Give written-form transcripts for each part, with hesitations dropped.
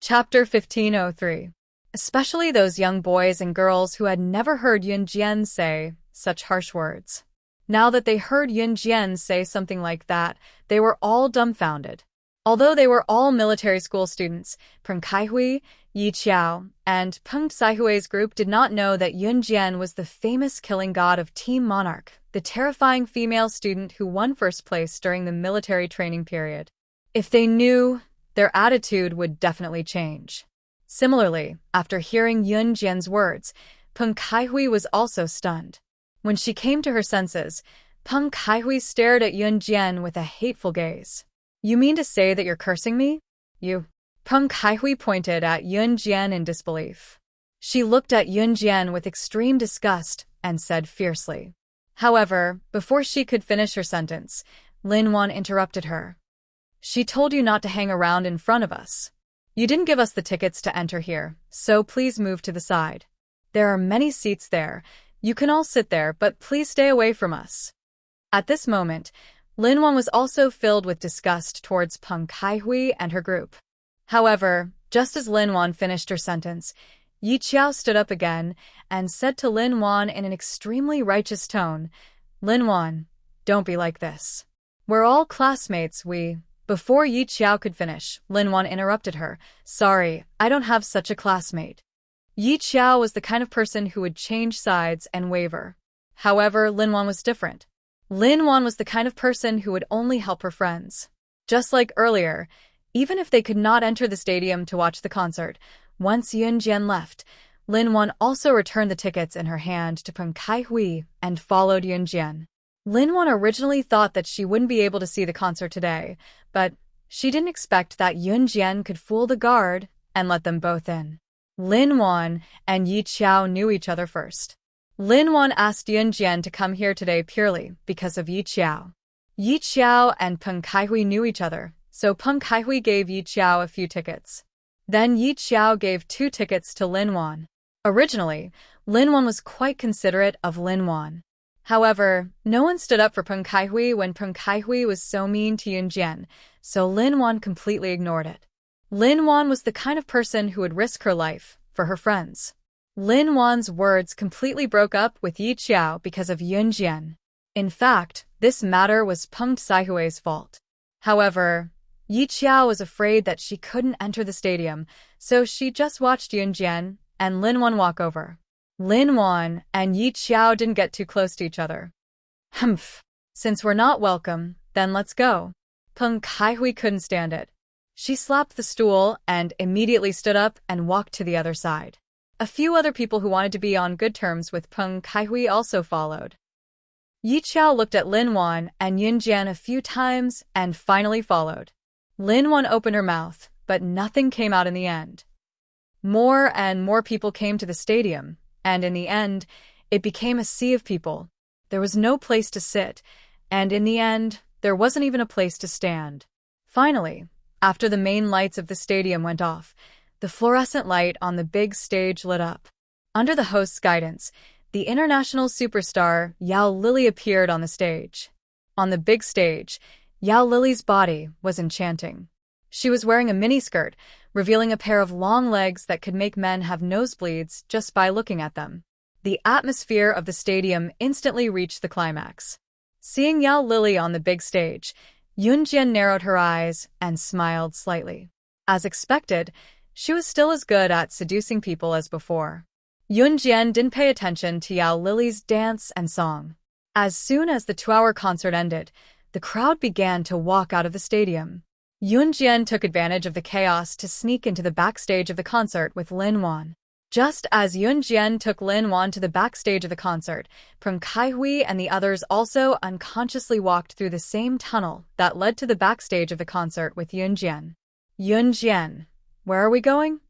Chapter 1503. Especially those young boys and girls who had never heard Yun Jian say such harsh words. Now that they heard Yun Jian say something like that, they were all dumbfounded. Although they were all military school students, Peng Kaihui, Yi Qiao, and Peng Saihui's group did not know that Yun Jian was the famous killing god of Team Monarch, the terrifying female student who won first place during the military training period. If they knew, their attitude would definitely change. Similarly, after hearing Yun Jian's words, Peng Kaihui was also stunned. When she came to her senses, Peng Kaihui stared at Yun Jian with a hateful gaze. "You mean to say that you're cursing me? You?" Peng Kaihui pointed at Yun Jian in disbelief. She looked at Yun Jian with extreme disgust and said fiercely. However, before she could finish her sentence, Lin Wan interrupted her. "She told you not to hang around in front of us. You didn't give us the tickets to enter here, so please move to the side. There are many seats there. You can all sit there, but please stay away from us." At this moment, Lin Wan was also filled with disgust towards Peng Kaihui and her group. However, just as Lin Wan finished her sentence, Yi Qiao stood up again and said to Lin Wan in an extremely righteous tone, "Lin Wan, don't be like this. We're all classmates, Before Yi Qiao could finish, Lin Wan interrupted her. "Sorry, I don't have such a classmate." Yi Qiao was the kind of person who would change sides and waver. However, Lin Wan was different. Lin Wan was the kind of person who would only help her friends. Just like earlier, even if they could not enter the stadium to watch the concert, once Yun Jian left, Lin Wan also returned the tickets in her hand to Peng Kaihui and followed Yun Jian. Lin Wan originally thought that she wouldn't be able to see the concert today, but she didn't expect that Yun Jian could fool the guard and let them both in. Lin Wan and Yi Qiao knew each other first. Lin Wan asked Yun Jian to come here today purely because of Yi Qiao. Yi Qiao and Peng Kaihui knew each other, so Peng Kaihui gave Yi Qiao a few tickets. Then Yi Qiao gave 2 tickets to Lin Wan. Originally, Lin Wan was quite considerate of Lin Wan. However, no one stood up for Peng Kaihui when Peng Kaihui was so mean to Yun Jian, so Lin Wan completely ignored it. Lin Wan was the kind of person who would risk her life for her friends. Lin Wan's words completely broke up with Yi Qiao because of Yun Jian. In fact, this matter was Peng Saihui's fault. However, Yi Qiao was afraid that she couldn't enter the stadium, so she just watched Yun Jian and Lin Wan walk over. Lin Wan and Yi Qiao didn't get too close to each other. "Humph. Since we're not welcome, then let's go." Peng Kaihui couldn't stand it. She slapped the stool and immediately stood up and walked to the other side. A few other people who wanted to be on good terms with Peng Kaihui also followed. Yi Qiao looked at Lin Wan and Yun Jian a few times and finally followed. Lin Wan opened her mouth, but nothing came out in the end. More and more people came to the stadium, and in the end, it became a sea of people. There was no place to sit, and in the end, there wasn't even a place to stand. Finally, after the main lights of the stadium went off, the fluorescent light on the big stage lit up. Under the host's guidance, the international superstar Yao Lily appeared on the stage. On the big stage, Yao Lily's body was enchanting. She was wearing a miniskirt, revealing a pair of long legs that could make men have nosebleeds just by looking at them. The atmosphere of the stadium instantly reached the climax. Seeing Yao Lily on the big stage, Yun Jian narrowed her eyes and smiled slightly. As expected, she was still as good at seducing people as before. Yun Jian didn't pay attention to Yao Lily's dance and song. As soon as the 2-hour concert ended, the crowd began to walk out of the stadium. Yun Jian took advantage of the chaos to sneak into the backstage of the concert with Lin Wan. Just as Yun Jian took Lin Wan to the backstage of the concert, Peng Kaihui and the others also unconsciously walked through the same tunnel that led to the backstage of the concert with Yun Jian. "Yun Jian, where are we going?"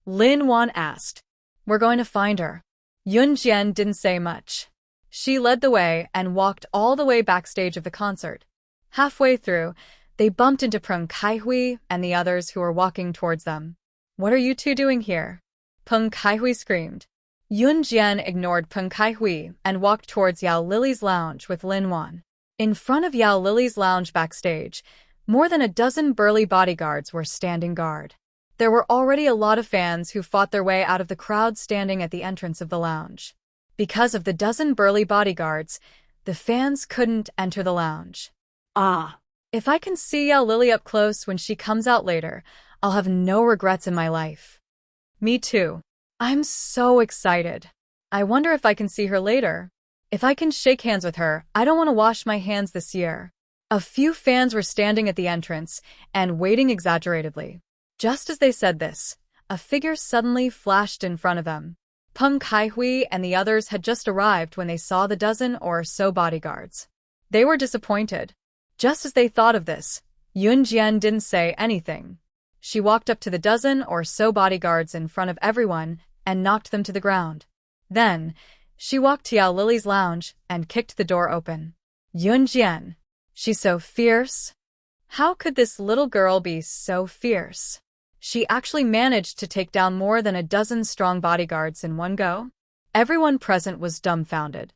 Lin Wan asked. "We're going to find her." Yun Jian didn't say much. She led the way and walked all the way backstage of the concert. Halfway through, they bumped into Peng Kaihui and the others who were walking towards them. "What are you two doing here?" Peng Kaihui screamed. Yun Jian ignored Peng Kaihui and walked towards Yao Lily's lounge with Lin Wan. In front of Yao Lily's lounge backstage, more than a dozen burly bodyguards were standing guard. There were already a lot of fans who fought their way out of the crowd standing at the entrance of the lounge. Because of the dozen burly bodyguards, the fans couldn't enter the lounge. If I can see Yao Lily up close when she comes out later, I'll have no regrets in my life. Me too. I'm so excited. I wonder if I can see her later. If I can shake hands with her, I don't want to wash my hands this year. A few fans were standing at the entrance and waiting exaggeratedly. Just as they said this, a figure suddenly flashed in front of them. Peng Kaihui and the others had just arrived when they saw the dozen or so bodyguards. They were disappointed. Just as they thought of this, Yun Jian didn't say anything. She walked up to the dozen or so bodyguards in front of everyone and knocked them to the ground. Then, she walked to Yao Lily's lounge and kicked the door open. Yun Jian. She's so fierce. How could this little girl be so fierce? She actually managed to take down more than a dozen strong bodyguards in one go. Everyone present was dumbfounded.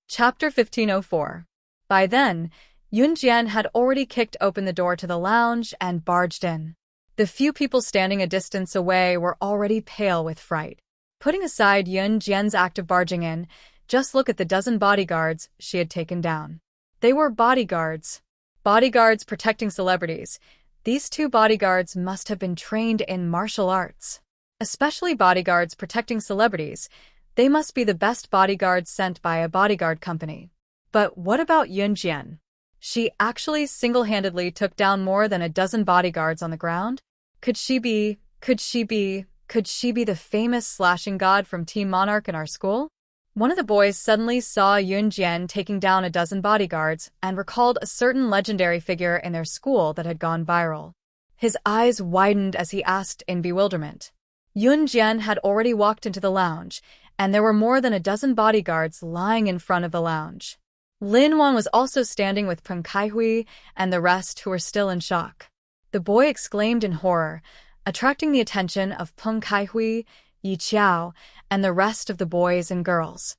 Chapter 1504. By then, Yun Jian had already kicked open the door to the lounge and barged in. The few people standing a distance away were already pale with fright. Putting aside Yun Jian's act of barging in, just look at the dozen bodyguards she had taken down. They were bodyguards. Bodyguards protecting celebrities. These two bodyguards must have been trained in martial arts. Especially bodyguards protecting celebrities. They must be the best bodyguards sent by a bodyguard company. But what about Yun Jian? She actually single-handedly took down more than a dozen bodyguards on the ground? Could she be the famous slashing god from Team Monarch in our school? One of the boys suddenly saw Yun Jian taking down a dozen bodyguards and recalled a certain legendary figure in their school that had gone viral. His eyes widened as he asked in bewilderment. Yun Jian had already walked into the lounge, and there were more than a dozen bodyguards lying in front of the lounge. Lin Wan was also standing with Peng Kaihui and the rest who were still in shock. The boy exclaimed in horror, attracting the attention of Peng Kaihui, Yi Qiao, and the rest of the boys and girls.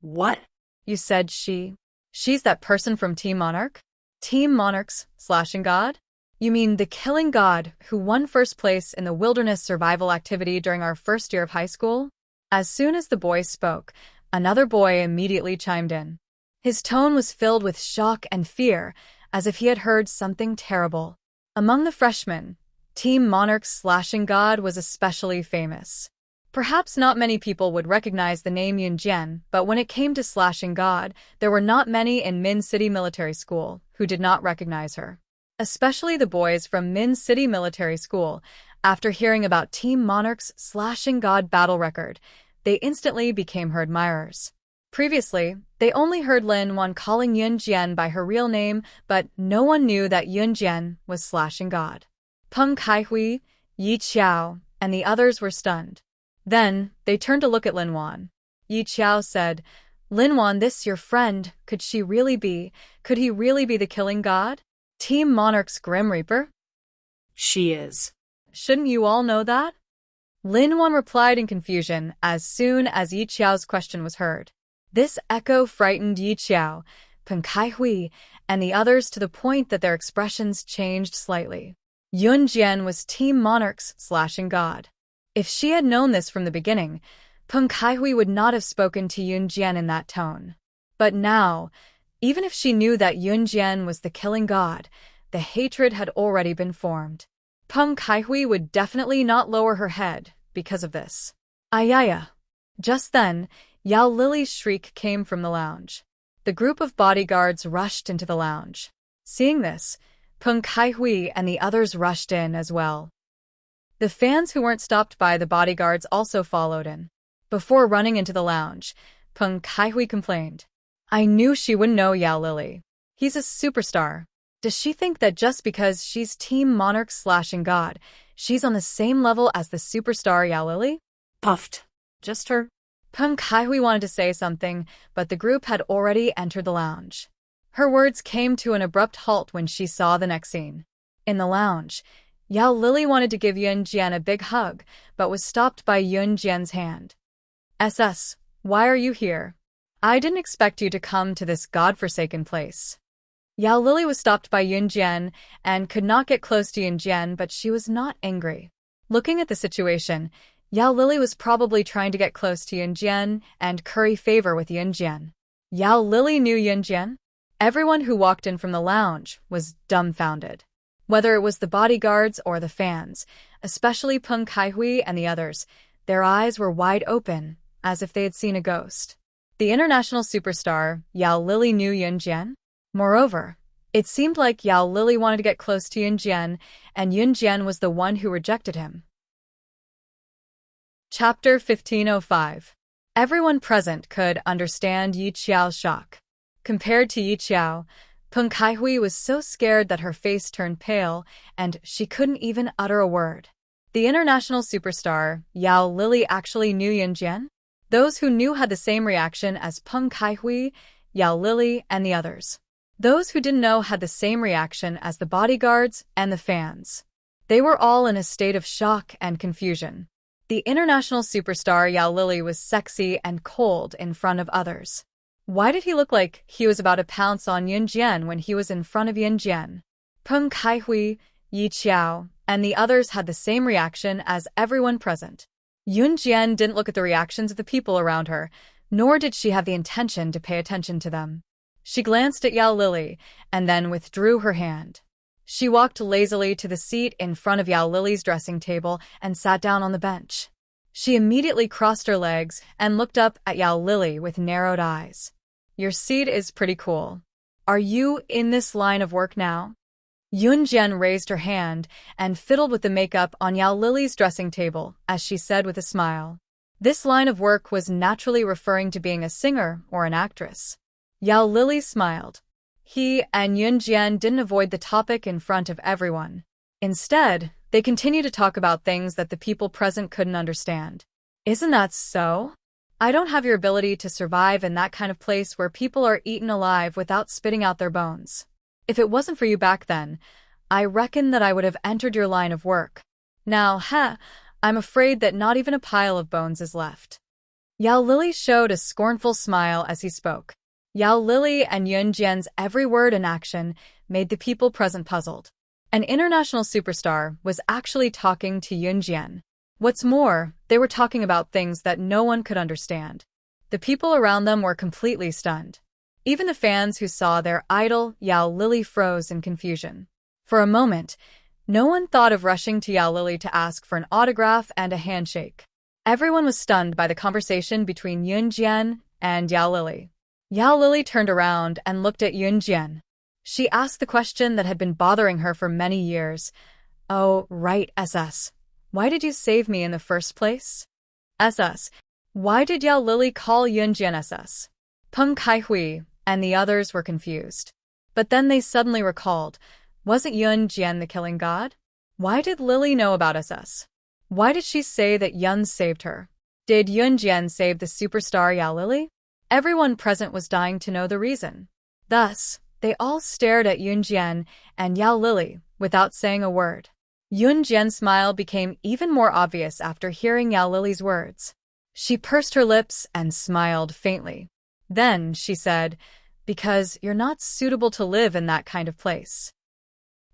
What? You said she's that person from Team Monarch? Team Monarch's slashing god? You mean the killing god who won first place in the wilderness survival activity during our first year of high school? As soon as the boy spoke, another boy immediately chimed in. His tone was filled with shock and fear, as if he had heard something terrible. Among the freshmen, Team Monarch's slashing god was especially famous. Perhaps not many people would recognize the name Yun Jian, but when it came to slashing god, there were not many in Min City Military School who did not recognize her. Especially the boys from Min City Military School, after hearing about Team Monarch's slashing god battle record, they instantly became her admirers. Previously, they only heard Lin Wan calling Yun Jian by her real name, but no one knew that Yun Jian was slashing god. Peng Kaihui, Yi Qiao, and the others were stunned. Then, they turned to look at Lin Wan. Yi Qiao said, Lin Wan, this your friend, could he really be the killing god? Team Monarch's Grim Reaper? She is. Shouldn't you all know that? Lin Wan replied in confusion as soon as Yi Qiao's question was heard. This echo frightened Yi Qiao, Peng Kaihui, and the others to the point that their expressions changed slightly. Yun Jian was Team Monarch's slashing god. If she had known this from the beginning, Peng Kaihui would not have spoken to Yun Jian in that tone. But now, even if she knew that Yun Jian was the killing god, the hatred had already been formed. Peng Kaihui would definitely not lower her head because of this. Ayaya. Just then, Yao Lily's shriek came from the lounge. The group of bodyguards rushed into the lounge. Seeing this, Peng Kaihui and the others rushed in as well. The fans who weren't stopped by the bodyguards also followed in. Before running into the lounge, Peng Kaihui complained. I knew she wouldn't know Yao Lily. He's a superstar. Does she think that just because she's Team Monarch's slashing god, she's on the same level as the superstar Yao Lily? Puffed. Just her. Peng Kaihui wanted to say something, but the group had already entered the lounge. Her words came to an abrupt halt when she saw the next scene. In the lounge, Yao Lily wanted to give Yun Jian a big hug, but was stopped by Yun Jian's hand. Why are you here? I didn't expect you to come to this godforsaken place. Yao Lily was stopped by Yun Jian and could not get close to Yun Jian, but she was not angry. Looking at the situation, Yao Lily was probably trying to get close to Yun Jian and curry favor with Yun Jian. Yao Lily knew Yun Jian? Everyone who walked in from the lounge was dumbfounded. Whether it was the bodyguards or the fans, especially Peng Kaihui and the others, their eyes were wide open, as if they had seen a ghost. The international superstar, Yao Lily, knew Yun Jian. Moreover, it seemed like Yao Lily wanted to get close to Yun Jian, and Yun Jian was the one who rejected him. Chapter 1505. Everyone present could understand Yi Qiao's shock. Compared to Yi Qiao, Peng Kaihui was so scared that her face turned pale, and she couldn't even utter a word. The international superstar, Yao Lily, actually knew Yun Jian? Those who knew had the same reaction as Peng Kaihui, Yao Lily, and the others. Those who didn't know had the same reaction as the bodyguards and the fans. They were all in a state of shock and confusion. The international superstar Yao Lily was sexy and cold in front of others. Why did he look like he was about to pounce on Yun Jian when he was in front of Yun Jian? Peng Kaihui, Yi Qiao, and the others had the same reaction as everyone present. Yun Jian didn't look at the reactions of the people around her, nor did she have the intention to pay attention to them. She glanced at Yao Lily and then withdrew her hand. She walked lazily to the seat in front of Yao Lily's dressing table and sat down on the bench. She immediately crossed her legs and looked up at Yao Lily with narrowed eyes. "Your seat is pretty cool. Are you in this line of work now?" Yun Jian raised her hand and fiddled with the makeup on Yao Lily's dressing table as she said with a smile. This line of work was naturally referring to being a singer or an actress. Yao Lily smiled. He and Yun Jian didn't avoid the topic in front of everyone. Instead, they continued to talk about things that the people present couldn't understand. "Isn't that so? I don't have your ability to survive in that kind of place where people are eaten alive without spitting out their bones. If it wasn't for you back then, I reckon that I would have entered your line of work. Now, I'm afraid that not even a pile of bones is left." Yao Lily showed a scornful smile as he spoke. Yao Lily and Yun Jian's every word and action made the people present puzzled. An international superstar was actually talking to Yun Jian. What's more, they were talking about things that no one could understand. The people around them were completely stunned. Even the fans who saw their idol, Yao Lily, froze in confusion. For a moment, no one thought of rushing to Yao Lily to ask for an autograph and a handshake. Everyone was stunned by the conversation between Yun Jian and Yao Lily. Yao Lily turned around and looked at Yun Jian. She asked the question that had been bothering her for many years. "Oh, right, SS. Why did you save me in the first place?" "SS. Why did Yao Lily call Yun Jian SS?" Peng Kaihui and the others were confused. But then they suddenly recalled, wasn't Yun Jian the killing god? Why did Lily know about SS? Why did she say that Yun saved her? Did Yun Jian save the superstar Yao Lily? Everyone present was dying to know the reason. Thus, they all stared at Yun Jian and Yao Lily without saying a word. Yun Jian's smile became even more obvious after hearing Yao Lily's words. She pursed her lips and smiled faintly. Then she said, "Because you're not suitable to live in that kind of place."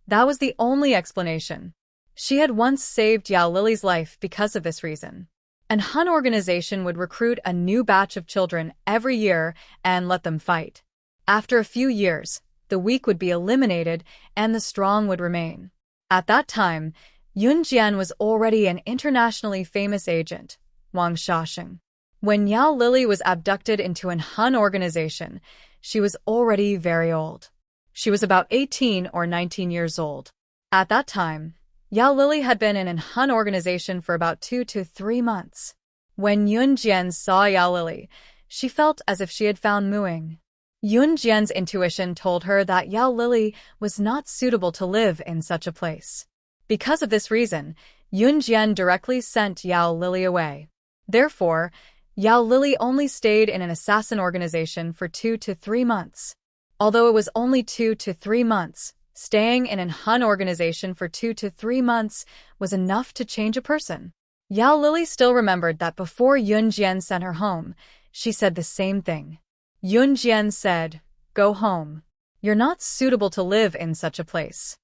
That was the only explanation. She had once saved Yao Lily's life because of this reason. An Hun organization would recruit a new batch of children every year and let them fight. After a few years, the weak would be eliminated and the strong would remain. At that time, Yun Jian was already an internationally famous agent, Wang Shaosheng. When Yao Lily was abducted into an Hun organization, she was already very old. She was about 18 or 19 years old. At that time, Yao Lily had been in an Hun organization for about 2 to 3 months. When Yun Jian saw Yao Lily, she felt as if she had found Muing. Yun Jian's intuition told her that Yao Lily was not suitable to live in such a place. Because of this reason, Yun Jian directly sent Yao Lily away. Therefore, Yao Lily only stayed in an assassin organization for 2 to 3 months. Although it was only 2 to 3 months, staying in an Hun organization for 2 to 3 months was enough to change a person. Yao Lily still remembered that before Yun Jian sent her home, she said the same thing. Yun Jian said, "Go home." You're not suitable to live in such a place.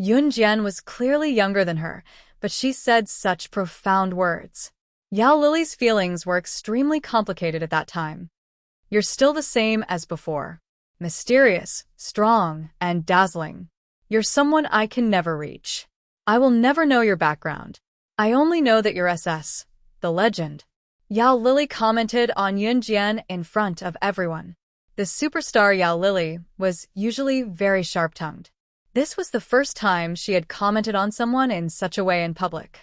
Yunjian was clearly younger than her, but she said such profound words. Yao Lily's feelings were extremely complicated at that time. You're still the same as before. Mysterious, strong, and dazzling. You're someone I can never reach. I will never know your background. I only know that you're SS, the legend. Yao Lily commented on Yunjian in front of everyone. The superstar Yao Lily was usually very sharp-tongued. This was the first time she had commented on someone in such a way in public.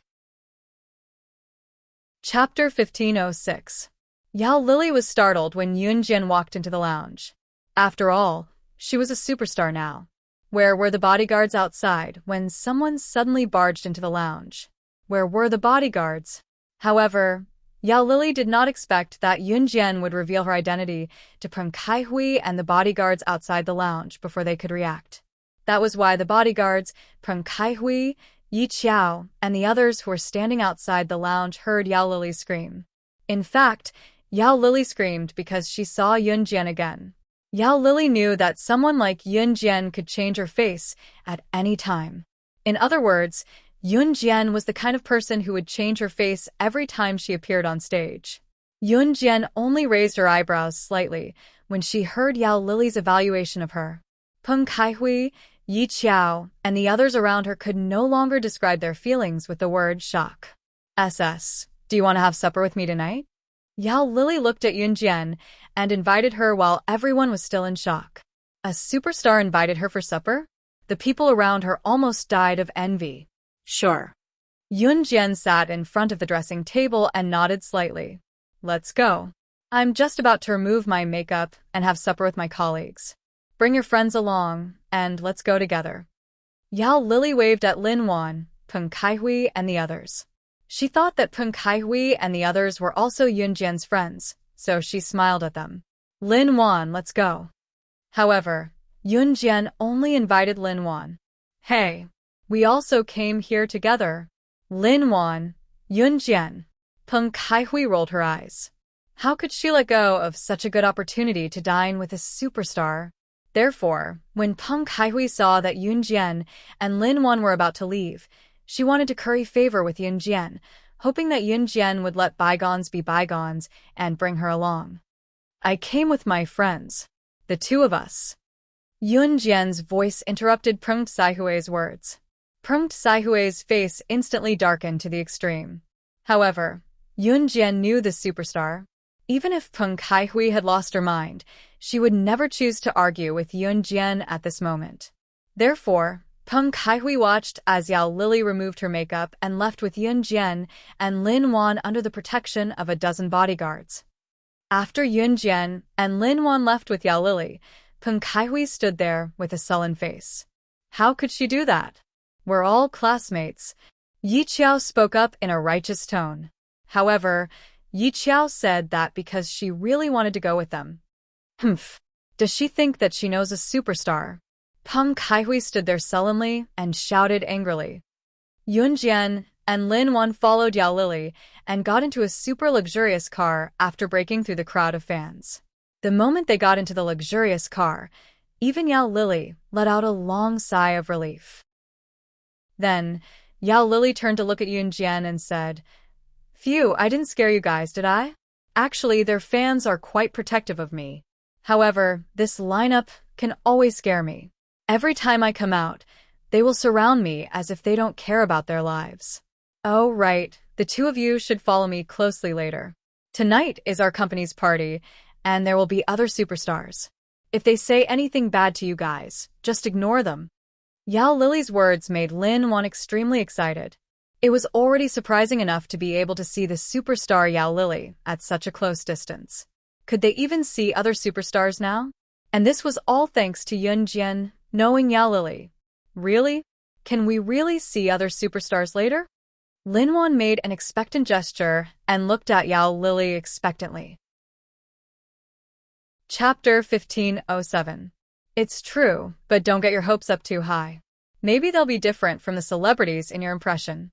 Chapter 1506. Yao Lily was startled when Yunjian walked into the lounge. After all, she was a superstar now. Where were the bodyguards outside when someone suddenly barged into the lounge? Where were the bodyguards? However, Yao Lily did not expect that Yunjian would reveal her identity to Peng Kaihui and the bodyguards outside the lounge before they could react. That was why the bodyguards, Peng Kaihui, Yi Qiao, and the others who were standing outside the lounge heard Yao Lily scream. In fact, Yao Lily screamed because she saw Yunjian again. Yao Lily knew that someone like Yunjian could change her face at any time. In other words, Yunjian was the kind of person who would change her face every time she appeared on stage. Yunjian only raised her eyebrows slightly when she heard Yao Lily's evaluation of her. Peng Kaihui, Yi Qiao, and the others around her could no longer describe their feelings with the word shock. SS, do you want to have supper with me tonight? Yao Lily looked at Yunjian and invited her while everyone was still in shock. A superstar invited her for supper? The people around her almost died of envy. Sure. Yunjian sat in front of the dressing table and nodded slightly. Let's go. I'm just about to remove my makeup and have supper with my colleagues. Bring your friends along, and let's go together. Yao Lily waved at Lin Wan, Peng Kaihui, and the others. She thought that Peng Kaihui and the others were also Yunjian's friends, so she smiled at them. Lin Wan, let's go. However, Yunjian only invited Lin Wan. Hey, we also came here together. Lin Wan, Yunjian. Peng Kaihui rolled her eyes. How could she let go of such a good opportunity to dine with a superstar? Therefore, when Peng Kaihui saw that Yunjian and Lin Wan were about to leave, she wanted to curry favor with Yunjian, hoping that Yunjian would let bygones be bygones and bring her along. I came with my friends. The two of us. Yunjian's voice interrupted Peng Kaihui's words. Peng Kaihui's face instantly darkened to the extreme. However, Yunjian knew the superstar. Even if Peng Kaihui had lost her mind, she would never choose to argue with Yunjian at this moment. Therefore, Peng Kaihui watched as Yao Lily removed her makeup and left with Yunjian and Lin Wan under the protection of a dozen bodyguards. After Yunjian and Lin Wan left with Yao Lily, Peng Kaihui stood there with a sullen face. How could she do that? We're all classmates. Yi Qiao spoke up in a righteous tone. However, Yi Qiao said that because she really wanted to go with them. Humph. Does she think that she knows a superstar? Peng Kaihui stood there sullenly and shouted angrily. Yunjian and Lin Wan followed Yao Lily and got into a super luxurious car after breaking through the crowd of fans. The moment they got into the luxurious car, even Yao Lily let out a long sigh of relief. Then, Yao Lily turned to look at Yunjian and said, Phew, I didn't scare you guys, did I? Actually, their fans are quite protective of me. However, this lineup can always scare me. Every time I come out, they will surround me as if they don't care about their lives. Oh, right, the two of you should follow me closely later. Tonight is our company's party, and there will be other superstars. If they say anything bad to you guys, just ignore them. Yao Lily's words made Lin Wan extremely excited. It was already surprising enough to be able to see the superstar Yao Lily at such a close distance. Could they even see other superstars now? And this was all thanks to Yunjian knowing Yao Lily. Really? Can we really see other superstars later? Lin Wan made an expectant gesture and looked at Yao Lily expectantly. Chapter 1507. It's true, but don't get your hopes up too high. Maybe they'll be different from the celebrities in your impression.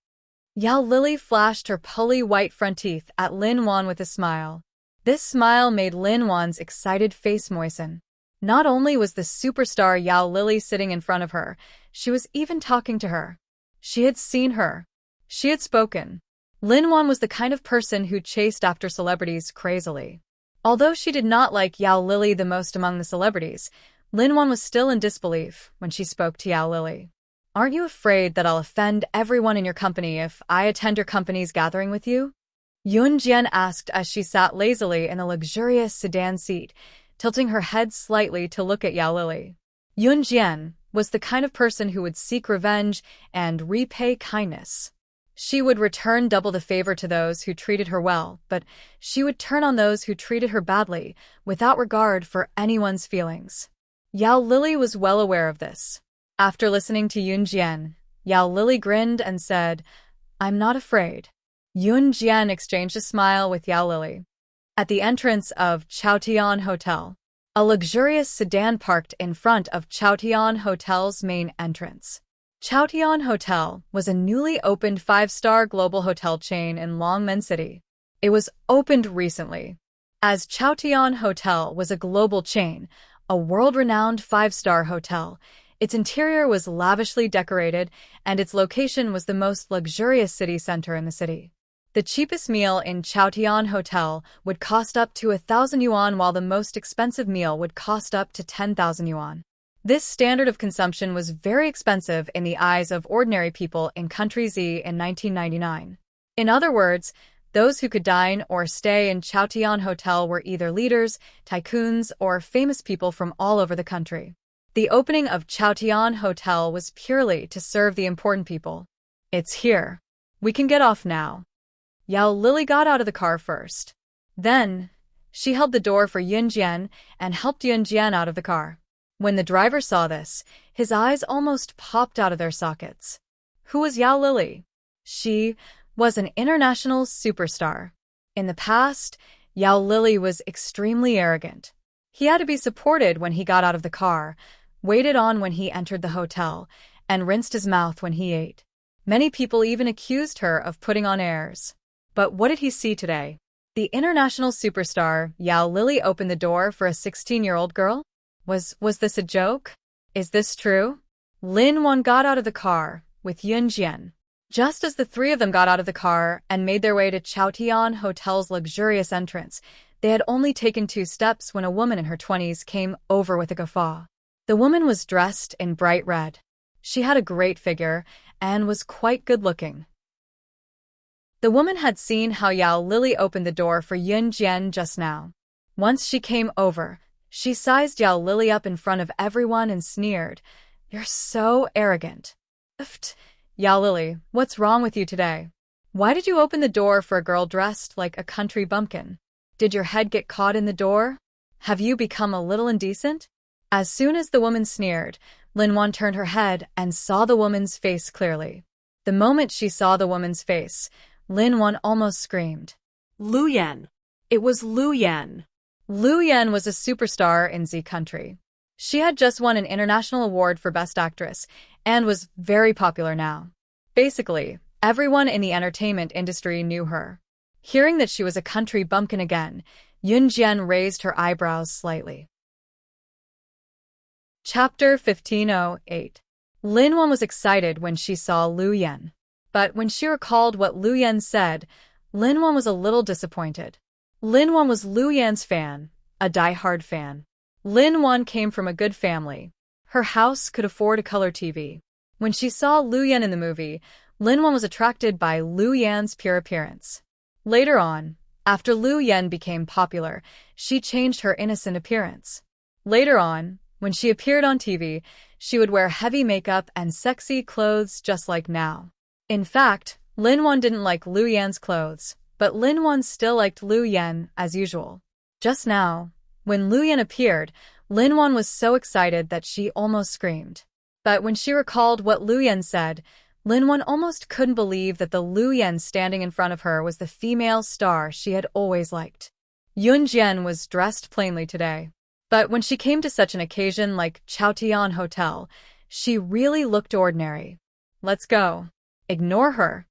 Yao Lily flashed her pearly white front teeth at Lin Wan with a smile. This smile made Lin Wan's excited face moisten. Not only was the superstar Yao Lily sitting in front of her, she was even talking to her. She had seen her. She had spoken. Lin Wan was the kind of person who chased after celebrities crazily. Although she did not like Yao Lily the most among the celebrities, Lin Wan was still in disbelief when she spoke to Yao Lily. "Aren't you afraid that I'll offend everyone in your company if I attend your company's gathering with you?" Yun Jian asked as she sat lazily in a luxurious sedan seat, tilting her head slightly to look at Yao Lily. Yun Jian was the kind of person who would seek revenge and repay kindness. She would return double the favor to those who treated her well, but she would turn on those who treated her badly, without regard for anyone's feelings. Yao Lily was well aware of this. After listening to Yun Jian, Yao Lily grinned and said, "I'm not afraid." Yun Jian exchanged a smile with Yao Lily. At the entrance of Chaotian Hotel, a luxurious sedan parked in front of Chaotian Hotel's main entrance. Chaotian Hotel was a newly opened 5-star global hotel chain in Longmen City. It was opened recently. As Chaotian Hotel was a global chain, a world-renowned 5-star hotel, its interior was lavishly decorated and its location was the most luxurious city center in the city. The cheapest meal in Chaotian Hotel would cost up to 1,000 yuan, while the most expensive meal would cost up to 10,000 yuan. This standard of consumption was very expensive in the eyes of ordinary people in Country Z in 1999. In other words, those who could dine or stay in Chaotian Hotel were either leaders, tycoons, or famous people from all over the country. The opening of Chaotian Hotel was purely to serve the important people. "It's here. We can get off now." Yao Lily got out of the car first. Then, she held the door for Yun Jian and helped Yun Jian out of the car. When the driver saw this, his eyes almost popped out of their sockets. Who was Yao Lily? She was an international superstar. In the past, Yao Lily was extremely arrogant. He had to be supported when he got out of the car, waited on when he entered the hotel, and rinsed his mouth when he ate. Many people even accused her of putting on airs. But what did he see today? The international superstar Yao Lily opened the door for a 16-year-old girl? Was this a joke? Is this true? Lin Wan got out of the car with Yun Jian. Just as the three of them got out of the car and made their way to Chaotian Hotel's luxurious entrance, they had only taken 2 steps when a woman in her 20s came over with a guffaw. The woman was dressed in bright red. She had a great figure and was quite good-looking. The woman had seen how Yao Lily opened the door for Yun Jian just now. Once she came over, she sized Yao Lily up in front of everyone and sneered, "You're so arrogant." "Pfft, Yao Lily, what's wrong with you today? Why did you open the door for a girl dressed like a country bumpkin? Did your head get caught in the door? Have you become a little indecent?" As soon as the woman sneered, Lin Wan turned her head and saw the woman's face clearly. The moment she saw the woman's face, Lin Wan almost screamed. Lu Yan. It was Lu Yan. Lu Yan was a superstar in Z country. She had just won an international award for Best Actress and was very popular now. Basically, everyone in the entertainment industry knew her. Hearing that she was a country bumpkin again, Yun Jian raised her eyebrows slightly. Chapter 1508. Lin Wan was excited when she saw Lu Yan. But when she recalled what Lu Yan said, Lin Wan was a little disappointed. Lin Wan was Lu Yan's fan, a die-hard fan. Lin Wan came from a good family. Her house could afford a color TV. When she saw Lu Yan in the movie, Lin Wan was attracted by Lu Yan's pure appearance. Later on, after Lu Yan became popular, she changed her innocent appearance. Later on, when she appeared on TV, she would wear heavy makeup and sexy clothes just like now. In fact, Lin Wan didn't like Lu Yan's clothes, but Lin Wan still liked Lu Yan as usual. Just now, when Lu Yan appeared, Lin Wan was so excited that she almost screamed. But when she recalled what Lu Yan said, Lin Wan almost couldn't believe that the Lu Yan standing in front of her was the female star she had always liked. Yun Jian was dressed plainly today. But when she came to such an occasion like Chaotian Hotel, she really looked ordinary. "Let's go. Ignore her."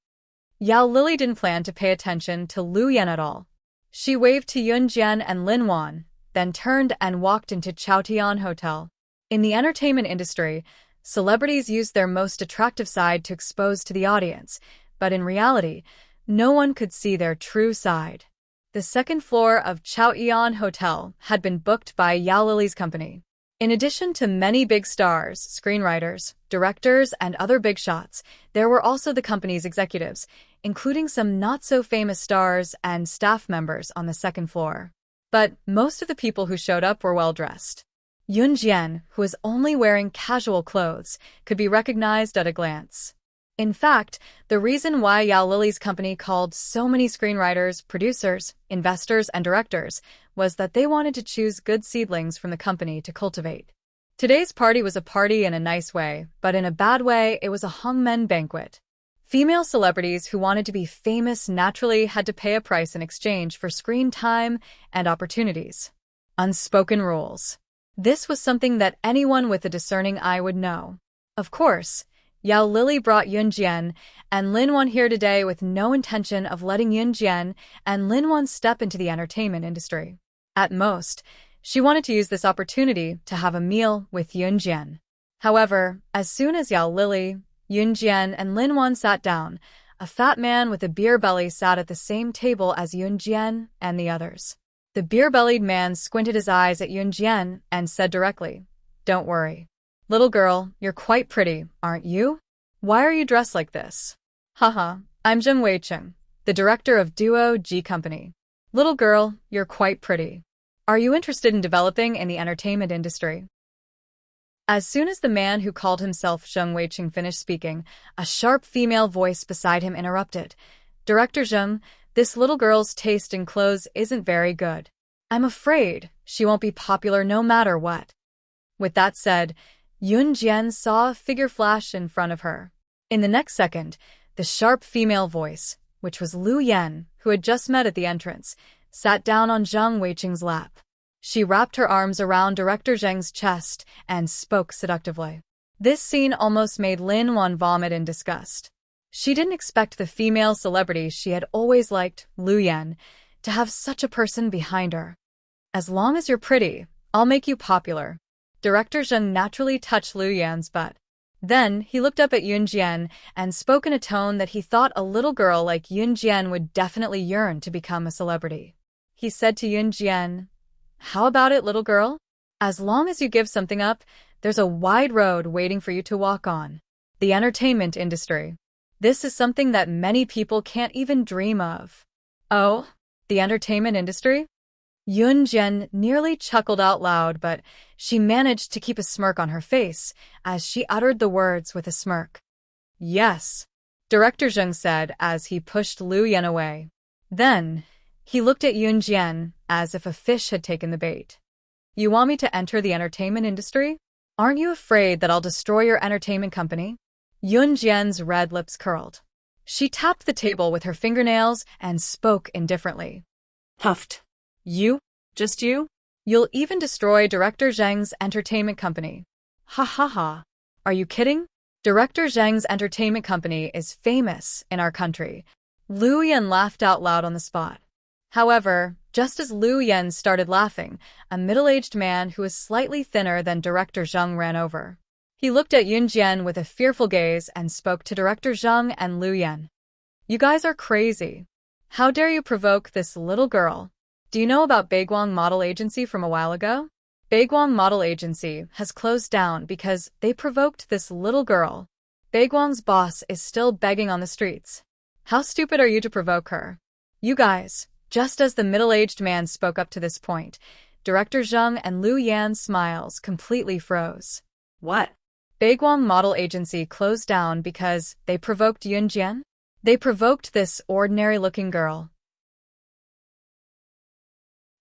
Yao Lily didn't plan to pay attention to Lu Yan at all. She waved to Yun Jian and Lin Wan, then turned and walked into Chaotian Hotel. In the entertainment industry, celebrities use their most attractive side to expose to the audience, but in reality, no one could see their true side. The second floor of Chaotian Hotel had been booked by Yao Lily's company. In addition to many big stars, screenwriters, directors, and other big shots, there were also the company's executives, including some not-so-famous stars and staff members on the second floor. But most of the people who showed up were well-dressed. Yun Jian, who was only wearing casual clothes, could be recognized at a glance. In fact, the reason why Yao Lily's company called so many screenwriters, producers, investors, and directors was that they wanted to choose good seedlings from the company to cultivate. Today's party was a party in a nice way, but in a bad way, it was a hangmen banquet. Female celebrities who wanted to be famous naturally had to pay a price in exchange for screen time and opportunities. Unspoken rules. This was something that anyone with a discerning eye would know. Of course, Yao Lily brought Yun Jian and Lin Wan here today with no intention of letting Yun Jian and Lin Wan step into the entertainment industry. At most, she wanted to use this opportunity to have a meal with Yun Jian. However, as soon as Yao Lily, Yun Jian, and Lin Wan sat down, a fat man with a beer belly sat at the same table as Yun Jian and the others. The beer-bellied man squinted his eyes at Yun Jian and said directly, "Don't worry. Little girl, you're quite pretty, aren't you? Why are you dressed like this?" "Haha, I'm Zheng Weicheng, the director of Duo G Company. Little girl, you're quite pretty. Are you interested in developing in the entertainment industry?" As soon as the man who called himself Zheng Weicheng finished speaking, a sharp female voice beside him interrupted. "Director Zheng, this little girl's taste in clothes isn't very good. I'm afraid she won't be popular no matter what." With that said, Yun Jian saw a figure flash in front of her. In the next second, the sharp female voice, which was Lu Yan, who had just met at the entrance, sat down on Zheng Weicheng's lap. She wrapped her arms around Director Zheng's chest and spoke seductively. This scene almost made Lin Wan vomit in disgust. She didn't expect the female celebrity she had always liked, Lu Yan, to have such a person behind her. "As long as you're pretty, I'll make you popular." Director Zheng naturally touched Lu Yan's butt. Then he looked up at Yun Jian and spoke in a tone that he thought a little girl like Yun Jian would definitely yearn to become a celebrity. He said to Yun Jian, "How about it, little girl? As long as you give something up, there's a wide road waiting for you to walk on. The entertainment industry. This is something that many people can't even dream of." "Oh, the entertainment industry?" Yun Jian nearly chuckled out loud, but she managed to keep a smirk on her face as she uttered the words with a smirk. "Yes," Director Zheng said as he pushed Lu Yan away. Then, he looked at Yun Jian as if a fish had taken the bait. "You want me to enter the entertainment industry? Aren't you afraid that I'll destroy your entertainment company?" Yun Jian's red lips curled. She tapped the table with her fingernails and spoke indifferently. Huffed. "You? Just you? You'll even destroy Director Zheng's entertainment company." "Ha ha ha. Are you kidding? Director Zheng's entertainment company is famous in our country." Lu Yan laughed out loud on the spot. However, just as Lu Yan started laughing, a middle-aged man who was slightly thinner than Director Zheng ran over. He looked at Yun Jian with a fearful gaze and spoke to Director Zheng and Lu Yan. "You guys are crazy. How dare you provoke this little girl? Do you know about Baiguang Model Agency from a while ago? Baiguang Model Agency has closed down because they provoked this little girl. Baiguang's boss is still begging on the streets. How stupid are you to provoke her? You guys." Just as the middle-aged man spoke up to this point, Director Zheng and Lu Yan's smiles completely froze. "What? Baiguang Model Agency closed down because they provoked Yun Jian? They provoked this ordinary-looking girl."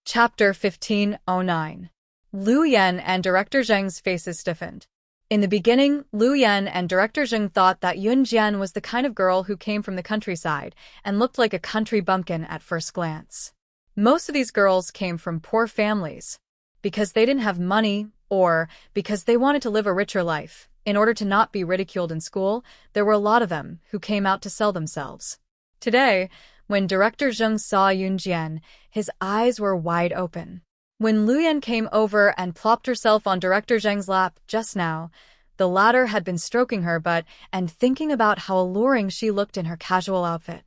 Chapter 1509. Lu Yan and Director Zheng's faces stiffened. In the beginning, Lu Yan and Director Zheng thought that Yun Jian was the kind of girl who came from the countryside and looked like a country bumpkin at first glance. Most of these girls came from poor families. Because they didn't have money, or because they wanted to live a richer life, in order to not be ridiculed in school, there were a lot of them who came out to sell themselves. Today, when Director Zheng saw Yun Jian, his eyes were wide open. When Lu Yan came over and plopped herself on Director Zheng's lap just now, the latter had been stroking her butt and thinking about how alluring she looked in her casual outfit.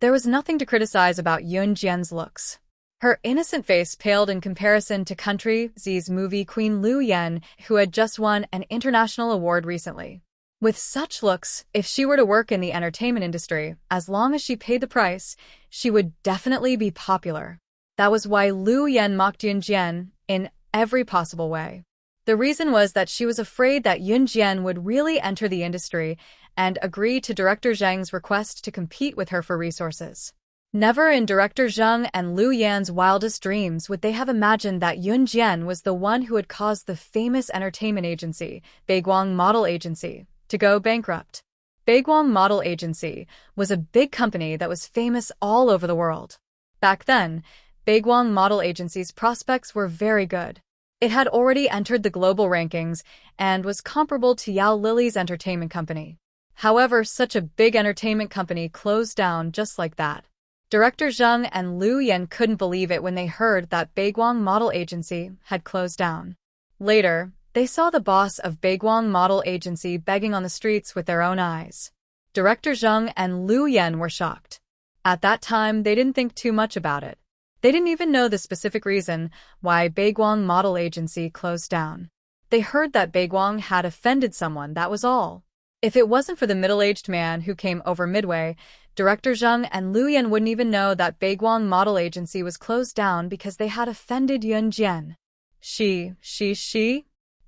There was nothing to criticize about Yun Jian's looks. Her innocent face paled in comparison to Country Z's movie queen Lu Yan, who had just won an international award recently. With such looks, if she were to work in the entertainment industry, as long as she paid the price, she would definitely be popular. That was why Lu Yan mocked Yun Jian in every possible way. The reason was that she was afraid that Yun Jian would really enter the industry and agree to Director Zheng's request to compete with her for resources. Never in Director Zheng and Lu Yan's wildest dreams would they have imagined that Yun Jian was the one who had caused the famous entertainment agency, Baiguang Model Agency, to go bankrupt. Baiguang Model Agency was a big company that was famous all over the world. Back then, Baiguang Model Agency's prospects were very good. It had already entered the global rankings and was comparable to Yao Lily's entertainment company. However, such a big entertainment company closed down just like that. Director Zheng and Lu Yan couldn't believe it when they heard that Baiguang Model Agency had closed down. Later, they saw the boss of Baiguang Model Agency begging on the streets with their own eyes. Director Zheng and Lu Yan were shocked. At that time, they didn't think too much about it. They didn't even know the specific reason why Baiguang Model Agency closed down. They heard that Baiguang had offended someone, that was all. If it wasn't for the middle-aged man who came over midway, Director Zheng and Lu Yan wouldn't even know that Baiguang Model Agency was closed down because they had offended Yun Jian. She?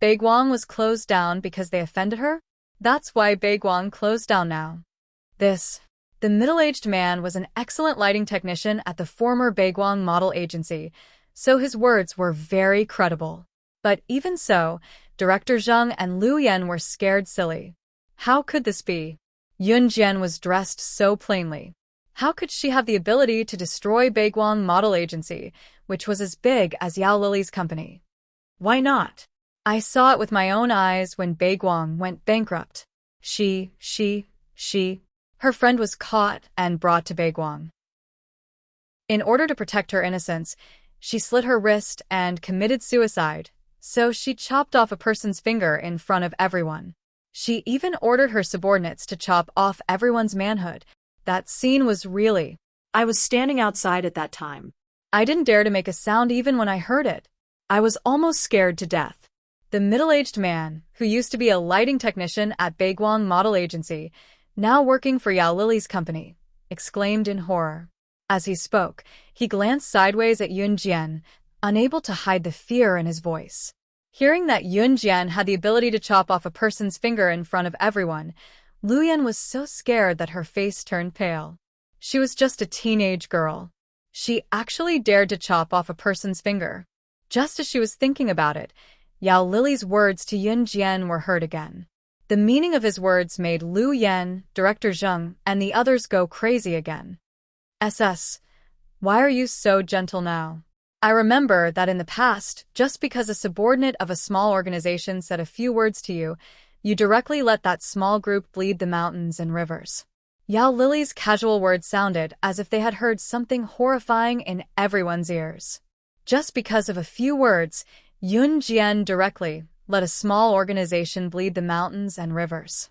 Baiguang was closed down because they offended her? That's why Baiguang closed down now. The middle-aged man was an excellent lighting technician at the former Baiguang Model Agency, so his words were very credible. But even so, Director Zheng and Lu Yan were scared silly. How could this be? Yun Jian was dressed so plainly. How could she have the ability to destroy Baiguang Model Agency, which was as big as Yao Lily's company? Why not? I saw it with my own eyes when Baiguang went bankrupt. Her friend was caught and brought to Baiguang. In order to protect her innocence, she slit her wrist and committed suicide, so she chopped off a person's finger in front of everyone. She even ordered her subordinates to chop off everyone's manhood. That scene was really... I was standing outside at that time. I didn't dare to make a sound even when I heard it. I was almost scared to death. The middle-aged man, who used to be a lighting technician at Baiguang Model Agency, now working for Yao Lily's company, exclaimed in horror. As he spoke, he glanced sideways at Yun Jian, unable to hide the fear in his voice. Hearing that Yun Jian had the ability to chop off a person's finger in front of everyone, Lu Yan was so scared that her face turned pale. She was just a teenage girl. She actually dared to chop off a person's finger. Just as she was thinking about it, Yao Lily's words to Yun Jian were heard again. The meaning of his words made Lu Yan, Director Zheng, and the others go crazy again. Why are you so gentle now? I remember that in the past, just because a subordinate of a small organization said a few words to you, you directly let that small group bleed the mountains and rivers. Yao Lily's casual words sounded as if they had heard something horrifying in everyone's ears. Just because of a few words, Yun Jian directly let a small organization bleed the mountains and rivers.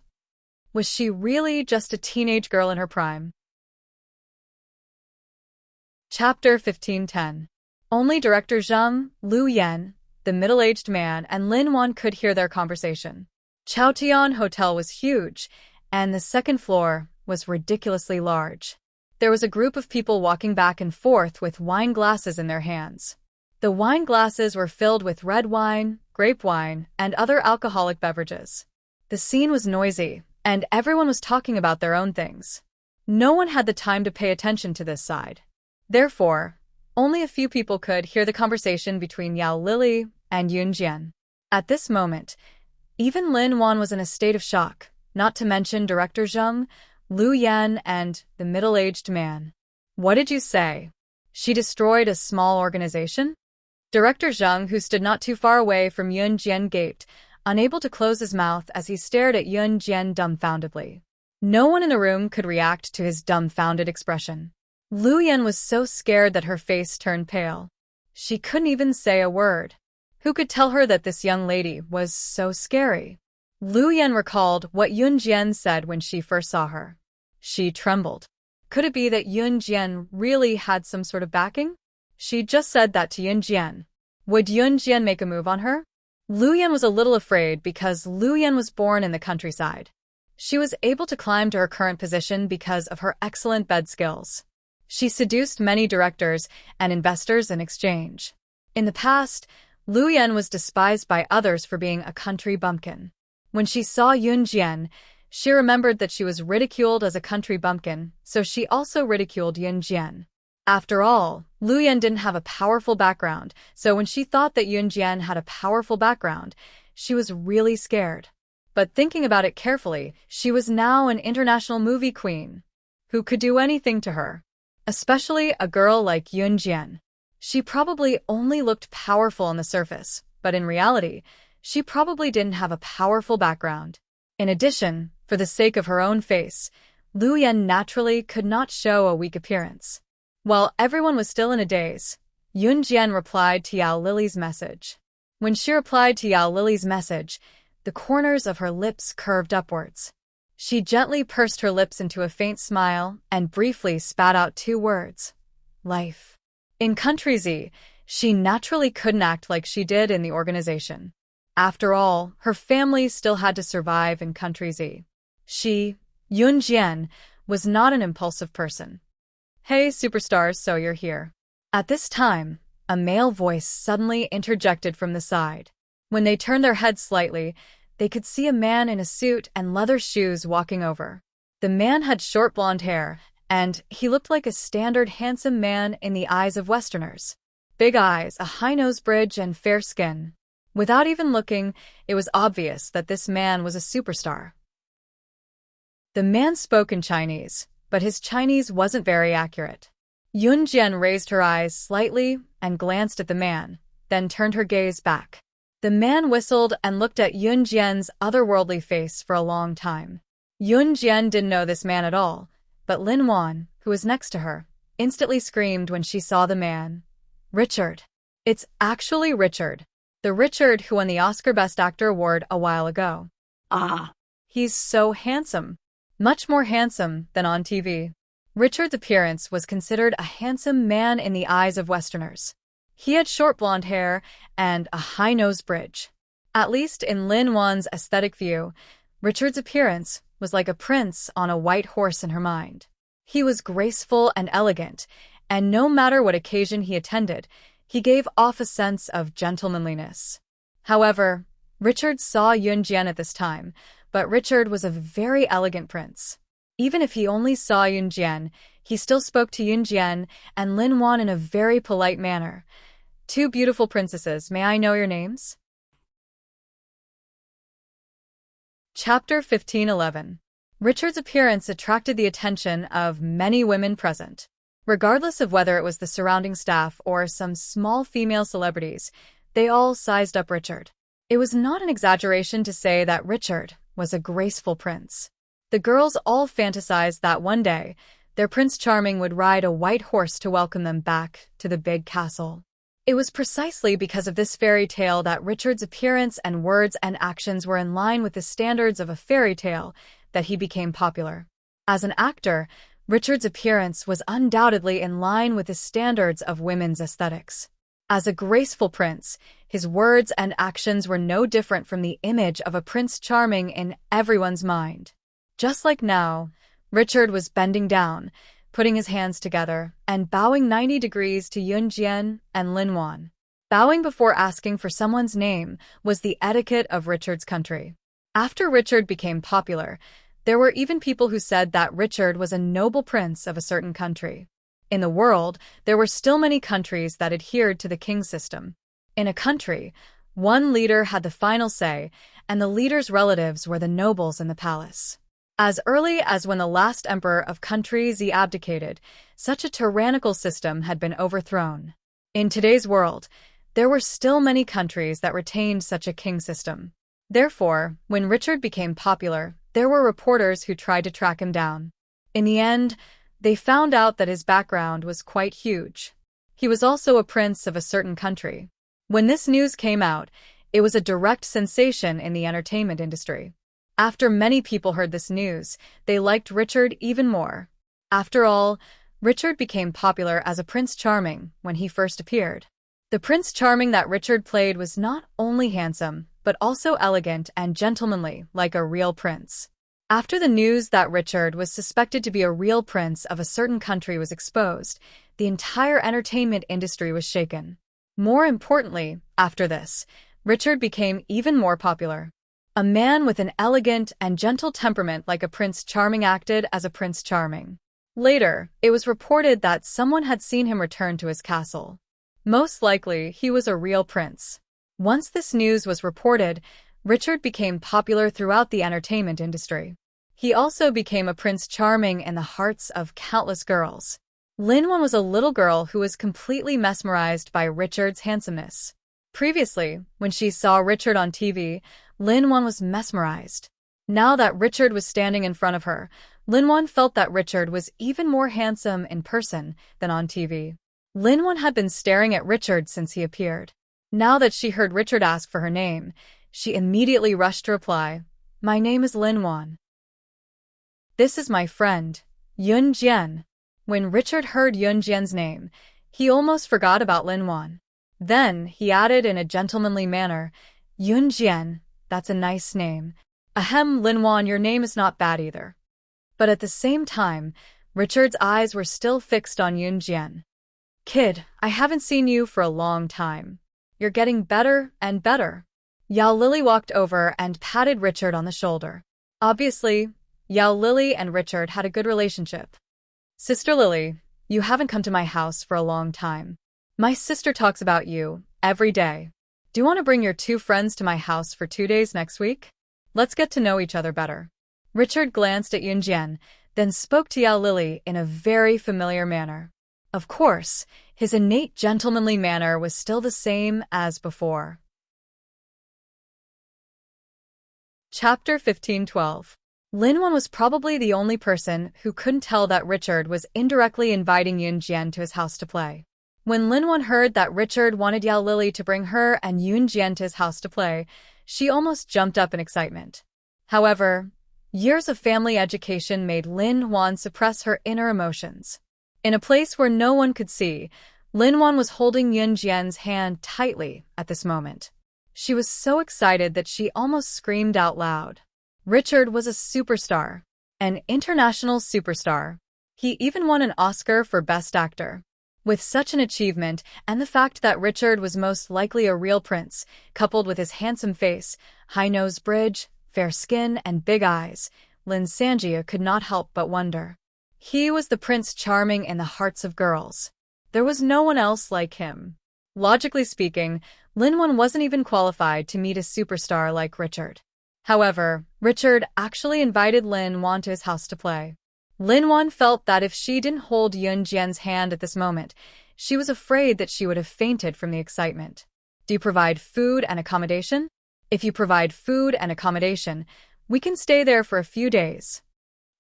Was she really just a teenage girl in her prime? Chapter 15:10. Only Director Zheng, Lu Yan, the middle-aged man, and Lin Wan could hear their conversation. Chaotian Hotel was huge, and the second floor was ridiculously large. There was a group of people walking back and forth with wine glasses in their hands. The wine glasses were filled with red wine, grape wine, and other alcoholic beverages. The scene was noisy, and everyone was talking about their own things. No one had the time to pay attention to this side. Therefore, only a few people could hear the conversation between Yao Lily and Yun Jian. At this moment, even Lin Wan was in a state of shock, not to mention Director Zheng, Lu Yan, and the middle-aged man. What did you say? She destroyed a small organization? Director Zheng, who stood not too far away from Yun Jian, gaped, unable to close his mouth as he stared at Yun Jian dumbfoundedly. No one in the room could react to his dumbfounded expression. Lu Yan was so scared that her face turned pale. She couldn't even say a word. Who could tell her that this young lady was so scary? Lu Yan recalled what Yun Jian said when she first saw her. She trembled. Could it be that Yun Jian really had some sort of backing? She just said that to Yun Jian. Would Yun Jian make a move on her? Lu Yan was a little afraid because Lu Yan was born in the countryside. She was able to climb to her current position because of her excellent bed skills. She seduced many directors and investors in exchange. In the past, Lu Yan was despised by others for being a country bumpkin. When she saw Yun Jian, she remembered that she was ridiculed as a country bumpkin, so she also ridiculed Yun Jian. After all, Lu Yan didn't have a powerful background, so when she thought that Yun Jian had a powerful background, she was really scared. But thinking about it carefully, she was now an international movie queen. Who could do anything to her? Especially a girl like Yun Jian. She probably only looked powerful on the surface, but in reality, she probably didn't have a powerful background. In addition, for the sake of her own face, Lu Yan naturally could not show a weak appearance. While everyone was still in a daze, Yun Jian replied to Yao Lily's message. When she replied to Yao Lily's message, the corners of her lips curved upwards. She gently pursed her lips into a faint smile and briefly spat out 2 words. Life. In Country Z, she naturally couldn't act like she did in the organization. After all, her family still had to survive in Country Z. She, Yun Jian, was not an impulsive person. Hey, superstars, so you're here. At this time, a male voice suddenly interjected from the side. When they turned their heads slightly, they could see a man in a suit and leather shoes walking over. The man had short blonde hair, and he looked like a standard handsome man in the eyes of Westerners. Big eyes, a high nose bridge, and fair skin. Without even looking, it was obvious that this man was a superstar. The man spoke in Chinese, but his Chinese wasn't very accurate. Yun Jian raised her eyes slightly and glanced at the man, then turned her gaze back. The man whistled and looked at Yun Jian's otherworldly face for a long time. Yun Jian didn't know this man at all, but Lin Wan, who was next to her, instantly screamed when she saw the man. Richard. It's actually Richard. The Richard who won the Oscar Best Actor award a while ago. Ah. He's so handsome. Much more handsome than on TV. Richard's appearance was considered a handsome man in the eyes of Westerners. He had short blonde hair and a high nose bridge. At least in Lin Wan's aesthetic view, Richard's appearance was like a prince on a white horse in her mind. He was graceful and elegant, and no matter what occasion he attended, he gave off a sense of gentlemanliness. However, Richard saw Yun Jian at this time, but Richard was a very elegant prince. Even if he only saw Yun Jian, he still spoke to Yun Jian and Lin Wan in a very polite manner. 2 beautiful princesses, may I know your names? Chapter 15:11. Richard's appearance attracted the attention of many women present. Regardless of whether it was the surrounding staff or some small female celebrities, they all sized up Richard. It was not an exaggeration to say that Richard was a graceful prince. The girls all fantasized that one day, their Prince Charming would ride a white horse to welcome them back to the big castle. It was precisely because of this fairy tale that Richard's appearance and words and actions were in line with the standards of a fairy tale that he became popular. As an actor, Richard's appearance was undoubtedly in line with the standards of women's aesthetics. As a graceful prince, his words and actions were no different from the image of a Prince Charming in everyone's mind. Just like now, Richard was bending down, putting his hands together, and bowing 90 degrees to Yun Jian and Lin Wan. Bowing before asking for someone's name was the etiquette of Richard's country. After Richard became popular, there were even people who said that Richard was a noble prince of a certain country. In the world, there were still many countries that adhered to the king system. In a country, one leader had the final say, and the leader's relatives were the nobles in the palace. As early as when the last emperor of Country Z abdicated, such a tyrannical system had been overthrown. In today's world, there were still many countries that retained such a king system. Therefore, when Richard became popular, there were reporters who tried to track him down. In the end, they found out that his background was quite huge. He was also a prince of a certain country. When this news came out, it was a direct sensation in the entertainment industry. After many people heard this news, they liked Richard even more. After all, Richard became popular as a Prince Charming when he first appeared. The Prince Charming that Richard played was not only handsome, but also elegant and gentlemanly, like a real prince. After the news that Richard was suspected to be a real prince of a certain country was exposed, the entire entertainment industry was shaken. More importantly, after this, Richard became even more popular. A man with an elegant and gentle temperament like a Prince Charming acted as a Prince Charming. Later, it was reported that someone had seen him return to his castle. Most likely, he was a real prince. Once this news was reported, Richard became popular throughout the entertainment industry. He also became a Prince Charming in the hearts of countless girls. Linwan was a little girl who was completely mesmerized by Richard's handsomeness. Previously, when she saw Richard on TV, Linwan was mesmerized. Now that Richard was standing in front of her, Linwan felt that Richard was even more handsome in person than on TV. Linwan had been staring at Richard since he appeared. Now that she heard Richard ask for her name, she immediately rushed to reply, "My name is Linwan. This is my friend, Yun Jian." When Richard heard Yun Jian's name, he almost forgot about Linwan. Then he added in a gentlemanly manner, "Yun Jian, that's a nice name. Ahem, Linwan, your name is not bad either." But at the same time, Richard's eyes were still fixed on Yun Jian. "Kid, I haven't seen you for a long time. You're getting better and better." Yao Lily walked over and patted Richard on the shoulder. Obviously, Yao Lily and Richard had a good relationship. "Sister Lily, you haven't come to my house for a long time. My sister talks about you every day. Do you want to bring your 2 friends to my house for 2 days next week? Let's get to know each other better." Richard glanced at Yun Jian, then spoke to Yao Lily in a very familiar manner. Of course, his innate gentlemanly manner was still the same as before. Chapter 15:12. Linwan was probably the only person who couldn't tell that Richard was indirectly inviting Yun Jian to his house to play. When Linwan heard that Richard wanted Yao Lily to bring her and Yun Jian to his house to play, she almost jumped up in excitement. However, years of family education made Linwan suppress her inner emotions. In a place where no one could see, Linwan was holding Yun Jian's hand tightly at this moment. She was so excited that she almost screamed out loud. Richard was a superstar, an international superstar. He even won an Oscar for Best Actor. With such an achievement and the fact that Richard was most likely a real prince, coupled with his handsome face, high-nose bridge, fair skin, and big eyes, Lin Sanjia could not help but wonder. He was the Prince Charming in the hearts of girls. There was no one else like him. Logically speaking, Linwan wasn't even qualified to meet a superstar like Richard. However, Richard actually invited Linwan to his house to play. Linwan felt that if she didn't hold Yun Jian's hand at this moment, she was afraid that she would have fainted from the excitement. "Do you provide food and accommodation? If you provide food and accommodation, we can stay there for a few days."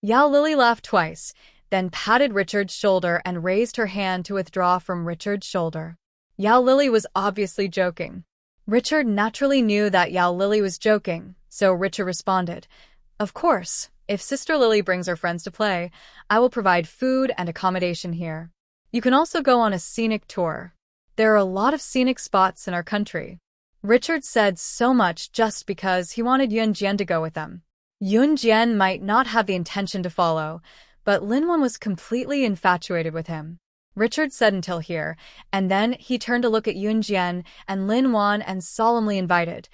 Yao Lily laughed twice, then patted Richard's shoulder and raised her hand to withdraw from Richard's shoulder. Yao Lily was obviously joking. Richard naturally knew that Yao Lily was joking, so Richard responded, "Of course, if Sister Lily brings her friends to play, I will provide food and accommodation here. You can also go on a scenic tour. There are a lot of scenic spots in our country." Richard said so much just because he wanted Yun Jian to go with them. Yun Jian might not have the intention to follow, but Linwan was completely infatuated with him. Richard said until here, and then he turned to look at Yun Jian and Linwan and solemnly invited,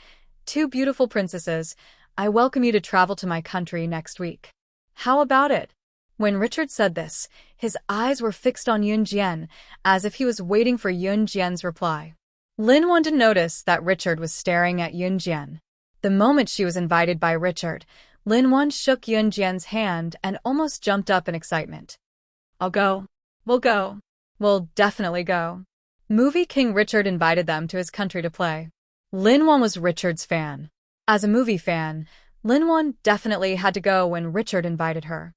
"2 beautiful princesses, I welcome you to travel to my country next week. How about it?" When Richard said this, his eyes were fixed on Yun Jian, as if he was waiting for Yun Jian's reply. Linwan didn't notice that Richard was staring at Yun Jian. The moment she was invited by Richard, Linwan shook Yun Jian's hand and almost jumped up in excitement. "I'll go. We'll go. We'll definitely go." Movie King Richard invited them to his country to play. Linwan was Richard's fan. As a movie fan, Linwan definitely had to go when Richard invited her.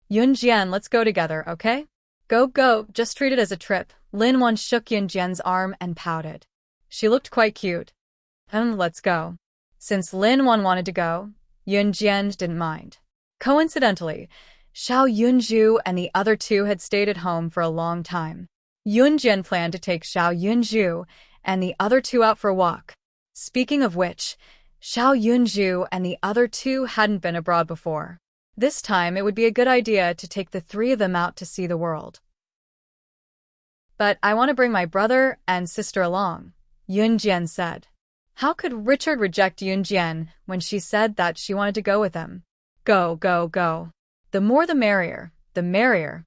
"Yun Jian, let's go together, okay?" Go, just treat it as a trip," Lin Wan shook Yunjian's arm and pouted. She looked quite cute. Let's go. Since Lin Wan wanted to go, Yunjian didn't mind. Coincidentally, Xiao Yunju and the other two had stayed at home for a long time. Yunjian planned to take Xiao Yunju and the other two out for a walk. Speaking of which, Xiao Yunju and the other two hadn't been abroad before. This time it would be a good idea to take the three of them out to see the world. But I want to bring my brother and sister along, Yunjian said. How could Richard reject Yunjian when she said that she wanted to go with him? Go, go, go. The more the merrier, the merrier.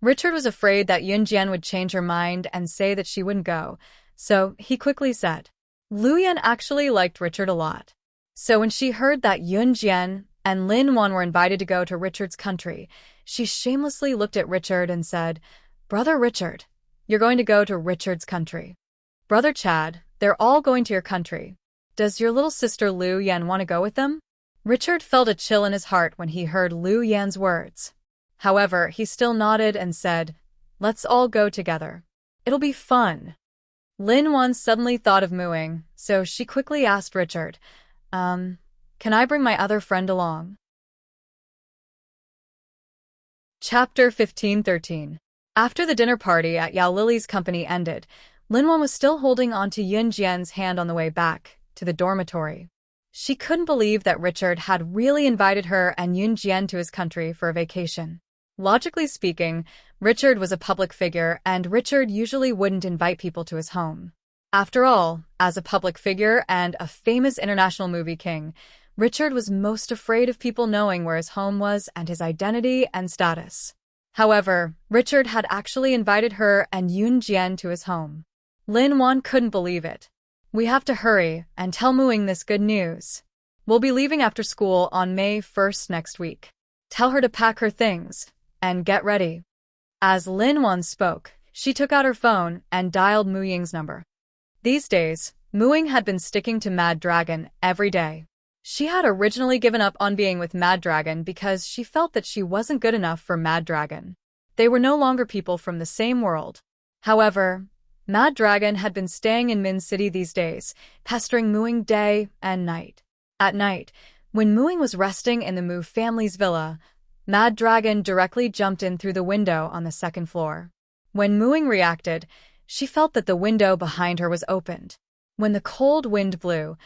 Richard was afraid that Yunjian would change her mind and say that she wouldn't go, so he quickly said. Luyan actually liked Richard a lot. So when she heard that Yunjian and Lin Wan were invited to go to Richard's country, she shamelessly looked at Richard and said, Brother Richard, you're going to go to Richard's country. Brother Chad, they're all going to your country. Does your little sister Lu Yan want to go with them? Richard felt a chill in his heart when he heard Lu Yan's words. However, he still nodded and said, Let's all go together. It'll be fun. Lin Wan suddenly thought of mooing, so she quickly asked Richard, can I bring my other friend along? Chapter 15-13. After the dinner party at Yao Lily's company ended, Lin Wan was still holding onto Yunjian's hand on the way back to the dormitory. She couldn't believe that Richard had really invited her and Yunjian to his country for a vacation. Logically speaking, Richard was a public figure and Richard usually wouldn't invite people to his home. After all, as a public figure and a famous international movie king, Richard was most afraid of people knowing where his home was and his identity and status. However, Richard had actually invited her and Yunjian to his home. Lin Wan couldn't believe it. We have to hurry and tell Muing this good news. We'll be leaving after school on May 1st next week. Tell her to pack her things and get ready. As Lin Wan spoke, she took out her phone and dialed Mu Ying's number. These days, Muing had been sticking to Mad Dragon every day. She had originally given up on being with Mad Dragon because she felt that she wasn't good enough for Mad Dragon. They were no longer people from the same world. However, Mad Dragon had been staying in Min City these days, pestering Muing day and night. At night, when Muing was resting in the Mu family's villa, Mad Dragon directly jumped in through the window on the second floor. When Muing reacted, she felt that the window behind her was opened. When the cold wind blew,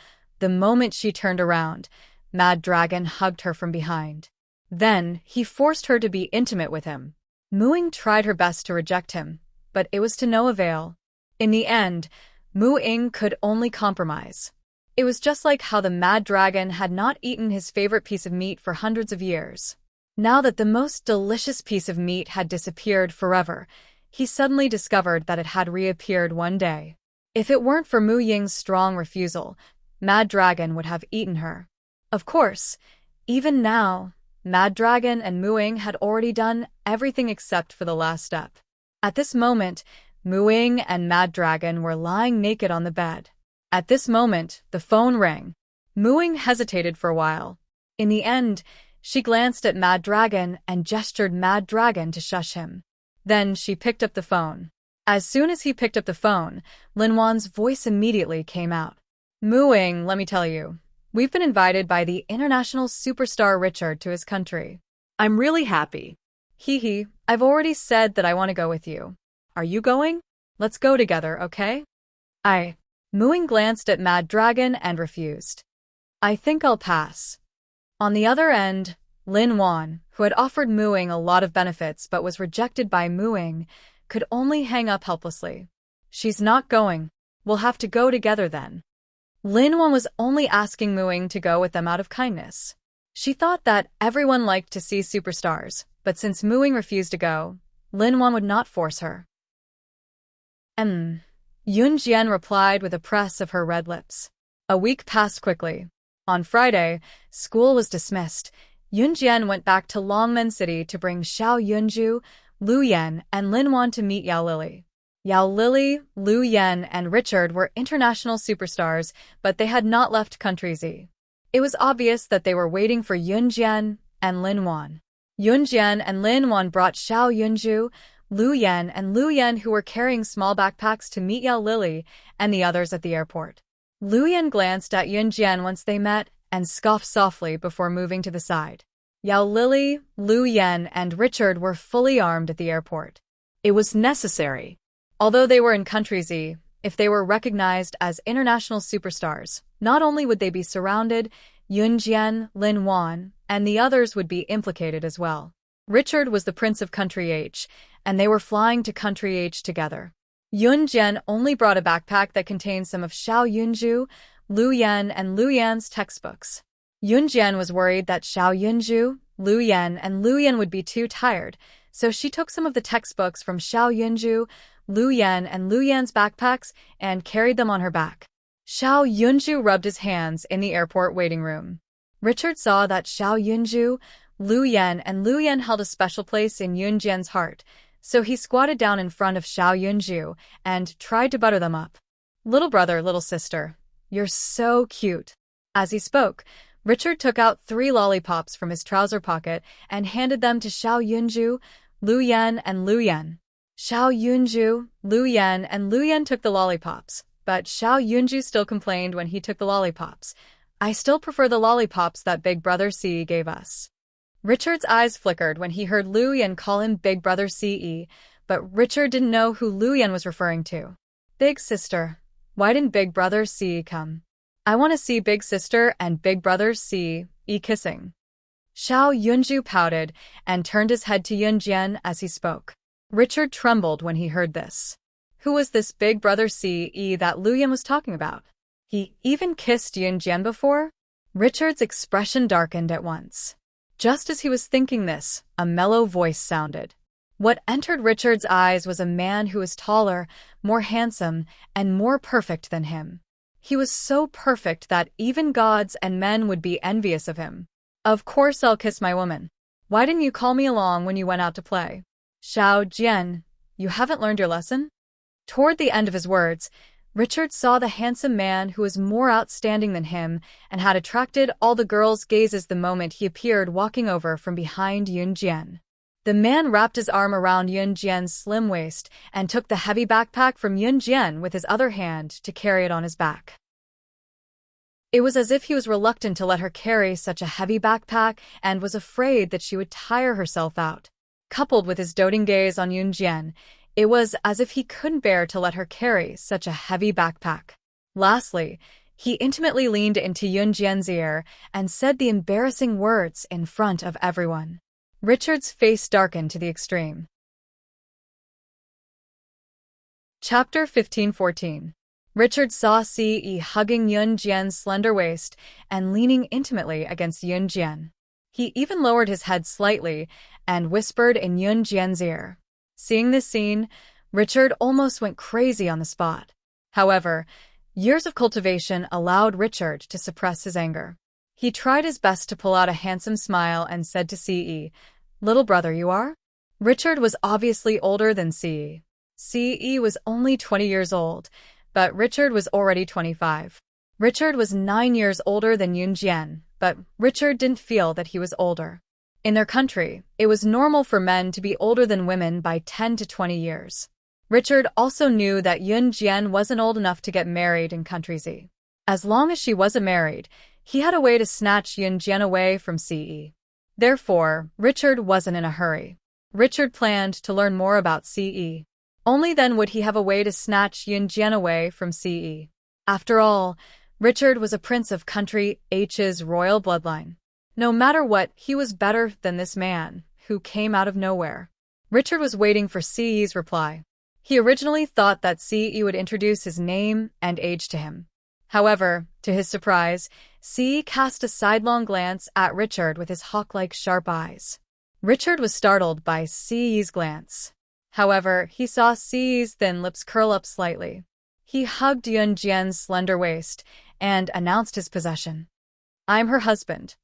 the moment she turned around, Mad Dragon hugged her from behind. Then, he forced her to be intimate with him. Muing tried her best to reject him, but it was to no avail. In the end, Muing could only compromise. It was just like how the Mad Dragon had not eaten his favorite piece of meat for hundreds of years. Now that the most delicious piece of meat had disappeared forever, he suddenly discovered that it had reappeared one day. If it weren't for Mu Ying's strong refusal, Mad Dragon would have eaten her. Of course, even now, Mad Dragon and Muing had already done everything except for the last step. At this moment, Muing and Mad Dragon were lying naked on the bed. At this moment, the phone rang. Muing hesitated for a while. In the end, she glanced at Mad Dragon and gestured Mad Dragon to shush him. Then she picked up the phone. As soon as he picked up the phone, Lin Wan's voice immediately came out. Muing, let me tell you, we've been invited by the international superstar Richard to his country. I'm really happy. Hee, I've already said that I want to go with you. Are you going? Let's go together, okay? Muing glanced at Mad Dragon and refused. I think I'll pass. On the other end, Lin Wan, who had offered Muing a lot of benefits but was rejected by Muing, could only hang up helplessly. She's not going. We'll have to go together then. Lin Wan was only asking Muing to go with them out of kindness. She thought that everyone liked to see superstars, but since Muing refused to go, Lin Wan would not force her. Yunjian replied with a press of her red lips. A week passed quickly. On Friday, school was dismissed. Yunjian went back to Longmen City to bring Xiao Yunju, Lu Yan, and Lin Wan to meet Yao Lily. Yao Lily, Lu Yan, and Richard were international superstars, but they had not left Country Z. It was obvious that they were waiting for Yunjian and Lin Wan. Yunjian and Lin Wan brought Xiao Yunju, Lu Yan and Lu Yan, who were carrying small backpacks to meet Yao Lily and the others at the airport. Lu Yan glanced at Yun Jian once they met and scoffed softly before moving to the side. Yao Lily, Lu Yan, and Richard were fully armed at the airport. It was necessary. Although they were in Country Z, if they were recognized as international superstars, not only would they be surrounded, Yun Jian, Lin Wan, and the others would be implicated as well. Richard was the Prince of Country H, and they were flying to Country H together. Yun Jian only brought a backpack that contained some of Xiao Yunju, Lu Yan, and Lu Yan's textbooks. Yun Jian was worried that Xiao Yunju, Lu Yan, and Lu Yan would be too tired, so she took some of the textbooks from Xiao Yunju, Lu Yan, and Lu Yan's backpacks and carried them on her back. Xiao Yunju rubbed his hands in the airport waiting room. Richard saw that Xiao Yunju, Lu Yan, and Lu Yan held a special place in Yun Jian's heart, so he squatted down in front of Xiao Yunju and tried to butter them up. "Little brother, little sister, you're so cute." As he spoke, Richard took out 3 lollipops from his trouser pocket and handed them to Xiao Yunju, Lu Yan, and Lu Yan. Xiao Yunju, Lu Yan, and Lu Yan took the lollipops, but Xiao Yunju still complained when he took the lollipops. "I still prefer the lollipops that Big Brother Ce gave us." Richard's eyes flickered when he heard Lu Yan call him Big Brother Ce, but Richard didn't know who Lu Yan was referring to. "Big sister, why didn't Big Brother Ce come? I want to see Big Sister and Big Brother Ce kissing." Xiao Yunju pouted and turned his head to Yun Jian as he spoke. Richard trembled when he heard this. Who was this Big Brother Ce that Lu Yan was talking about? He even kissed Yun Jian before? Richard's expression darkened at once. Just as he was thinking this, a mellow voice sounded. What entered Richard's eyes was a man who was taller, more handsome, and more perfect than him. He was so perfect that even gods and men would be envious of him. "Of course I'll kiss my woman. Why didn't you call me along when you went out to play? Xiao Jian, you haven't learned your lesson?" Toward the end of his words, Richard saw the handsome man who was more outstanding than him and had attracted all the girls' gazes the moment he appeared walking over from behind Yun Jian. The man wrapped his arm around Yun Jian's slim waist and took the heavy backpack from Yun Jian with his other hand to carry it on his back. It was as if he was reluctant to let her carry such a heavy backpack and was afraid that she would tire herself out. Coupled with his doting gaze on Yun Jian, it was as if he couldn't bear to let her carry such a heavy backpack. Lastly, he intimately leaned into Yun Jian's ear and said the embarrassing words in front of everyone. Richard's face darkened to the extreme. Chapter 15-14. Richard saw Ce hugging Yun Jian's slender waist and leaning intimately against Yun Jian. He even lowered his head slightly and whispered in Yun Jian's ear. Seeing this scene, Richard almost went crazy on the spot. However, years of cultivation allowed Richard to suppress his anger. He tried his best to pull out a handsome smile and said to Ce, "Little brother you are?" Richard was obviously older than Ce. Ce was only 20 years old, but Richard was already 25. Richard was 9 years older than Yun Jian, but Richard didn't feel that he was older. In their country, it was normal for men to be older than women by 10 to 20 years. Richard also knew that Yun Jian wasn't old enough to get married in Country Z. As long as she wasn't married, he had a way to snatch Yun Jian away from Ce. Therefore, Richard wasn't in a hurry. Richard planned to learn more about Ce. Only then would he have a way to snatch Yun Jian away from Ce. After all, Richard was a prince of Country H's royal bloodline. No matter what, he was better than this man, who came out of nowhere. Richard was waiting for Ce's reply. He originally thought that Ce would introduce his name and age to him. However, to his surprise, Ce cast a sidelong glance at Richard with his hawk-like sharp eyes. Richard was startled by Ce's glance. However, he saw Ce's thin lips curl up slightly. He hugged Yun Jian's slender waist and announced his possession. "I'm her husband.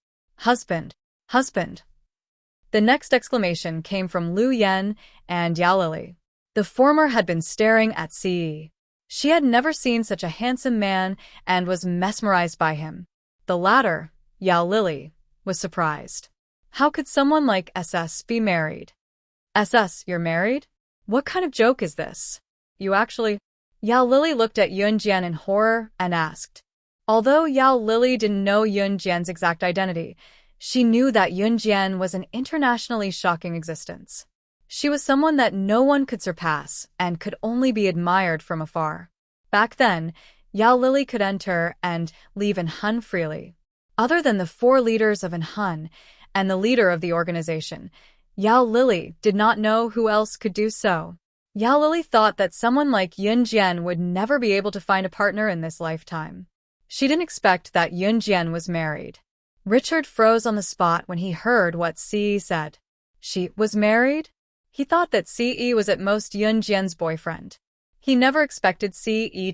Husband. Husband." The next exclamation came from Lu Yan and Yao Lily. The former had been staring at Ce. She had never seen such a handsome man and was mesmerized by him. The latter, Yao Lily, was surprised. How could someone like SS be married? SS, you're married? What kind of joke is this? You actually... Yao Lili looked at Yun Jian in horror and asked. Although Yao Lili didn't know Yun Jian's exact identity, she knew that Yun Jian was an internationally shocking existence. She was someone that no one could surpass and could only be admired from afar. Back then, Yao Lili could enter and leave Enhan freely. Other than the 4 leaders of Enhan and the leader of the organization, Yao Lili did not know who else could do so. Yao Lili thought that someone like Yun Jian would never be able to find a partner in this lifetime. She didn't expect that Yun Jian was married. Richard froze on the spot when he heard what Ce said. She was married? He thought that Ce was at most Yun Jian's boyfriend. He never expected Ce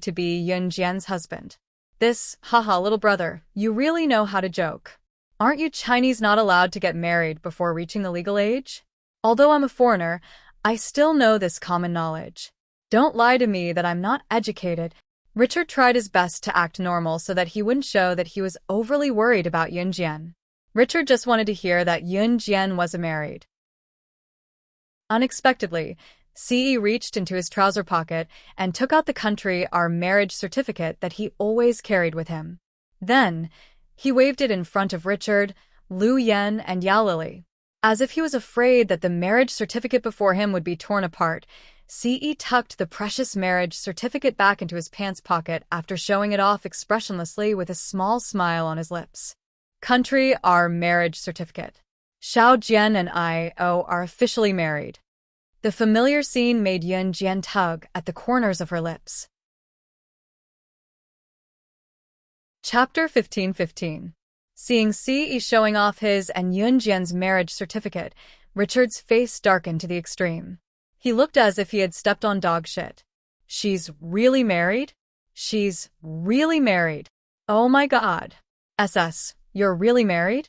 to be Yun Jian's husband. This, haha, little brother, you really know how to joke. Aren't you Chinese not allowed to get married before reaching the legal age? Although I'm a foreigner, I still know this common knowledge. Don't lie to me that I'm not educated. Richard tried his best to act normal so that he wouldn't show that he was overly worried about Yun Jian. Richard just wanted to hear that Yun Jian was married. Unexpectedly, Ce reached into his trouser pocket and took out the country our marriage certificate that he always carried with him. Then, he waved it in front of Richard, Lu Yan, and Yao Lili. As if he was afraid that the marriage certificate before him would be torn apart, Ce tucked the precious marriage certificate back into his pants pocket after showing it off expressionlessly with a small smile on his lips. Country, our marriage certificate. Xiao Jian and I are officially married. The familiar scene made Yun Jian tug at the corners of her lips. Chapter 15:15. Seeing Ce showing off his and Yun Jian's marriage certificate, Richard's face darkened to the extreme. He looked as if he had stepped on dog shit. She's really married? She's really married. Oh my god. You're really married?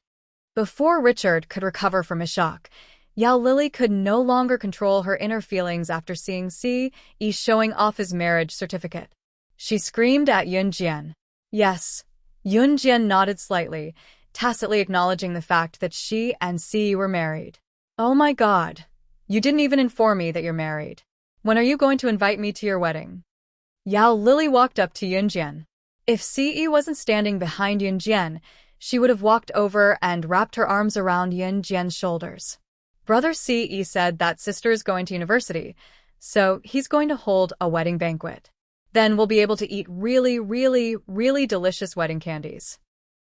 Before Richard could recover from his shock, Yao Lili could no longer control her inner feelings after seeing Ce showing off his marriage certificate. She screamed at Yun Jian. Yes. Yun Jian nodded slightly, tacitly acknowledging the fact that she and Ce were married. Oh my god. You didn't even inform me that you're married. When are you going to invite me to your wedding? Yao Lili walked up to Yun Jian. If Ce wasn't standing behind Yun Jian, she would have walked over and wrapped her arms around Yun Jian's shoulders. Brother Ce said that sister is going to university, so he's going to hold a wedding banquet. Then we'll be able to eat really, really, really delicious wedding candies.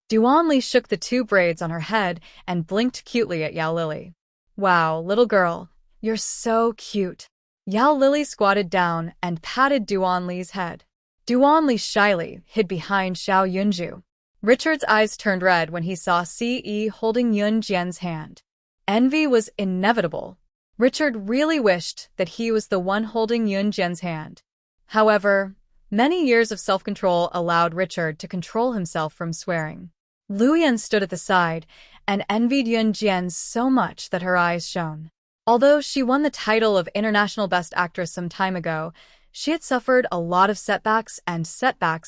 Duan Li shook the 2 braids on her head and blinked cutely at Yao Lili. Wow, little girl, you're so cute. Yao Lili squatted down and patted Duan Li's head. Duan Li shyly hid behind Xiao Yunju. Richard's eyes turned red when he saw Ce holding Yun Jian's hand. Envy was inevitable. Richard really wished that he was the one holding Yun Jian's hand. However, many years of self-control allowed Richard to control himself from swearing. Lu Yan stood at the side and envied Yun Jian so much that her eyes shone. Although she won the title of International Best Actress some time ago, she had suffered a lot of setbacks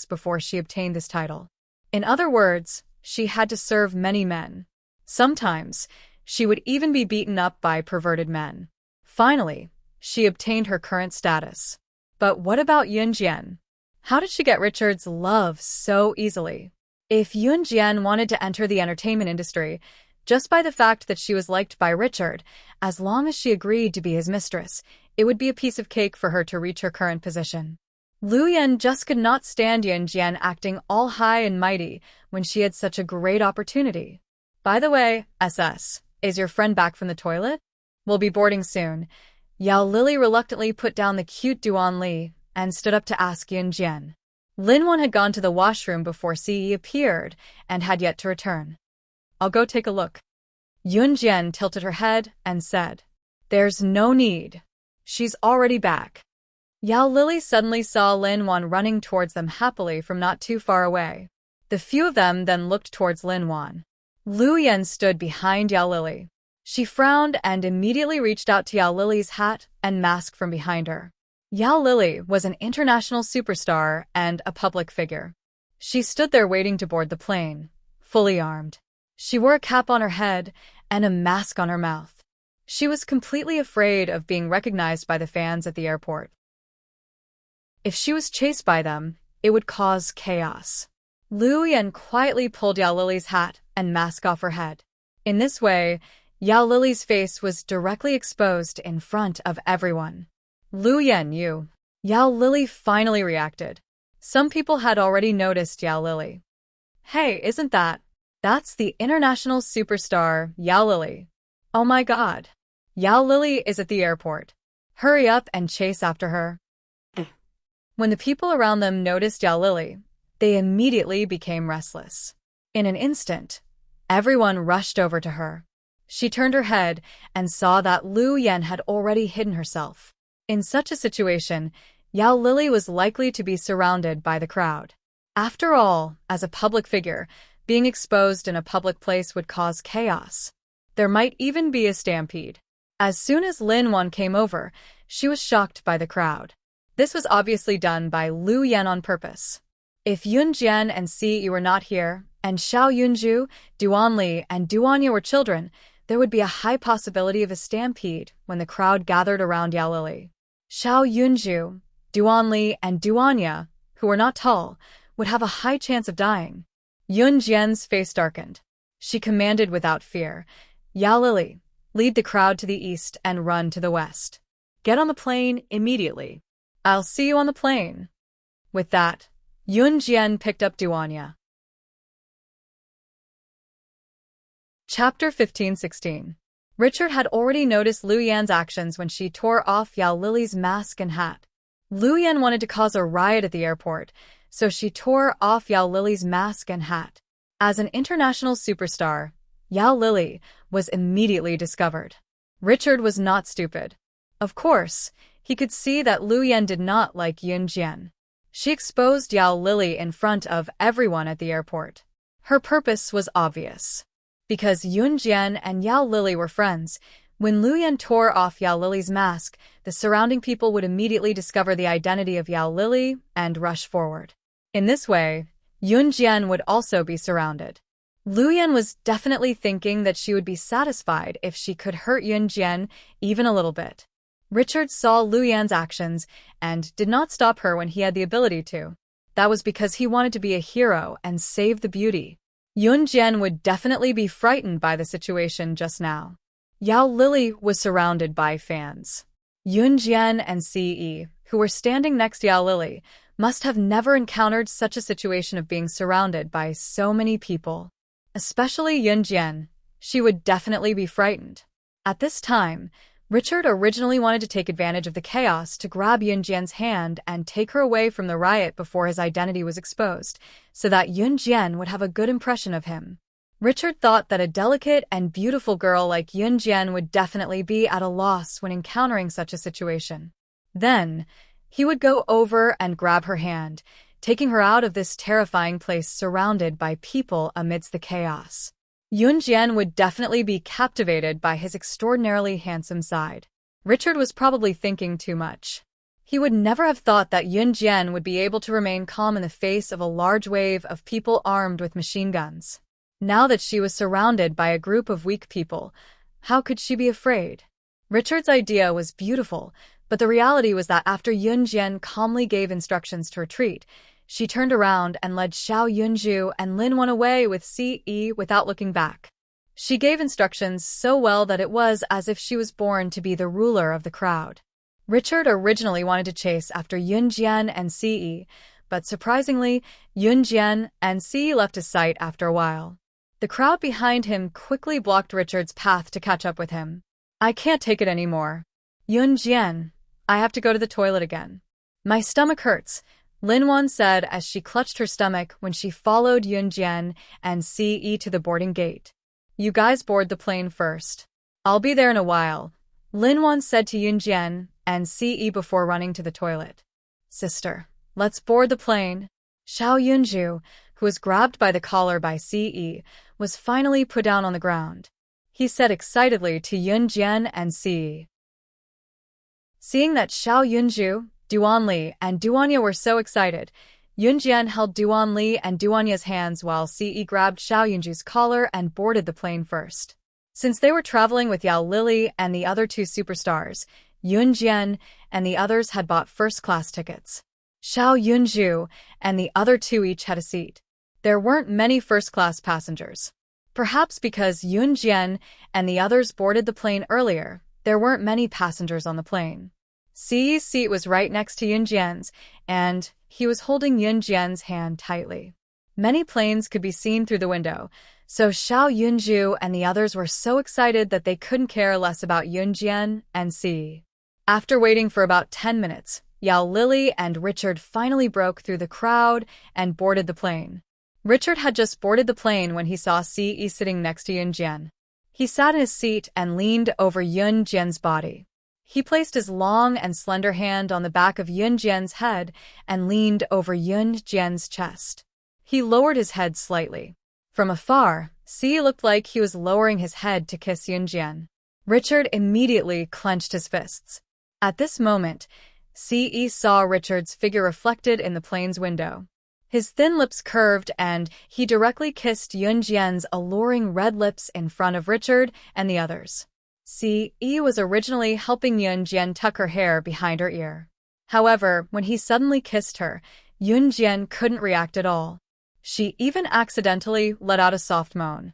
before she obtained this title. In other words, she had to serve many men. Sometimes, she would even be beaten up by perverted men. Finally, she obtained her current status. But what about Yun Jian? How did she get Richard's love so easily? If Yun Jian wanted to enter the entertainment industry, just by the fact that she was liked by Richard, as long as she agreed to be his mistress, it would be a piece of cake for her to reach her current position. Lu Yan just could not stand Yun Jian acting all high and mighty when she had such a great opportunity. By the way, is your friend back from the toilet? We'll be boarding soon. Yao Lili reluctantly put down the cute Duan Li and stood up to ask Yun Jian. Lin Wan had gone to the washroom before Ce appeared and had yet to return. I'll go take a look. Yun Jian tilted her head and said, There's no need. She's already back. Yao Lili suddenly saw Lin Wan running towards them happily from not too far away. The few of them then looked towards Lin Wan. Lu Yan stood behind Yao Lili. She frowned and immediately reached out to Yao Lili's hat and mask from behind her. Yao Lili was an international superstar and a public figure. She stood there waiting to board the plane, fully armed. She wore a cap on her head and a mask on her mouth. She was completely afraid of being recognized by the fans at the airport. If she was chased by them, it would cause chaos. Lu Yan quietly pulled Yao Lily's hat and mask off her head. In this way, Yao Lily's face was directly exposed in front of everyone. Lu Yan, you. Yao Lily finally reacted. Some people had already noticed Yao Lily. Hey, isn't that? That's the international superstar, Yao Lily. Oh my god. Yao Lily is at the airport. Hurry up and chase after her. When the people around them noticed Yao Lily, they immediately became restless. In an instant, everyone rushed over to her. She turned her head and saw that Lu Yan had already hidden herself. In such a situation, Yao Lily was likely to be surrounded by the crowd. After all, as a public figure, being exposed in a public place would cause chaos. There might even be a stampede. As soon as Lin Wan came over, she was shocked by the crowd. This was obviously done by Lu Yan on purpose. If Yun Jian and Si Yi were not here, and Xiao Yunju, Duan Li, and Duanya were children, there would be a high possibility of a stampede when the crowd gathered around Yao Lily. Xiao Yunju, Duan Li, and Duanya, who were not tall, would have a high chance of dying. Yun Jian's face darkened. She commanded without fear, Yao Lily, lead the crowd to the east and run to the west. Get on the plane immediately. I'll see you on the plane. With that, Yun Jian picked up Duanya. Chapter 15-16. Richard had already noticed Lu Yan's actions when she tore off Yao Lily's mask and hat. Lu Yan wanted to cause a riot at the airport, so she tore off Yao Lily's mask and hat. As an international superstar, Yao Lily was immediately discovered. Richard was not stupid. Of course, he could see that Lu Yan did not like Yun Jian. She exposed Yao Lily in front of everyone at the airport. Her purpose was obvious. Because Yun Jian and Yao Lily were friends, when Lu Yan tore off Yao Lily's mask, the surrounding people would immediately discover the identity of Yao Lily and rush forward. In this way, Yun Jian would also be surrounded. Lu Yan was definitely thinking that she would be satisfied if she could hurt Yun Jian even a little bit. Richard saw Lu Yan's actions and did not stop her when he had the ability to. That was because he wanted to be a hero and save the beauty. Yun Jian would definitely be frightened by the situation just now. Yao Lily was surrounded by fans. Yun Jian and Si Yi, who were standing next to Yao Lily, must have never encountered such a situation of being surrounded by so many people. Especially Yun Jian, she would definitely be frightened. At this time, Richard originally wanted to take advantage of the chaos to grab Yun Jian's hand and take her away from the riot before his identity was exposed, so that Yun Jian would have a good impression of him. Richard thought that a delicate and beautiful girl like Yun Jian would definitely be at a loss when encountering such a situation. Then, he would go over and grab her hand, taking her out of this terrifying place surrounded by people amidst the chaos. Yun Jian would definitely be captivated by his extraordinarily handsome side. Richard was probably thinking too much. He would never have thought that Yun Jian would be able to remain calm in the face of a large wave of people armed with machine guns. Now that she was surrounded by a group of weak people, how could she be afraid? Richard's idea was beautiful, but the reality was that after Yun Jian calmly gave instructions to retreat, she turned around and led Xiao Yunju and Lin Wan away with Si Yi without looking back. She gave instructions so well that it was as if she was born to be the ruler of the crowd. Richard originally wanted to chase after Yun Jian and Si Yi, but surprisingly, Yun Jian and Si Yi left his sight after a while. The crowd behind him quickly blocked Richard's path to catch up with him. I can't take it anymore. Yun Jian, I have to go to the toilet again. My stomach hurts, Lin Wan said as she clutched her stomach when she followed Yun Jian and Si Yi to the boarding gate. You guys board the plane first. I'll be there in a while, Lin Wan said to Yun Jian and Si Yi before running to the toilet. Sister, let's board the plane. Xiao Yunju, who was grabbed by the collar by Si Yi, was finally put down on the ground. He said excitedly to Yun Jian and Si Yi. Seeing that Xiao Yunju, Duan Li, and Duanya were so excited, Yun Jian held Duan Li and Duanya's hands while Si Yi grabbed Xiao Yunju's collar and boarded the plane first. Since they were traveling with Yao Lily and the other two superstars, Yunjian and the others had bought first-class tickets. Xiao Yunju and the other two each had a seat. There weren't many first-class passengers. Perhaps because Yunjian and the others boarded the plane earlier, there weren't many passengers on the plane. Ci's seat was right next to Yunjian's, and he was holding Yunjian's hand tightly. Many planes could be seen through the window, so Xiao Yunju and the others were so excited that they couldn't care less about Yunjian and Ci. After waiting for about 10 minutes, Yao Lily and Richard finally broke through the crowd and boarded the plane. Richard had just boarded the plane when he saw Ci sitting next to Yunjian. He sat in his seat and leaned over Yunjian's body. He placed his long and slender hand on the back of Yunjian's head and leaned over Yunjian's chest. He lowered his head slightly. From afar, Ci looked like he was lowering his head to kiss Yunjian. Richard immediately clenched his fists. At this moment, Ci saw Richard's figure reflected in the plane's window. His thin lips curved and he directly kissed Yunjian's alluring red lips in front of Richard and the others. Ci was originally helping Yunjian tuck her hair behind her ear. However, when he suddenly kissed her, Yunjian couldn't react at all. She even accidentally let out a soft moan.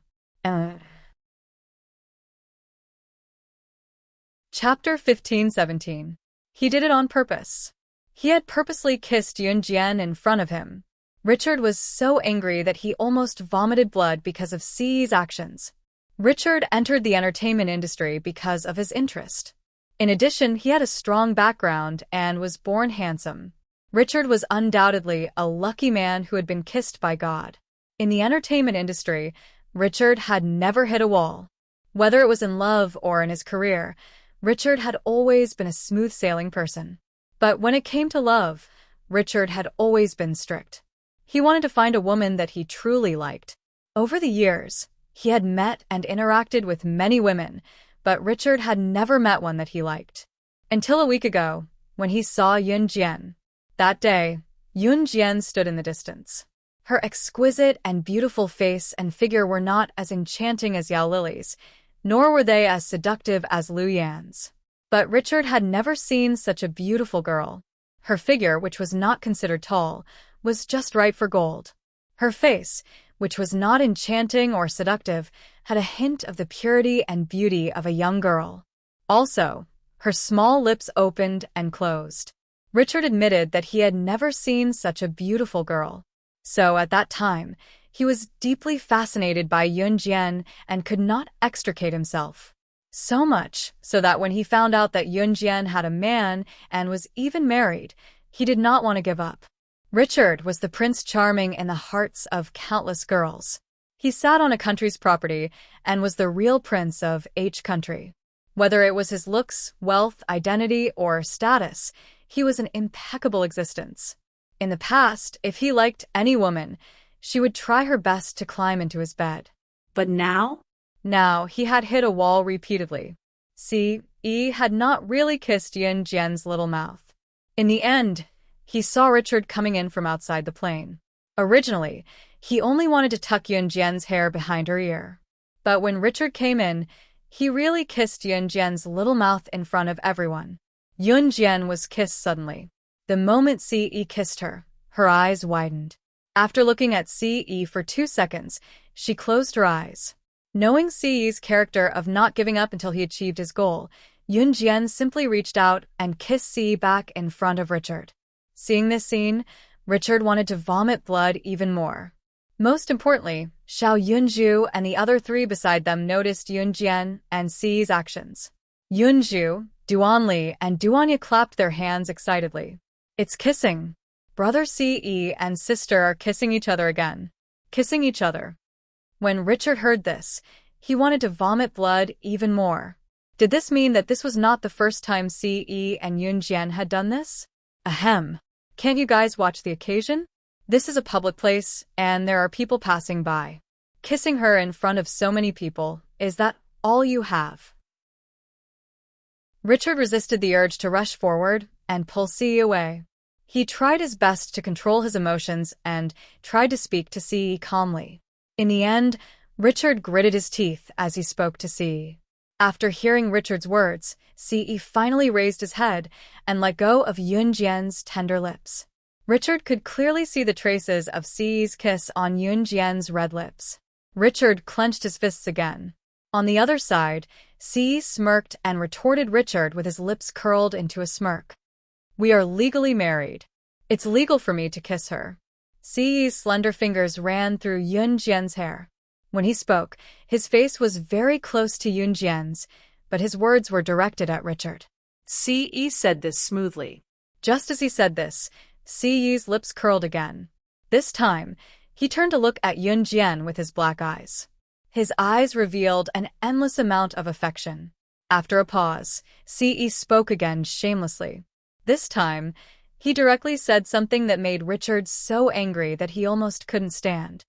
Chapter 15-17. He did it on purpose. He had purposely kissed Yunjian in front of him. Richard was so angry that he almost vomited blood because of Ci's actions. Richard entered the entertainment industry because of his interest. In addition, he had a strong background and was born handsome. Richard was undoubtedly a lucky man who had been kissed by God. In the entertainment industry, Richard had never hit a wall. Whether it was in love or in his career, Richard had always been a smooth-sailing person. But when it came to love, Richard had always been strict. He wanted to find a woman that he truly liked. Over the years, he had met and interacted with many women, but Richard had never met one that he liked. Until a week ago, when he saw Yunjian. That day, Yunjian stood in the distance. Her exquisite and beautiful face and figure were not as enchanting as Yao Lily's, nor were they as seductive as Lu Yan's. But Richard had never seen such a beautiful girl. Her figure, which was not considered tall, was just right for gold. Her face, which was not enchanting or seductive, had a hint of the purity and beauty of a young girl. Also, her small lips opened and closed. Richard admitted that he had never seen such a beautiful girl. So at that time, he was deeply fascinated by Yunjian and could not extricate himself. So much so that when he found out that Yunjian had a man and was even married, he did not want to give up. Richard was the Prince Charming in the hearts of countless girls. He sat on a country's property and was the real prince of each country. Whether it was his looks, wealth, identity, or status, he was an impeccable existence. In the past, if he liked any woman, she would try her best to climb into his bed. But now? Now, he had hit a wall repeatedly. Ci had not really kissed Yunjian's little mouth. In the end, he saw Richard coming in from outside the plane. Originally, he only wanted to tuck Yunjian's hair behind her ear. But when Richard came in, he really kissed Yunjian's little mouth in front of everyone. Yunjian was kissed suddenly. The moment Ci kissed her, her eyes widened. After looking at Ci for 2 seconds, she closed her eyes. Knowing Ci's character of not giving up until he achieved his goal, Yunjian simply reached out and kissed Ci back in front of Richard. Seeing this scene, Richard wanted to vomit blood even more. Most importantly, Xiao Yunju and the other three beside them noticed Yunjian and Ci's actions. Yunju, Duanli, and Duanya clapped their hands excitedly. It's kissing. Brother Ci and sister are kissing each other again. Kissing each other. When Richard heard this, he wanted to vomit blood even more. Did this mean that this was not the first time Ci and Yunjian had done this? Ahem. Can't you guys watch the occasion? This is a public place, and there are people passing by. Kissing her in front of so many people, is that all you have? Richard resisted the urge to rush forward and pull Ci away. He tried his best to control his emotions and tried to speak to Ci calmly. In the end, Richard gritted his teeth as he spoke to Ce. After hearing Richard's words, Ce finally raised his head and let go of Yunjian's tender lips. Richard could clearly see the traces of Ce's kiss on Yunjian's red lips. Richard clenched his fists again. On the other side, Ce smirked and retorted Richard with his lips curled into a smirk. "We are legally married. It's legal for me to kiss her." Ce's slender fingers ran through Yunjian's hair. When he spoke, his face was very close to Yunjian's, but his words were directed at Richard. Ce said this smoothly. Just as he said this, Ce's lips curled again. This time, he turned to look at Yunjian with his black eyes. His eyes revealed an endless amount of affection. After a pause, Ce spoke again shamelessly. This time, he directly said something that made Richard so angry that he almost couldn't stand.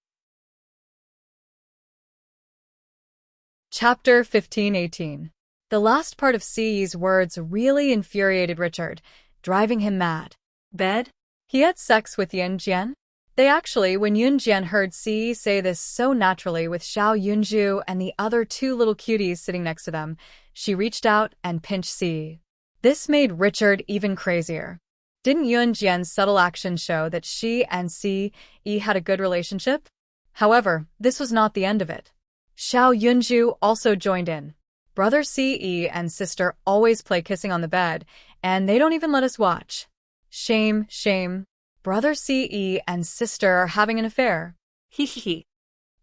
Chapter 15-18. The last part of Ce's words really infuriated Richard, driving him mad. Bed? He had sex with Yunjian? When Yunjian heard Ce say this so naturally with Xiao Yunju and the other two little cuties sitting next to them, she reached out and pinched Ce. This made Richard even crazier. Didn't Yunjian's subtle actions show that she and Ce had a good relationship? However, this was not the end of it. Xiao Yunju also joined in. Brother Ce and sister always play kissing on the bed, and they don't even let us watch. Shame, shame. Brother Ce and sister are having an affair. Hee.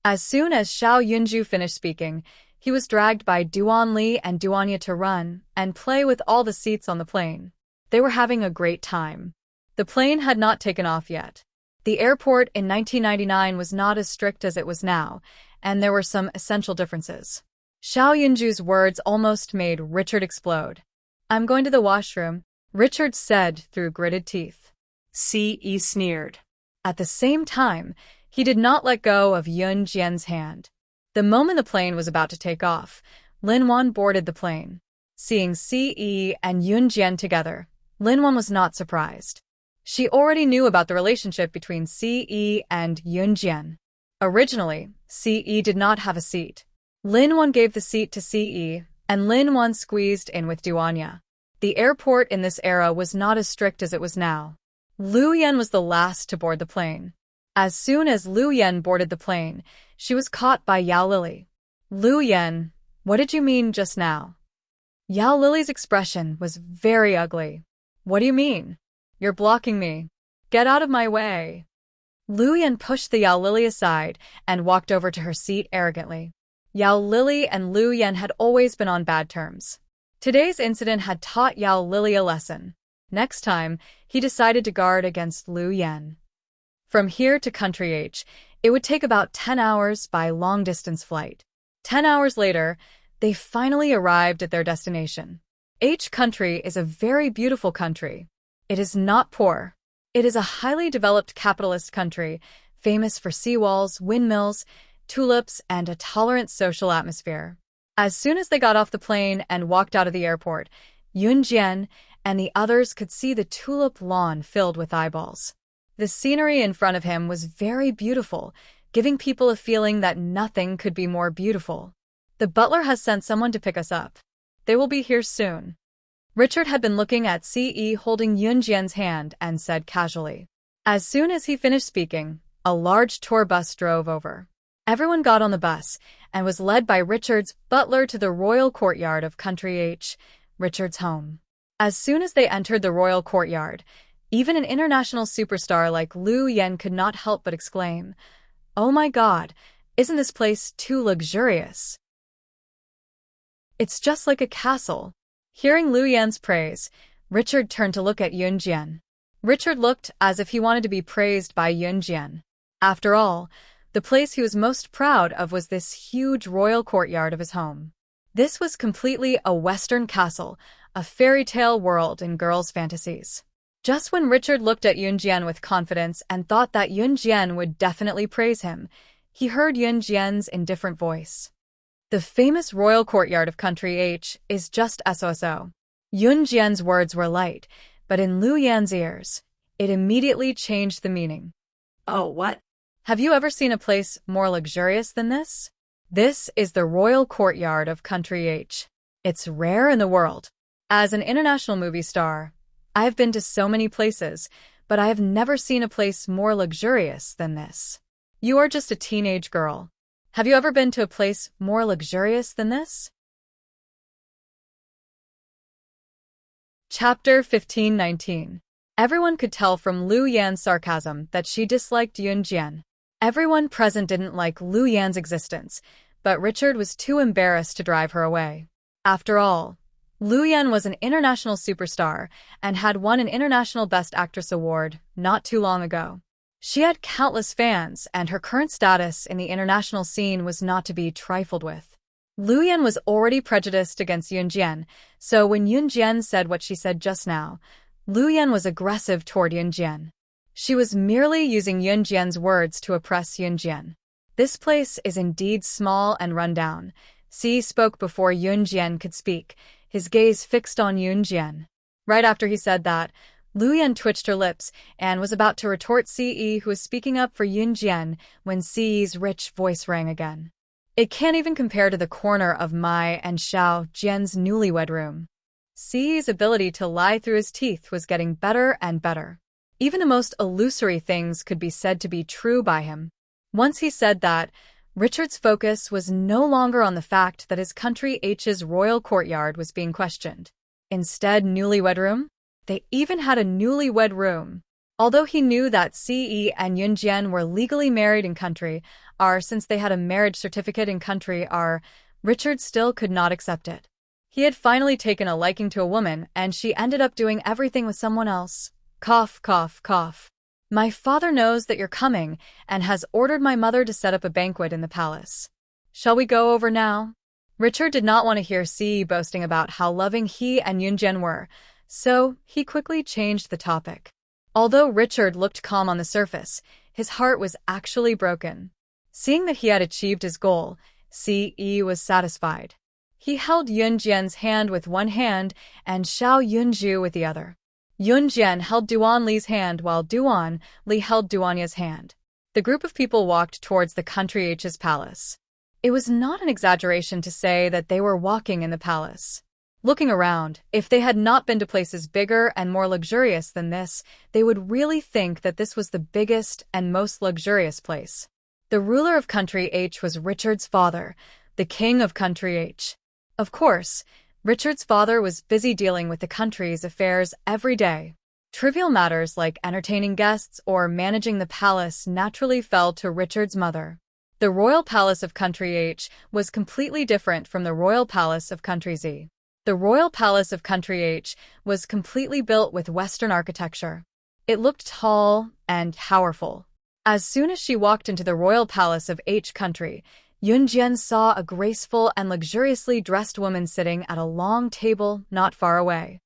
As soon as Xiao Yunju finished speaking, he was dragged by Duan Li and Duanya to run and play with all the seats on the plane. They were having a great time. The plane had not taken off yet. The airport in 1999 was not as strict as it was now, and there were some essential differences. Xiao Yunju's words almost made Richard explode. "I'm going to the washroom," Richard said through gritted teeth. Ce sneered. At the same time, he did not let go of Yunjian's hand. The moment the plane was about to take off, Linwan boarded the plane. Seeing Ce and Yunjian together, Linwan was not surprised. She already knew about the relationship between Ce and Yunjian. Originally, Ce did not have a seat. Linwan gave the seat to Ce, and Linwan squeezed in with Duanya. The airport in this era was not as strict as it was now. Lu Yan was the last to board the plane. As soon as Lu Yan boarded the plane, she was caught by Yao Lily. "Lu Yan, what did you mean just now?" Yao Lily's expression was very ugly. "What do you mean? You're blocking me. Get out of my way." Lu Yan pushed the Yao Lily aside and walked over to her seat arrogantly. Yao Lily and Lu Yan had always been on bad terms. Today's incident had taught Yao Lily a lesson. Next time, he decided to guard against Lu Yan. From here to Country H, it would take about 10 hours by long-distance flight. 10 hours later, they finally arrived at their destination. H country is a very beautiful country. It is not poor. It is a highly developed capitalist country, famous for seawalls, windmills, tulips, and a tolerant social atmosphere. As soon as they got off the plane and walked out of the airport, Yunjian and the others could see the tulip lawn filled with eyeballs. The scenery in front of him was very beautiful, giving people a feeling that nothing could be more beautiful. "The butler has sent someone to pick us up. They will be here soon." Richard had been looking at Ce holding Yunjian's hand and said casually. As soon as he finished speaking, a large tour bus drove over. Everyone got on the bus and was led by Richard's butler to the royal courtyard of Country H, Richard's home. As soon as they entered the royal courtyard, even an international superstar like Lu Yan could not help but exclaim, "Oh my God, isn't this place too luxurious? It's just like a castle." Hearing Lu Yan's praise, Richard turned to look at Yunjian. Richard looked as if he wanted to be praised by Yunjian. After all, the place he was most proud of was this huge royal courtyard of his home. This was completely a Western castle, a fairy tale world in girls' fantasies. Just when Richard looked at Yunjian with confidence and thought that Yunjian would definitely praise him, he heard Yunjian's indifferent voice. "The famous royal courtyard of Country H is just SOSO." Yunjian's words were light, but in Lu Yan's ears, it immediately changed the meaning. "Oh, what? Have you ever seen a place more luxurious than this?" This is the royal courtyard of Country H. It's rare in the world. As an international movie star, I have been to so many places, but I have never seen a place more luxurious than this. You are just a teenage girl. Have you ever been to a place more luxurious than this? Chapter 1519. Everyone could tell from Lu Yan's sarcasm that she disliked Yun Jian. Everyone present didn't like Lu Yan's existence, but Richard was too embarrassed to drive her away. After all, Lu Yan was an international superstar and had won an International Best Actress award not too long ago. She had countless fans, and her current status in the international scene was not to be trifled with. Lu Yan was already prejudiced against Yun Jian, so when Yun Jian said what she said just now, Lu Yan was aggressive toward Yun Jian. She was merely using Yun Jian's words to oppress Yun Jian. This place is indeed small and run down. Si spoke before Yun Jian could speak, his gaze fixed on Yun Jian. Right after he said that, Lu Yan twitched her lips and was about to retort Ce, who was speaking up for Yun Jian, when Ce's rich voice rang again. It can't even compare to the corner of Mai and Xiao Jian's newlywed room. Ce's ability to lie through his teeth was getting better and better. Even the most illusory things could be said to be true by him. Once he said that, Richard's focus was no longer on the fact that his Country H's royal courtyard was being questioned. Instead, newlywed room? They even had a newlywed room. Although he knew that Ce and Yun Jian were legally married in Country R since they had a marriage certificate in Country R, Richard still could not accept it. He had finally taken a liking to a woman, and she ended up doing everything with someone else. Cough, cough, cough. My father knows that you're coming and has ordered my mother to set up a banquet in the palace. Shall we go over now? Richard did not want to hear Ce boasting about how loving he and Yun Jian were, so he quickly changed the topic. Although Richard looked calm on the surface, his heart was actually broken. Seeing that he had achieved his goal, Ce was satisfied. He held Yun Jian's hand with one hand and Xiao Yunju with the other. Yun Jian held Duan Li's hand while Duan Li held Duanya's hand. The group of people walked towards the Country H's palace. It was not an exaggeration to say that they were walking in the palace. Looking around, if they had not been to places bigger and more luxurious than this, they would really think that this was the biggest and most luxurious place. The ruler of Country H was Richard's father, the king of Country H. Of course, Richard's father was busy dealing with the country's affairs every day. Trivial matters like entertaining guests or managing the palace naturally fell to Richard's mother. The royal palace of Country H was completely different from the royal palace of Country Z. The royal palace of Country H was completely built with Western architecture. It looked tall and powerful. As soon as she walked into the royal palace of H Country, Yun Jian saw a graceful and luxuriously dressed woman sitting at a long table not far away.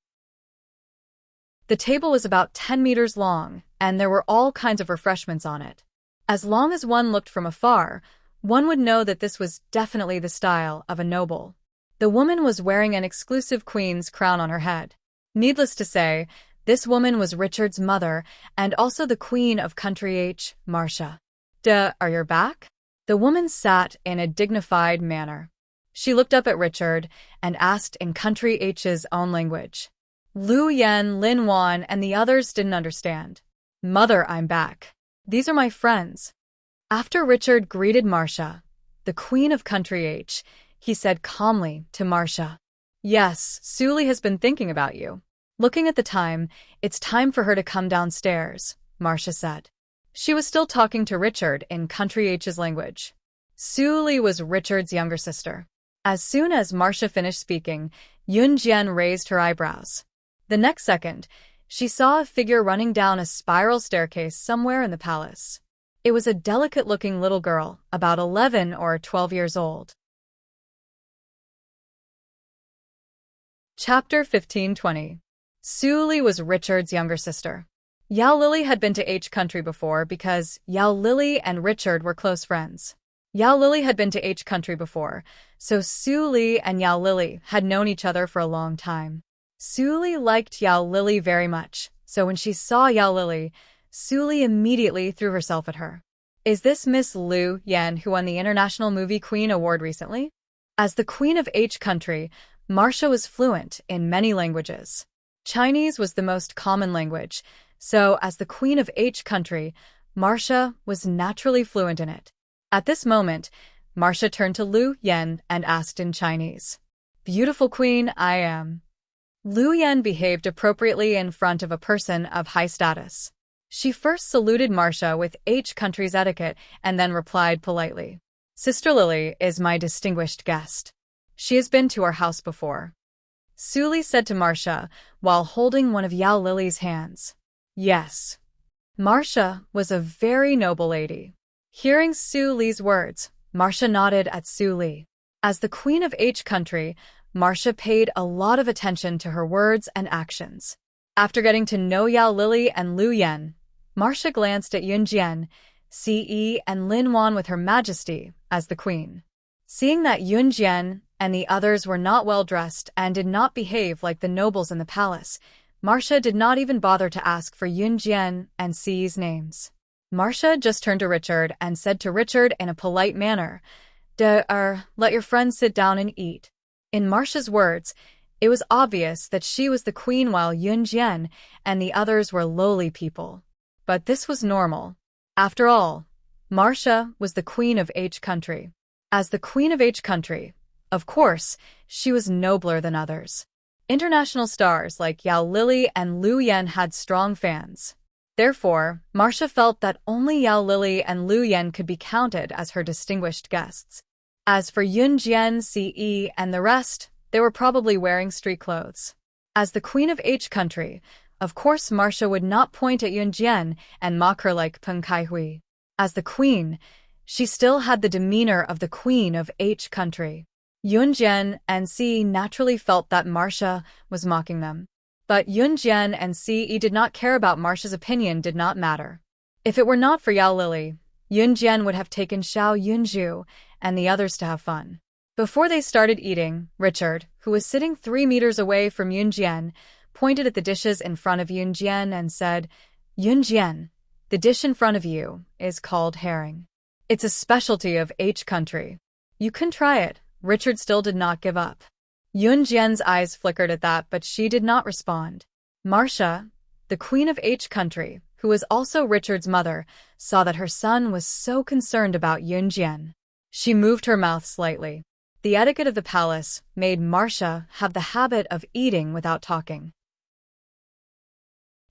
The table was about 10 meters long, and there were all kinds of refreshments on it. As long as one looked from afar, one would know that this was definitely the style of a noble. The woman was wearing an exclusive queen's crown on her head. Needless to say, this woman was Richard's mother and also the queen of Country H, Marcia. Are you back? The woman sat in a dignified manner. She looked up at Richard and asked in Country H's own language. Lu Yan, Lin Wan, and the others didn't understand. Mother, I'm back. These are my friends. After Richard greeted Marcia, the queen of Country H, he said calmly to Marcia. Yes, Suli has been thinking about you. Looking at the time, it's time for her to come downstairs, Marcia said. She was still talking to Richard in Country H's language. Suli was Richard's younger sister. As soon as Marcia finished speaking, Yun Jian raised her eyebrows. The next second, she saw a figure running down a spiral staircase somewhere in the palace. It was a delicate-looking little girl, about 11 or 12 years old. Chapter 1520. Suli was Richard's younger sister. Yao Lili had been to H Country before because Yao Lili and Richard were close friends. Yao Lili had been to H Country before, so Suli and Yao Lili had known each other for a long time. Suli liked Yao Lili very much, so when she saw Yao Lili, Suli immediately threw herself at her. Is this Miss Liu Yan who won the International Movie Queen Award recently? As the Queen of H country, Marcia was fluent in many languages. Chinese was the most common language, so as the Queen of H country, Marcia was naturally fluent in it. At this moment, Marcia turned to Liu Yan and asked in Chinese, "Beautiful queen, I am." Liu Yan behaved appropriately in front of a person of high status. She first saluted Marcia with H country's etiquette and then replied politely, "Sister Lily is my distinguished guest. She has been to our house before." Su Li said to Marcia while holding one of Yao Lily's hands. Yes. Marcia was a very noble lady. Hearing Su Li's words, Marcia nodded at Su Li. As the Queen of H country, Marcia paid a lot of attention to her words and actions. After getting to know Yao Lily and Liu Yan, Marcia glanced at Yun Jian, Ce, and Lin Wan with Her Majesty as the Queen. Seeing that Yun Jian and the others were not well dressed and did not behave like the nobles in the palace, Marcia did not even bother to ask for Yun Jian and Ce's names. Marcia just turned to Richard and said to Richard in a polite manner, let your friends sit down and eat." In Marcia's words, it was obvious that she was the queen while Yun Jian and the others were lowly people. But this was normal. After all, Marcia was the Queen of H country. As the Queen of H country, of course, she was nobler than others. International stars like Yao Lily and Liu Yan had strong fans. Therefore, Marcia felt that only Yao Lily and Liu Yan could be counted as her distinguished guests. As for Yun Jian, Ce, and the rest, they were probably wearing street clothes. As the Queen of H country, of course Marcia would not point at Yun Jian and mock her like Peng Kaihui. As the queen, she still had the demeanor of the Queen of H country. Yun Jian and Ce naturally felt that Marcia was mocking them. But Yun Jian and Ce did not care about Marcia's opinion did not matter. If it were not for Yao Lily, Yun Jian would have taken Xiao Yunju and the others to have fun. Before they started eating, Richard, who was sitting 3 meters away from Yun Jian, pointed at the dishes in front of Yun Jian and said, "Yun Jian, the dish in front of you is called herring. It's a specialty of H country. You can try it." Richard still did not give up. Yun Jian's eyes flickered at that, but she did not respond. Marcia, the Queen of H country, who was also Richard's mother, saw that her son was so concerned about Yun Jian. She moved her mouth slightly. The etiquette of the palace made Marcia have the habit of eating without talking.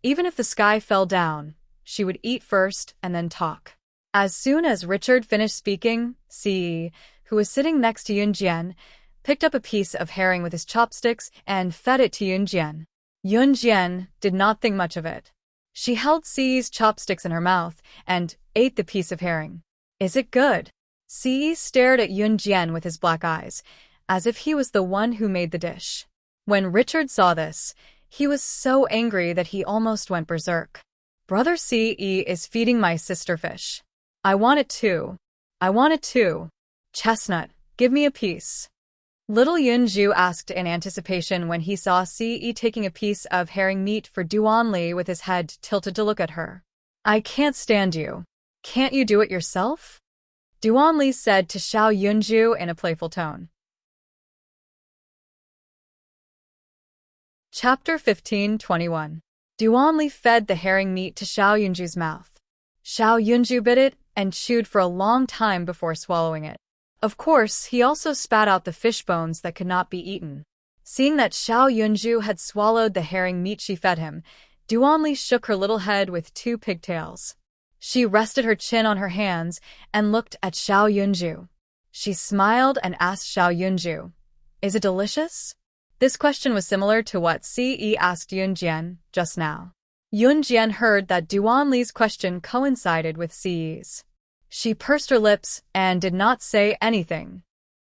Even if the sky fell down, she would eat first and then talk. As soon as Richard finished speaking, Ce, who was sitting next to Yun Jian, picked up a piece of herring with his chopsticks and fed it to Yun Jian. Yun Jian did not think much of it. She held Ce's chopsticks in her mouth and ate the piece of herring. "Is it good?" Ce stared at Yun Jian with his black eyes, as if he was the one who made the dish. When Richard saw this, he was so angry that he almost went berserk. "Brother Ce is feeding my sister fish. I want it too. I want it too. Chestnut, give me a piece." Little Yunju asked in anticipation when he saw Ce taking a piece of herring meat for Duan Li with his head tilted to look at her. "I can't stand you. Can't you do it yourself?" Duan Li said to Xiao Yunju in a playful tone. Chapter 15:21. Duan Li fed the herring meat to Xiao Yunju's mouth. Xiao Yunju bit it and chewed for a long time before swallowing it. Of course, he also spat out the fish bones that could not be eaten. Seeing that Xiao Yunju had swallowed the herring meat she fed him, Duan Li shook her little head with 2 pigtails. She rested her chin on her hands and looked at Xiao Yunju. She smiled and asked Xiao Yunju, "Is it delicious?" This question was similar to what Ce asked Yun Jian just now. Yun Jian heard that Duan Li's question coincided with Ce's. She pursed her lips and did not say anything.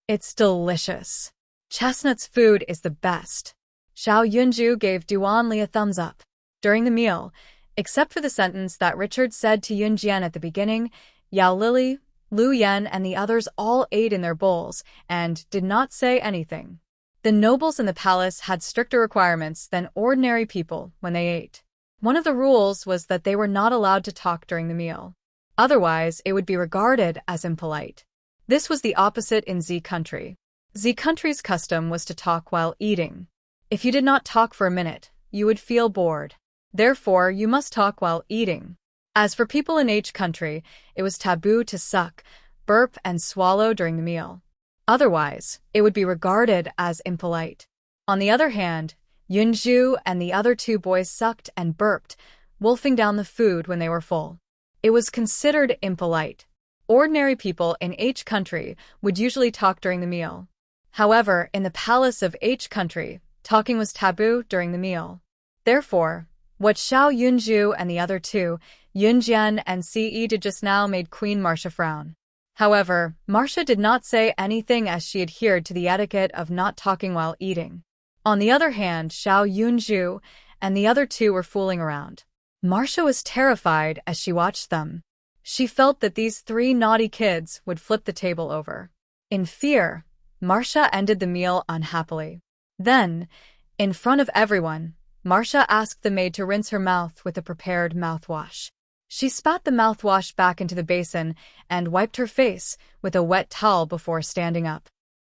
"It's delicious. Chestnut's food is the best." Xiao Yunju gave Duan Li a thumbs up. During the meal, except for the sentence that Richard said to Yun Jian at the beginning, Yao Lily, Liu Yan, and the others all ate in their bowls and did not say anything. The nobles in the palace had stricter requirements than ordinary people when they ate. One of the rules was that they were not allowed to talk during the meal. Otherwise, it would be regarded as impolite. This was the opposite in Z country. Z country's custom was to talk while eating. If you did not talk for a minute, you would feel bored. Therefore, you must talk while eating. As for people in H country, it was taboo to suck, burp, and swallow during the meal. Otherwise, it would be regarded as impolite. On the other hand, Yunju and the other two boys sucked and burped, wolfing down the food when they were full. It was considered impolite. Ordinary people in H country would usually talk during the meal. However, in the palace of H country, talking was taboo during the meal. Therefore, what Xiao Yunju and the other two, Yunjian and Ce did just now made Queen Marcia frown. However, Marcia did not say anything as she adhered to the etiquette of not talking while eating. On the other hand, Xiao Yunju and the other two were fooling around. Marcia was terrified as she watched them. She felt that these three naughty kids would flip the table over. In fear, Marcia ended the meal unhappily. Then, in front of everyone, Marcia asked the maid to rinse her mouth with a prepared mouthwash. She spat the mouthwash back into the basin and wiped her face with a wet towel before standing up.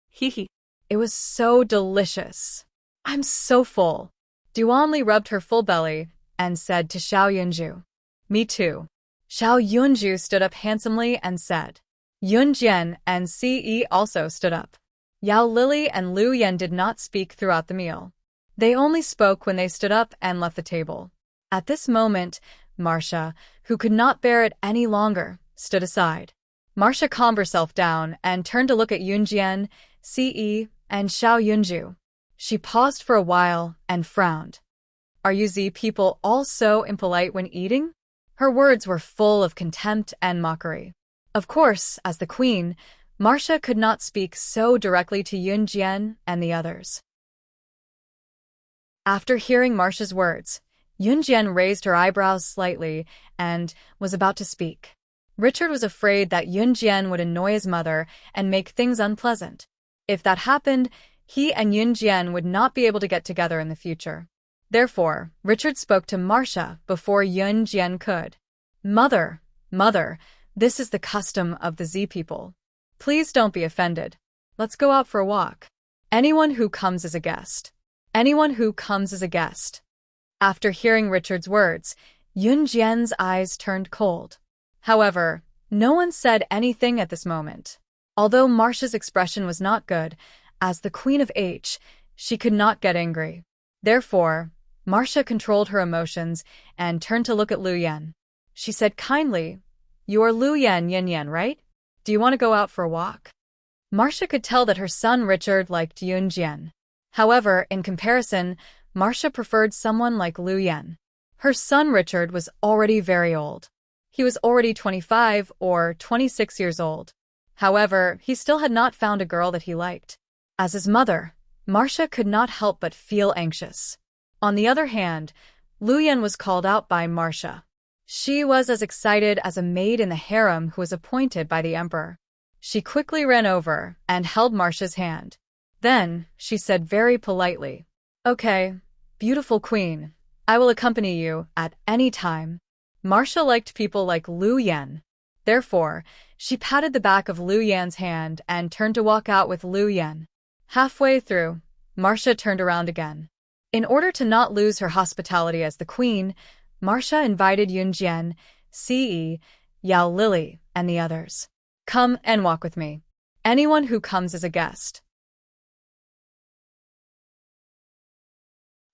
Hee. It was so delicious. I'm so full. Duanli rubbed her full belly and said to Xiao Yunju. Me too. Xiao Yunju stood up handsomely and said. Yunjian and Ce also stood up. Yao Lili and Lu Yan did not speak throughout the meal. They only spoke when they stood up and left the table. At this moment, Marcia, who could not bear it any longer, stood aside. Marcia calmed herself down and turned to look at Yunjian, Ce, and Xiao Yunju. She paused for a while and frowned. Are you Z people all so impolite when eating? Her words were full of contempt and mockery. Of course, as the queen, Marcia could not speak so directly to Yunjian and the others. After hearing Marcia's words, Yunjian raised her eyebrows slightly and was about to speak. Richard was afraid that Yunjian would annoy his mother and make things unpleasant. If that happened, he and Yunjian would not be able to get together in the future. Therefore, Richard spoke to Marcia before Yunjian could. Mother, this is the custom of the Z people. Please don't be offended. Let's go out for a walk. Anyone who comes is a guest. Anyone who comes is a guest. After hearing Richard's words, Yunjian's eyes turned cold. However, no one said anything at this moment. Although Marcia's expression was not good, as the Queen of H, she could not get angry. Therefore, Marcia controlled her emotions and turned to look at Lu Yan. She said kindly, You are Lu Yan Yin, right? Do you want to go out for a walk? Marcia could tell that her son Richard liked Yunjian. However, in comparison, Marcia preferred someone like Lu Yan. Her son Richard was already very old. He was already 25 or 26 years old. However, he still had not found a girl that he liked. As his mother, Marcia could not help but feel anxious. On the other hand, Lu Yan was called out by Marcia. She was as excited as a maid in the harem who was appointed by the emperor. She quickly ran over and held Marcia's hand. Then, she said very politely, Okay, beautiful queen, I will accompany you at any time. Marcia liked people like Lu Yan. Therefore, she patted the back of Lu Yan's hand and turned to walk out with Lu Yan. Halfway through, Marcia turned around again. In order to not lose her hospitality as the queen, Marcia invited Yunjian, Ce, Yao Lili, and the others. Come and walk with me. Anyone who comes is a guest.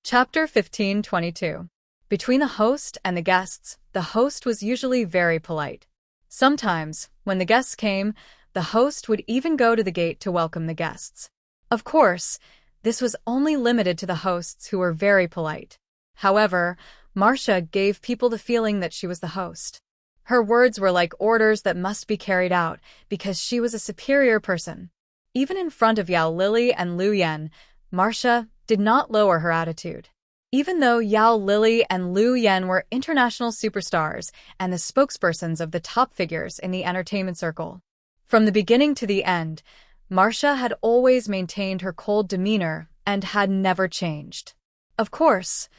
Chapter 15:22. Between the host and the guests, the host was usually very polite. Sometimes, when the guests came, the host would even go to the gate to welcome the guests. Of course, this was only limited to the hosts who were very polite. However, Marcia gave people the feeling that she was the host. Her words were like orders that must be carried out because she was a superior person. Even in front of Yao Lili and Lu Yan, Marcia did not lower her attitude. Even though Yao Lili and Lu Yan were international superstars and the spokespersons of the top figures in the entertainment circle. From the beginning to the end, Marcia had always maintained her cold demeanor and had never changed. Of course,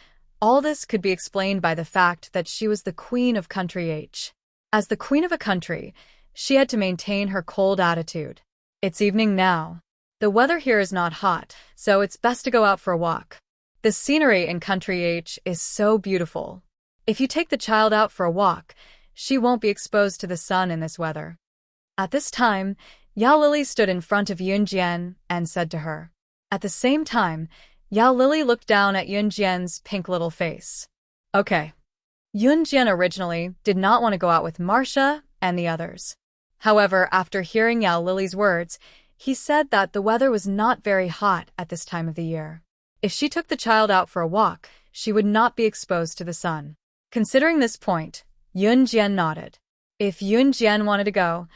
all this could be explained by the fact that she was the queen of country H. As the queen of a country, she had to maintain her cold attitude. It's evening now. The weather here is not hot, so it's best to go out for a walk. The scenery in Country H is so beautiful. If you take the child out for a walk, she won't be exposed to the sun in this weather. At this time, Yao Lily stood in front of Yunjian and said to her. At the same time, Yao Lily looked down at Yunjian's pink little face. Okay. Yunjian originally did not want to go out with Marcia and the others. However, after hearing Yao Lily's words, he said that the weather was not very hot at this time of the year. If she took the child out for a walk, she would not be exposed to the sun. Considering this point, Yunjian nodded. If Yunjian wanted to go,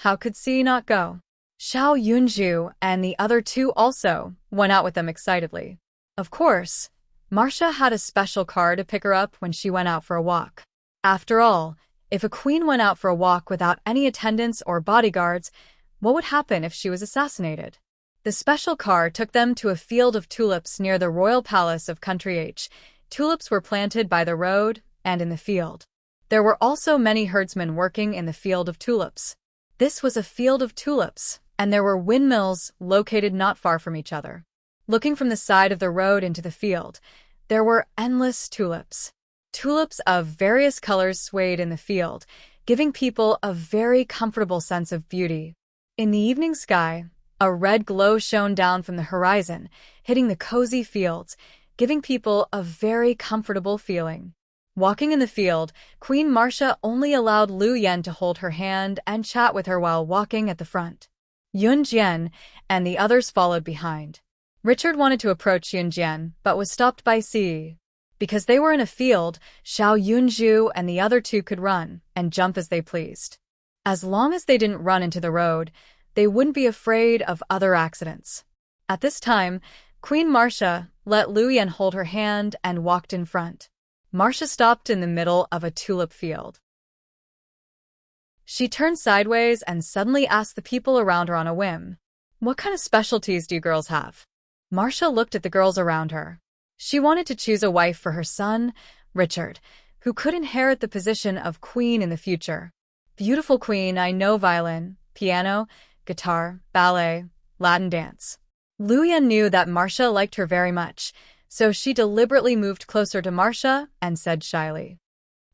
how could C not go? Xiao Yunju and the other two also went out with them excitedly. Of course, Marcia had a special car to pick her up when she went out for a walk. After all, if a queen went out for a walk without any attendants or bodyguards, what would happen if she was assassinated? The special car took them to a field of tulips near the royal palace of Country H. Tulips were planted by the road and in the field. There were also many herdsmen working in the field of tulips. This was a field of tulips, and there were windmills located not far from each other. Looking from the side of the road into the field, there were endless tulips. Tulips of various colors swayed in the field, giving people a very comfortable sense of beauty. In the evening sky, a red glow shone down from the horizon, hitting the cozy fields, giving people a very comfortable feeling. Walking in the field, Queen Marcia only allowed Lu Yan to hold her hand and chat with her while walking at the front. Yunjian and the others followed behind. Richard wanted to approach Yunjian, but was stopped by Si. Because they were in a field, Xiao Yunju and the other two could run and jump as they pleased. As long as they didn't run into the road, they wouldn't be afraid of other accidents. At this time, Queen Marcia let Lu Yan hold her hand and walked in front. Marcia stopped in the middle of a tulip field. She turned sideways and suddenly asked the people around her on a whim, "What kind of specialties do you girls have?" Marcia looked at the girls around her. She wanted to choose a wife for her son, Richard, who could inherit the position of queen in the future. Beautiful queen, I know violin, piano, guitar, ballet, Latin dance. Lu Yan knew that Marcia liked her very much, so she deliberately moved closer to Marcia and said shyly,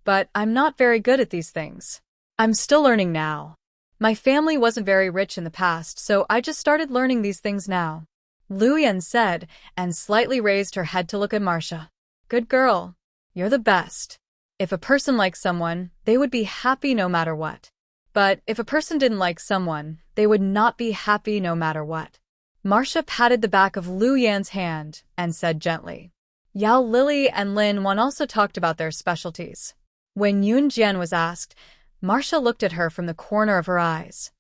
"But I'm not very good at these things. I'm still learning now. My family wasn't very rich in the past, so I just started learning these things now." Lu Yan said, and slightly raised her head to look at Marcia. "Good girl. You're the best. If a person likes someone, they would be happy no matter what. But if a person didn't like someone, they would not be happy no matter what." Marcia patted the back of Lu Yan's hand and said gently. Yao Lily and Lin Wan also talked about their specialties. When Yunjian was asked, Marcia looked at her from the corner of her eyes.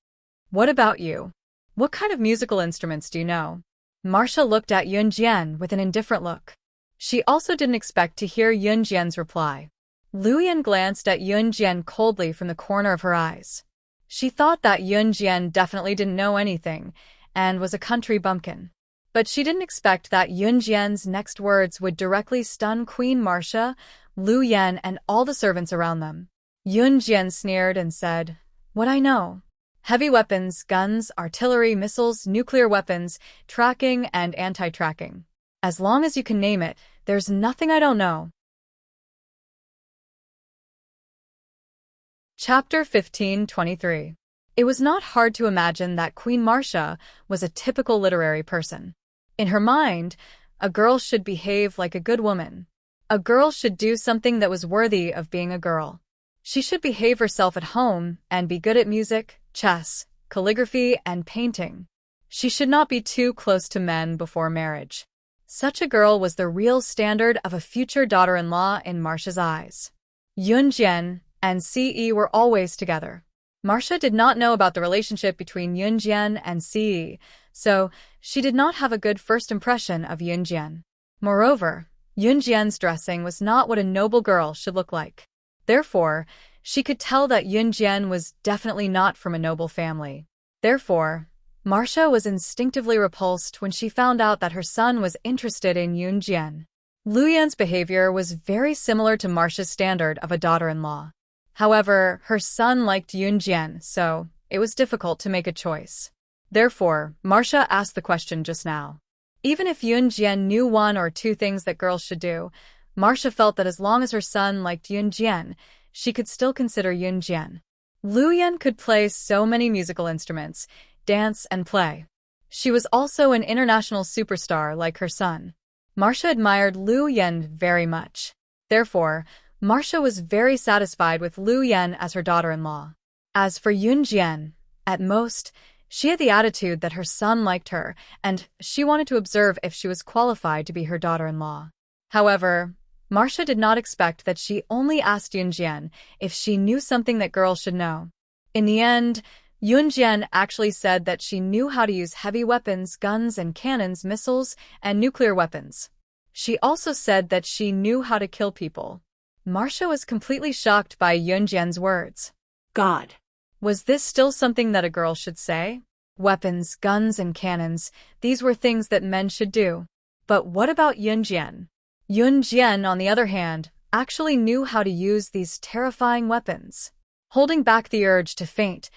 "What about you? What kind of musical instruments do you know?" Marcia looked at Yunjian with an indifferent look. She also didn't expect to hear Yunjian's reply. Lu Yan glanced at Yunjian coldly from the corner of her eyes. She thought that Yunjian definitely didn't know anything and was a country bumpkin. But she didn't expect that Yunjian's next words would directly stun Queen Marcia, Lu Yan, and all the servants around them. Yunjian sneered and said, "What I know? Heavy weapons, guns, artillery, missiles, nuclear weapons, tracking and anti-tracking. As long as you can name it, there's nothing I don't know." Chapter 15:23. It was not hard to imagine that Queen Marcia was a typical literary person. In her mind, a girl should behave like a good woman. A girl should do something that was worthy of being a girl. She should behave herself at home and be good at music, chess, calligraphy, and painting. She should not be too close to men before marriage. Such a girl was the real standard of a future daughter-in-law in Marcia's eyes. Yunjian and Ce were always together. Marcia did not know about the relationship between Yunjian and Ce, so she did not have a good first impression of Yunjian. Moreover, Yunjian's dressing was not what a noble girl should look like. Therefore, she could tell that Yunjian was definitely not from a noble family. Therefore, Marcia was instinctively repulsed when she found out that her son was interested in Yunjian. Lu Yan's behavior was very similar to Marcia's standard of a daughter-in-law. However, her son liked Yunjian, so it was difficult to make a choice. Therefore, Marcia asked the question just now. Even if Yunjian knew one or two things that girls should do, Marcia felt that as long as her son liked Yunjian, she could still consider Yunjian. Luyan could play so many musical instruments, dance, and play. She was also an international superstar like her son. Marcia admired Lu Yan very much. Therefore, Marcia was very satisfied with Lu Yan as her daughter-in-law. As for Yunjian, at most, she had the attitude that her son liked her, and she wanted to observe if she was qualified to be her daughter-in-law. However, Marcia did not expect that she only asked Yunjian if she knew something that girls should know. In the end, Yunjian actually said that she knew how to use heavy weapons, guns and cannons, missiles, and nuclear weapons. She also said that she knew how to kill people. Marcia was completely shocked by Yunjian's words. God. Was this still something that a girl should say? Weapons, guns, and cannons, these were things that men should do. But what about Yunjian? Yunjian, on the other hand, actually knew how to use these terrifying weapons. Holding back the urge to faint,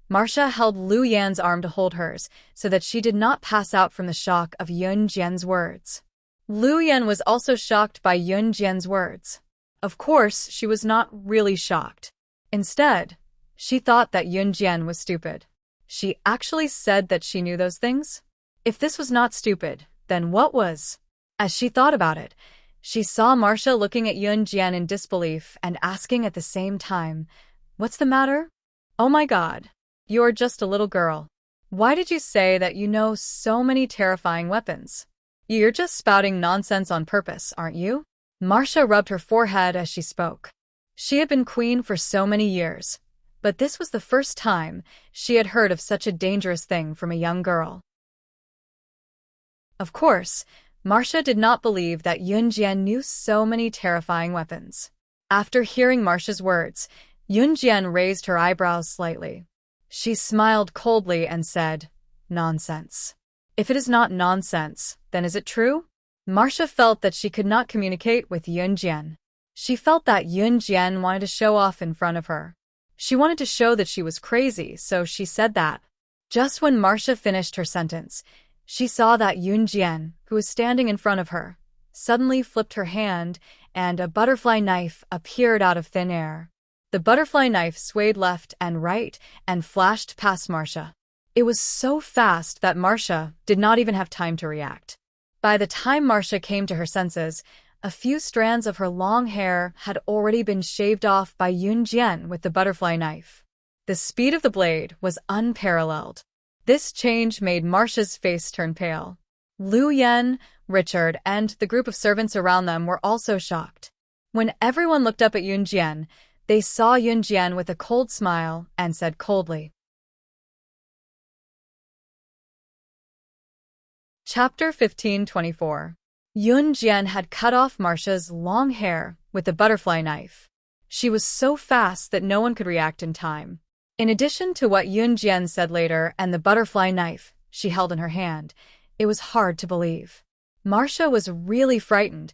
Marcia held Lu Yan's arm to hold hers so that she did not pass out from the shock of Yunjian's words. Lu Yan was also shocked by Yunjian's words. Of course, she was not really shocked. Instead, she thought that Yunjian was stupid. She actually said that she knew those things? If this was not stupid, then what was? As she thought about it, she saw Marcia looking at Yunjian in disbelief and asking at the same time, "What's the matter? Oh my God. You're just a little girl. Why did you say that you know so many terrifying weapons? You're just spouting nonsense on purpose, aren't you?" Marcia rubbed her forehead as she spoke. She had been queen for so many years, but this was the first time she had heard of such a dangerous thing from a young girl. Of course, Marcia did not believe that Yunjian knew so many terrifying weapons. After hearing Marcia's words, Yunjian raised her eyebrows slightly. She smiled coldly and said, "Nonsense. If it is not nonsense, then is it true?" Marcia felt that she could not communicate with Yunjian. She felt that Yunjian wanted to show off in front of her. She wanted to show that she was crazy, so she said that. Just when Marcia finished her sentence, she saw that Yunjian, who was standing in front of her, suddenly flipped her hand, and a butterfly knife appeared out of thin air. The butterfly knife swayed left and right and flashed past Marcia. It was so fast that Marcia did not even have time to react. By the time Marcia came to her senses, a few strands of her long hair had already been shaved off by Yunjian with the butterfly knife. The speed of the blade was unparalleled. This change made Marcia's face turn pale. Lu Yan, Richard, and the group of servants around them were also shocked. When everyone looked up at Yunjian, they saw Yunjian with a cold smile and said coldly. Chapter 15:24. Yunjian had cut off Marcia's long hair with the butterfly knife. She was so fast that no one could react in time. In addition to what Yunjian said later and the butterfly knife she held in her hand, it was hard to believe. Marcia was really frightened,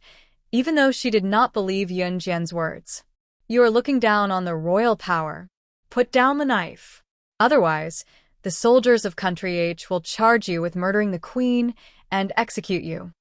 even though she did not believe Yunjian's words. "You are looking down on the royal power. Put down the knife. Otherwise, the soldiers of Country H will charge you with murdering the queen and execute you."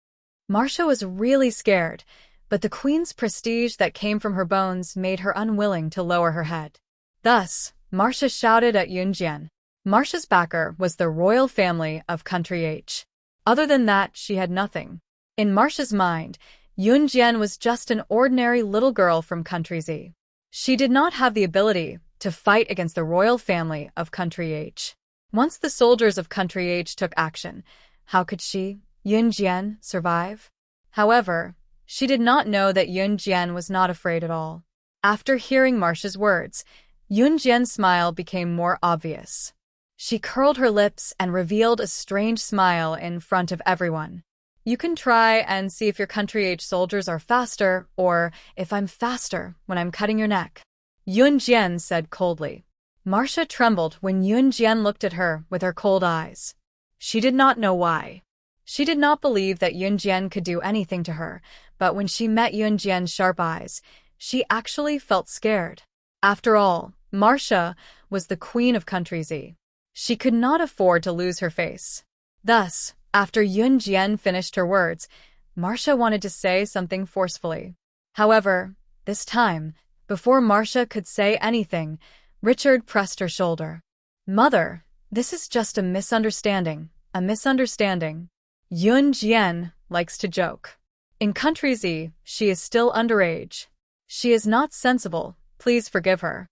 Marcia was really scared, but the queen's prestige that came from her bones made her unwilling to lower her head. Thus, Marcia shouted at Yunjian. Marcia's backer was the royal family of Country H. Other than that, she had nothing. In Marcia's mind, Yunjian was just an ordinary little girl from Country Z. She did not have the ability to fight against the royal family of Country H. Once the soldiers of Country H took action, how could she, Yunjian, survive? However, she did not know that Yunjian was not afraid at all. After hearing Marcia's words, Yunjian's smile became more obvious. She curled her lips and revealed a strange smile in front of everyone. "You can try and see if your Country H soldiers are faster, or if I'm faster when I'm cutting your neck," Yunjian said coldly. Marcia trembled when Yunjian looked at her with her cold eyes. She did not know why. She did not believe that Yunjian could do anything to her, but when she met Yunjian's sharp eyes, she actually felt scared. After all, Marcia was the queen of Country Z. She could not afford to lose her face. Thus, after Yun Jian finished her words, Marcia wanted to say something forcefully. However, this time, before Marcia could say anything, Richard pressed her shoulder. "Mother, this is just a misunderstanding, a misunderstanding. Yun Jian likes to joke. In Country Z, she is still underage. She is not sensible, please forgive her."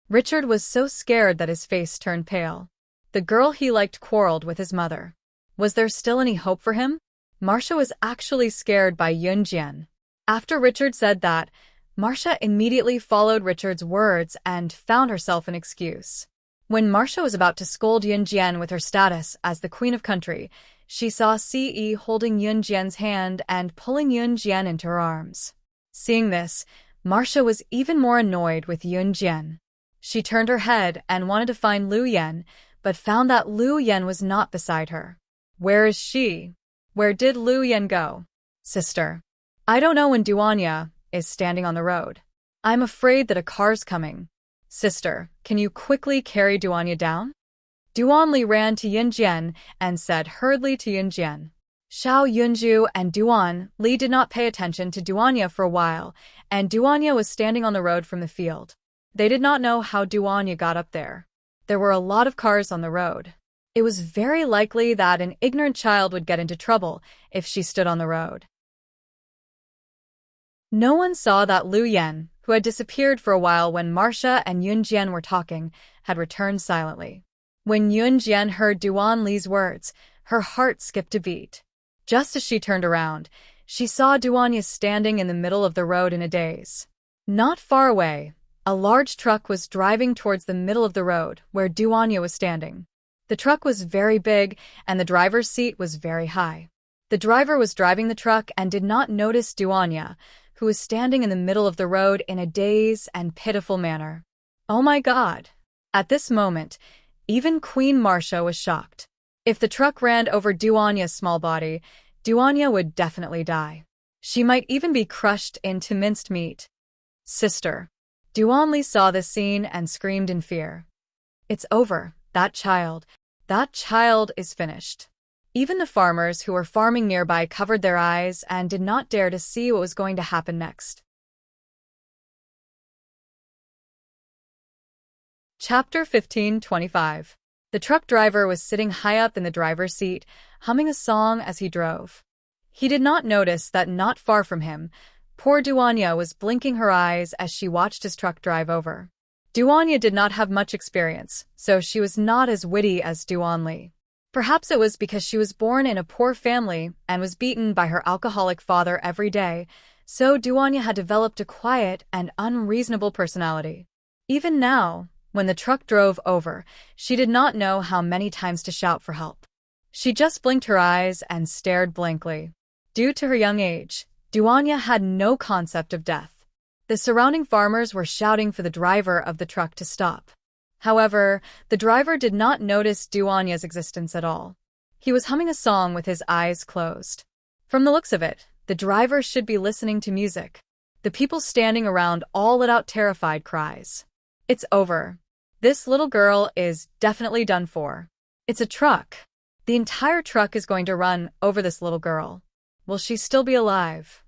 Richard was so scared that his face turned pale. The girl he liked quarreled with his mother. Was there still any hope for him? Marcia was actually scared by Yun Jian. After Richard said that, Marcia immediately followed Richard's words and found herself an excuse. When Marcia was about to scold Yun Jian with her status as the Queen of Country, she saw Ce holding Yun Jian's hand and pulling Yun Jian into her arms. Seeing this, Marcia was even more annoyed with Yun Jian. She turned her head and wanted to find Lu Yan, but found that Lu Yan was not beside her. Where is she? Where did Lu Yan go? Sister. I don't know when Duanya is standing on the road. I'm afraid that a car's coming. Sister, can you quickly carry Duanya down? Duanli ran to Yun Jian and said hurriedly to Yun Jian. Xiao Yunju and Duan Li did not pay attention to Duanya for a while, and Duanya was standing on the road from the field. They did not know how Duanya got up there. There were a lot of cars on the road. It was very likely that an ignorant child would get into trouble if she stood on the road. No one saw that Lu Yan, who had disappeared for a while when Marcia and Yun Jian were talking, had returned silently. When Yun Jian heard Duan Li's words, her heart skipped a beat. Just as she turned around, she saw Duanya standing in the middle of the road in a daze. Not far away, a large truck was driving towards the middle of the road where Duanya was standing. The truck was very big, and the driver's seat was very high. The driver was driving the truck and did not notice Duanya, who was standing in the middle of the road in a dazed and pitiful manner. Oh my God! At this moment, even Queen Marcia was shocked. If the truck ran over Duanya's small body, Duanya would definitely die. She might even be crushed into minced meat. Sister. Duanli saw this scene and screamed in fear. It's over. That child is finished. Even the farmers who were farming nearby covered their eyes and did not dare to see what was going to happen next. Chapter 15:25. The truck driver was sitting high up in the driver's seat, humming a song as he drove. He did not notice that not far from him, poor Duanya was blinking her eyes as she watched his truck drive over. Duanya did not have much experience, so she was not as witty as Duanli. Perhaps it was because she was born in a poor family and was beaten by her alcoholic father every day, so Duanya had developed a quiet and unreasonable personality. Even now, when the truck drove over, she did not know how many times to shout for help. She just blinked her eyes and stared blankly. Due to her young age, Duanya had no concept of death. The surrounding farmers were shouting for the driver of the truck to stop. However, the driver did not notice Duanya's existence at all. He was humming a song with his eyes closed. From the looks of it, the driver should be listening to music. The people standing around all let out terrified cries. It's over. This little girl is definitely done for. It's a truck. The entire truck is going to run over this little girl. Will she still be alive?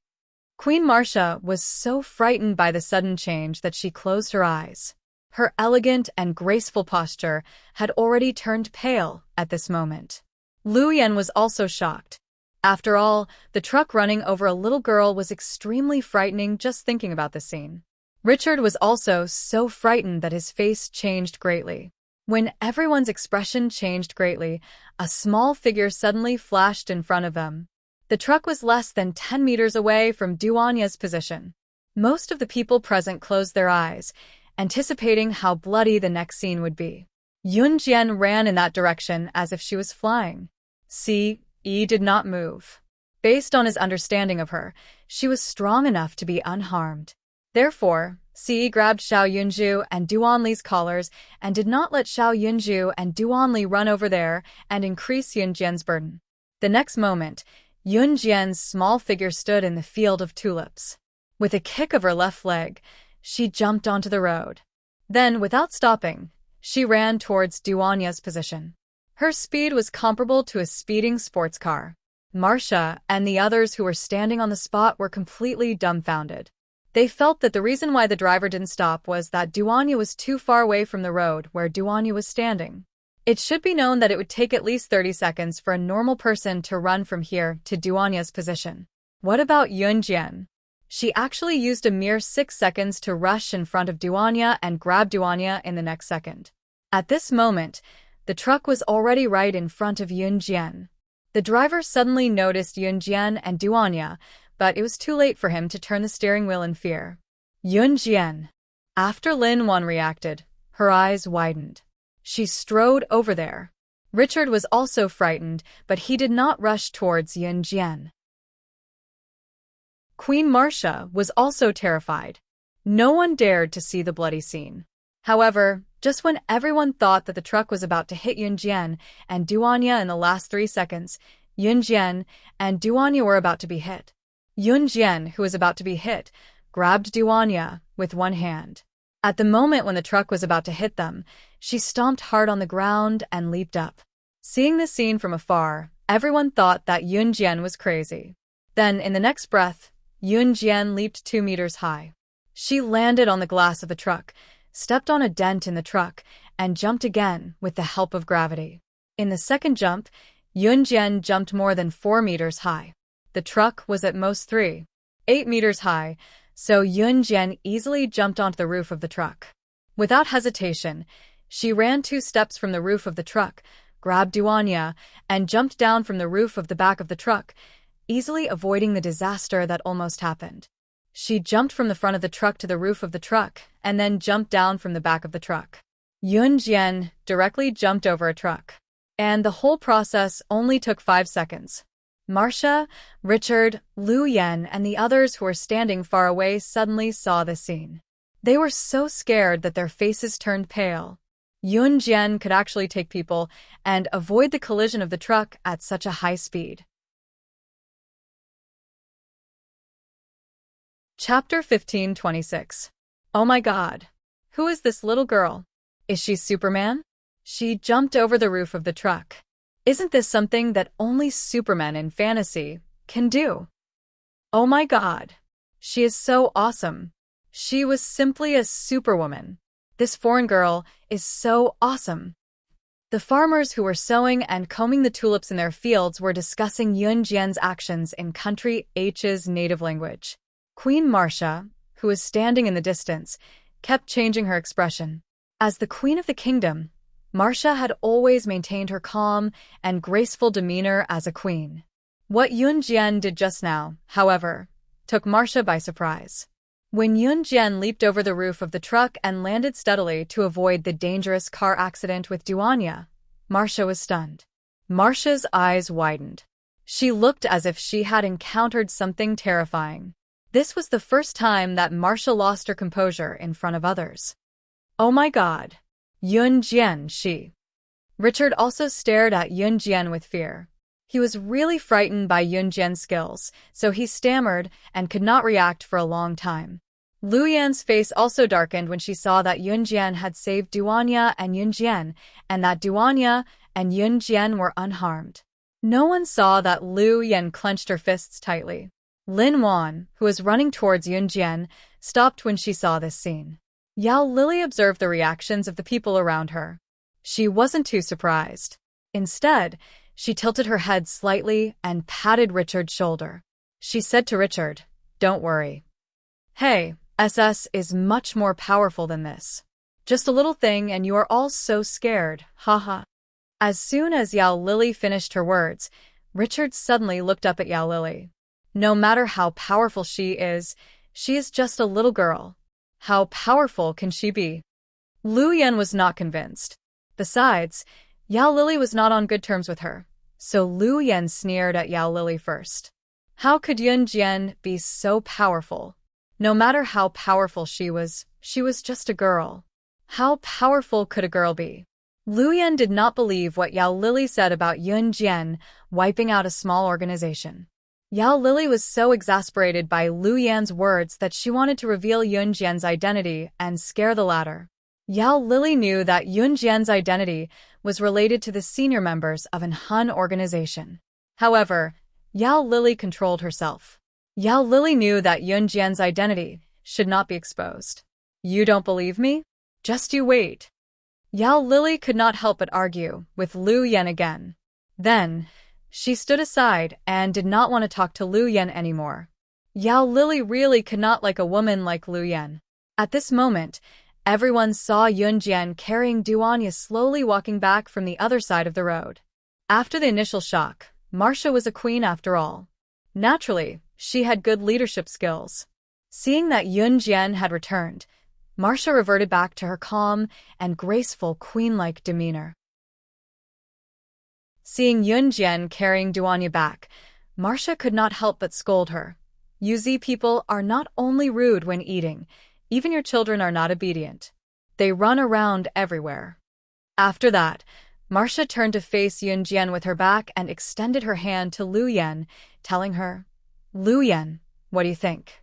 Queen Marcia was so frightened by the sudden change that she closed her eyes. Her elegant and graceful posture had already turned pale at this moment. Lu Yan was also shocked. After all, the truck running over a little girl was extremely frightening just thinking about the scene. Richard was also so frightened that his face changed greatly. When everyone's expression changed greatly, a small figure suddenly flashed in front of them. The truck was less than 10 meters away from Duanya's position. Most of the people present closed their eyes, anticipating how bloody the next scene would be. Yun Jian ran in that direction as if she was flying. Ce did not move. Based on his understanding of her, she was strong enough to be unharmed. Therefore, Ce grabbed Xiao Yunju and Duanli's collars and did not let Xiao Yunju and Duanli run over there and increase Yun Jian's burden. The next moment, Yun Jian's small figure stood in the field of tulips. With a kick of her left leg, she jumped onto the road. Then, without stopping, she ran towards Duanya's position. Her speed was comparable to a speeding sports car. Marcia and the others who were standing on the spot were completely dumbfounded. They felt that the reason why the driver didn't stop was that Duanya was too far away from the road where Duanya was standing. It should be known that it would take at least 30 seconds for a normal person to run from here to Duanya's position. What about Yunjian? She actually used a mere 6 seconds to rush in front of Duanya and grab Duanya in the next second. At this moment, the truck was already right in front of Yunjian. The driver suddenly noticed Yunjian and Duanya, but it was too late for him to turn the steering wheel in fear. Yunjian. After Lin Wan reacted, her eyes widened. She strode over there. Richard was also frightened, but he did not rush towards Yunjian. Queen Marcia was also terrified. No one dared to see the bloody scene. However, just when everyone thought that the truck was about to hit Yunjian and Duanya in the last 3 seconds, Yunjian and Duanya were about to be hit. Yunjian, who was about to be hit, grabbed Duanya with one hand. At the moment when the truck was about to hit them, she stomped hard on the ground and leaped up. Seeing this scene from afar, everyone thought that Yunjian was crazy. Then, in the next breath, Yunjian leaped 2 meters high. She landed on the glass of the truck, stepped on a dent in the truck, and jumped again with the help of gravity. In the second jump, Yunjian jumped more than 4 meters high. The truck was at most 3.8 meters high, so Yunjian easily jumped onto the roof of the truck. Without hesitation, she ran 2 steps from the roof of the truck, grabbed Duanya, and jumped down from the roof of the back of the truck, easily avoiding the disaster that almost happened. She jumped from the front of the truck to the roof of the truck, and then jumped down from the back of the truck. Yunjian directly jumped over a truck. And the whole process only took 5 seconds. Marcia, Richard, Lu Yan, and the others who were standing far away suddenly saw the scene. They were so scared that their faces turned pale. Yunjian could actually take people and avoid the collision of the truck at such a high speed. Chapter 15:26. Oh my God. Who is this little girl? Is she Superman? She jumped over the roof of the truck. Isn't this something that only Supermen in fantasy can do? Oh my God. She is so awesome. She was simply a superwoman. This foreign girl is so awesome. The farmers who were sowing and combing the tulips in their fields were discussing Yunjian's actions in Country H's native language. Queen Marcia, who was standing in the distance, kept changing her expression. As the queen of the kingdom, Marcia had always maintained her calm and graceful demeanor as a queen. What Yunjian did just now, however, took Marcia by surprise. When Yunjian leaped over the roof of the truck and landed steadily to avoid the dangerous car accident with Duanya, Marcia was stunned. Marcia's eyes widened. She looked as if she had encountered something terrifying. This was the first time that Marcia lost her composure in front of others. Oh my God. Yunjian, she. Richard also stared at Yunjian with fear. He was really frightened by Yunjian's skills, so he stammered and could not react for a long time. Lu Yan's face also darkened when she saw that Yunjian had saved Duanya and Yunjian, and that Duanya and Yunjian were unharmed. No one saw that Lu Yan clenched her fists tightly. Lin Wan, who was running towards Yunjian, stopped when she saw this scene. Yao Lily observed the reactions of the people around her. She wasn't too surprised. Instead, she tilted her head slightly and patted Richard's shoulder. She said to Richard, "Don't worry. Hey, SS is much more powerful than this. Just a little thing and you are all so scared, haha." As soon as Yao Lily finished her words, Richard suddenly looked up at Yao Lily. No matter how powerful she is just a little girl. How powerful can she be? Lu Yan was not convinced. Besides, Yao Lily was not on good terms with her, so Lu Yan sneered at Yao Lily first. How could Yunjian be so powerful? No matter how powerful she was just a girl. How powerful could a girl be? Lu Yan did not believe what Yao Lily said about Yunjian wiping out a small organization. Yao Lily was so exasperated by Lu Yan's words that she wanted to reveal Yunjian's identity and scare the latter. Yao Lily knew that Yun Jian's identity was related to the senior members of an Han organization. However, Yao Lily controlled herself. Yao Lily knew that Yun Jian's identity should not be exposed. You don't believe me? Just you wait. Yao Lily could not help but argue with Lu Yan again. Then, she stood aside and did not want to talk to Lu Yan anymore. Yao Lily really could not like a woman like Lu Yan. At this moment, everyone saw Yun Jian carrying Duanya slowly walking back from the other side of the road. After the initial shock, Marcia was a queen after all. Naturally, she had good leadership skills. Seeing that Yun Jian had returned, Marcia reverted back to her calm and graceful queen-like demeanor. Seeing Yun Jian carrying Duanya back, Marcia could not help but scold her. UZ people are not only rude when eating, even your children are not obedient. They run around everywhere. After that, Marcia turned to face Yun Jian with her back and extended her hand to Lu Yan, telling her, Lu Yan, what do you think?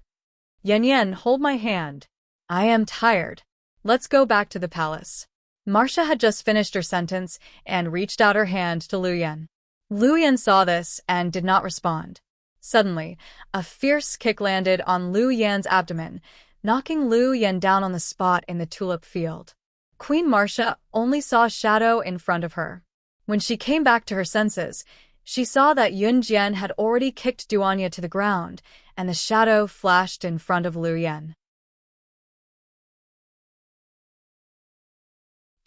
Yan Yan, hold my hand. I am tired. Let's go back to the palace. Marcia had just finished her sentence and reached out her hand to Lu Yan. Lu Yan saw this and did not respond. Suddenly, a fierce kick landed on Lu Yan's abdomen, knocking Lu Yan down on the spot in the tulip field. Queen Marcia only saw a shadow in front of her. When she came back to her senses, she saw that Yun Jian had already kicked Duanya to the ground, and the shadow flashed in front of Lu Yan.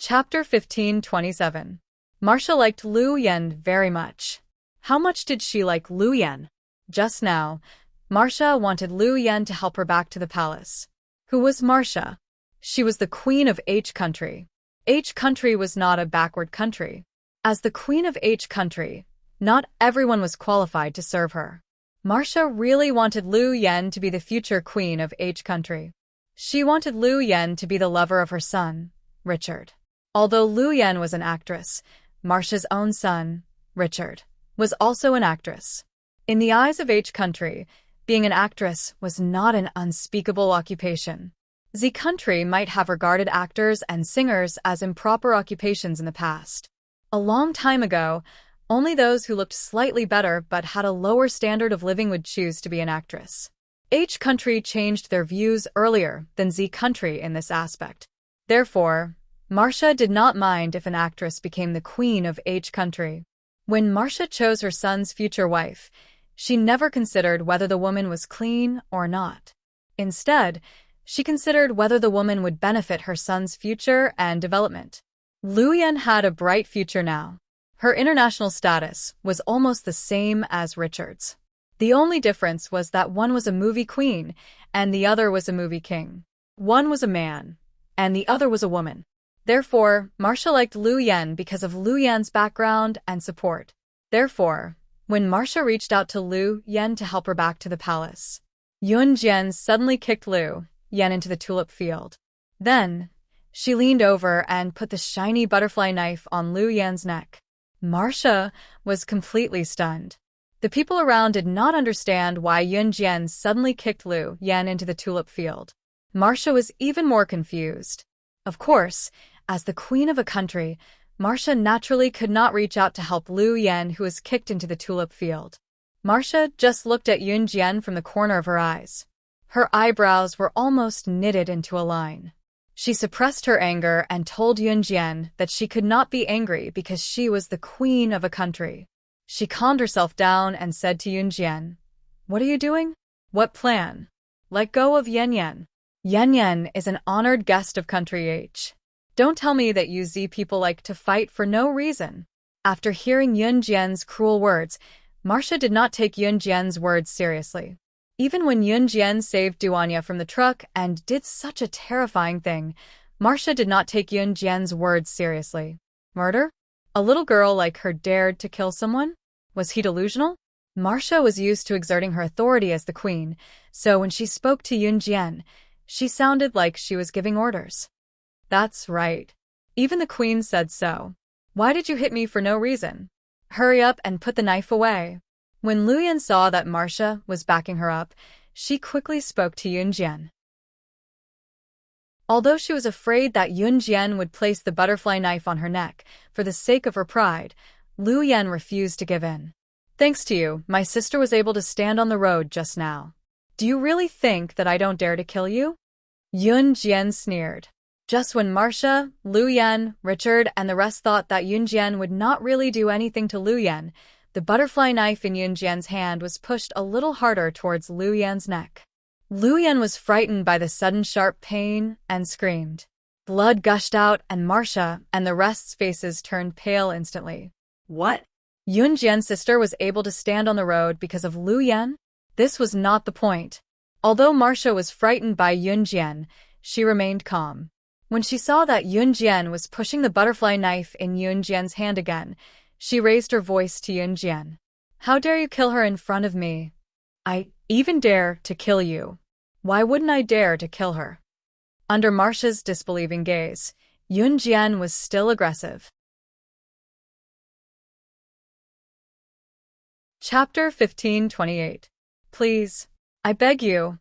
Chapter 15:27. Marcia liked Lu Yan very much. How much did she like Lu Yan? Just now, Marcia wanted Lu Yan to help her back to the palace. Who was Marcia? She was the queen of H country. H country was not a backward country. As the queen of H country, not everyone was qualified to serve her. Marcia really wanted Lu Yan to be the future queen of H country. She wanted Lu Yan to be the lover of her son, Richard. Although Lu Yan was an actress, Marcia's own son, Richard, was also an actress. In the eyes of H country, being an actress was not an unspeakable occupation. Z country might have regarded actors and singers as improper occupations in the past. A long time ago, only those who looked slightly better but had a lower standard of living would choose to be an actress. H country changed their views earlier than Z country in this aspect. Therefore, Marcia did not mind if an actress became the queen of H country. When Marcia chose her son's future wife, she never considered whether the woman was clean or not. Instead, she considered whether the woman would benefit her son's future and development. Lu Yan had a bright future now. Her international status was almost the same as Richard's. The only difference was that one was a movie queen and the other was a movie king. One was a man, and the other was a woman. Therefore, Marcia liked Lu Yan because of Lu Yan's background and support. Therefore, when Marcia reached out to Lu Yan to help her back to the palace, Yun Jian suddenly kicked Lu Yan into the tulip field. Then, she leaned over and put the shiny butterfly knife on Lu Yan's neck. Marcia was completely stunned. The people around did not understand why Yun Jian suddenly kicked Lu Yan into the tulip field. Marcia was even more confused. Of course, as the queen of a country, Marcia naturally could not reach out to help Lu Yan, who was kicked into the tulip field. Marcia just looked at Yun Jian from the corner of her eyes. Her eyebrows were almost knitted into a line. She suppressed her anger and told Yun Jian that she could not be angry because she was the queen of a country. She calmed herself down and said to Yun Jian, "What are you doing? What plan? Let go of Yan Yan. Yan Yan is an honored guest of country H. Don't tell me that you Z people like to fight for no reason." After hearing Yun Jian's cruel words, Marcia did not take Yun Jian's words seriously. Even when Yun Jian saved Duanya from the truck and did such a terrifying thing, Marcia did not take Yun Jian's words seriously. Murder? A little girl like her dared to kill someone? Was he delusional? Marcia was used to exerting her authority as the queen, so when she spoke to Yun Jian, she sounded like she was giving orders. That's right. Even the queen said so. Why did you hit me for no reason? Hurry up and put the knife away. When Lu Yan saw that Marcia was backing her up, she quickly spoke to Yun Jian. Although she was afraid that Yun Jian would place the butterfly knife on her neck, for the sake of her pride, Lu Yan refused to give in. Thanks to you, my sister was able to stand on the road just now. Do you really think that I don't dare to kill you? Yun Jian sneered. Just when Marcia, Lu Yan, Richard, and the rest thought that Yun Jian would not really do anything to Lu Yan, the butterfly knife in Yun Jian's hand was pushed a little harder towards Lu Yan's neck. Lu Yan was frightened by the sudden sharp pain and screamed. Blood gushed out and Marcia and the rest's faces turned pale instantly. What? Yun Jian's sister was able to stand on the road because of Lu Yan? This was not the point. Although Marcia was frightened by Yun Jian, she remained calm. When she saw that Yun Jian was pushing the butterfly knife in Yun Jian's hand again, she raised her voice to Yun Jian. How dare you kill her in front of me? I even dare to kill you. Why wouldn't I dare to kill her? Under Marcia's disbelieving gaze, Yun Jian was still aggressive. Chapter 1528. Please. I beg you.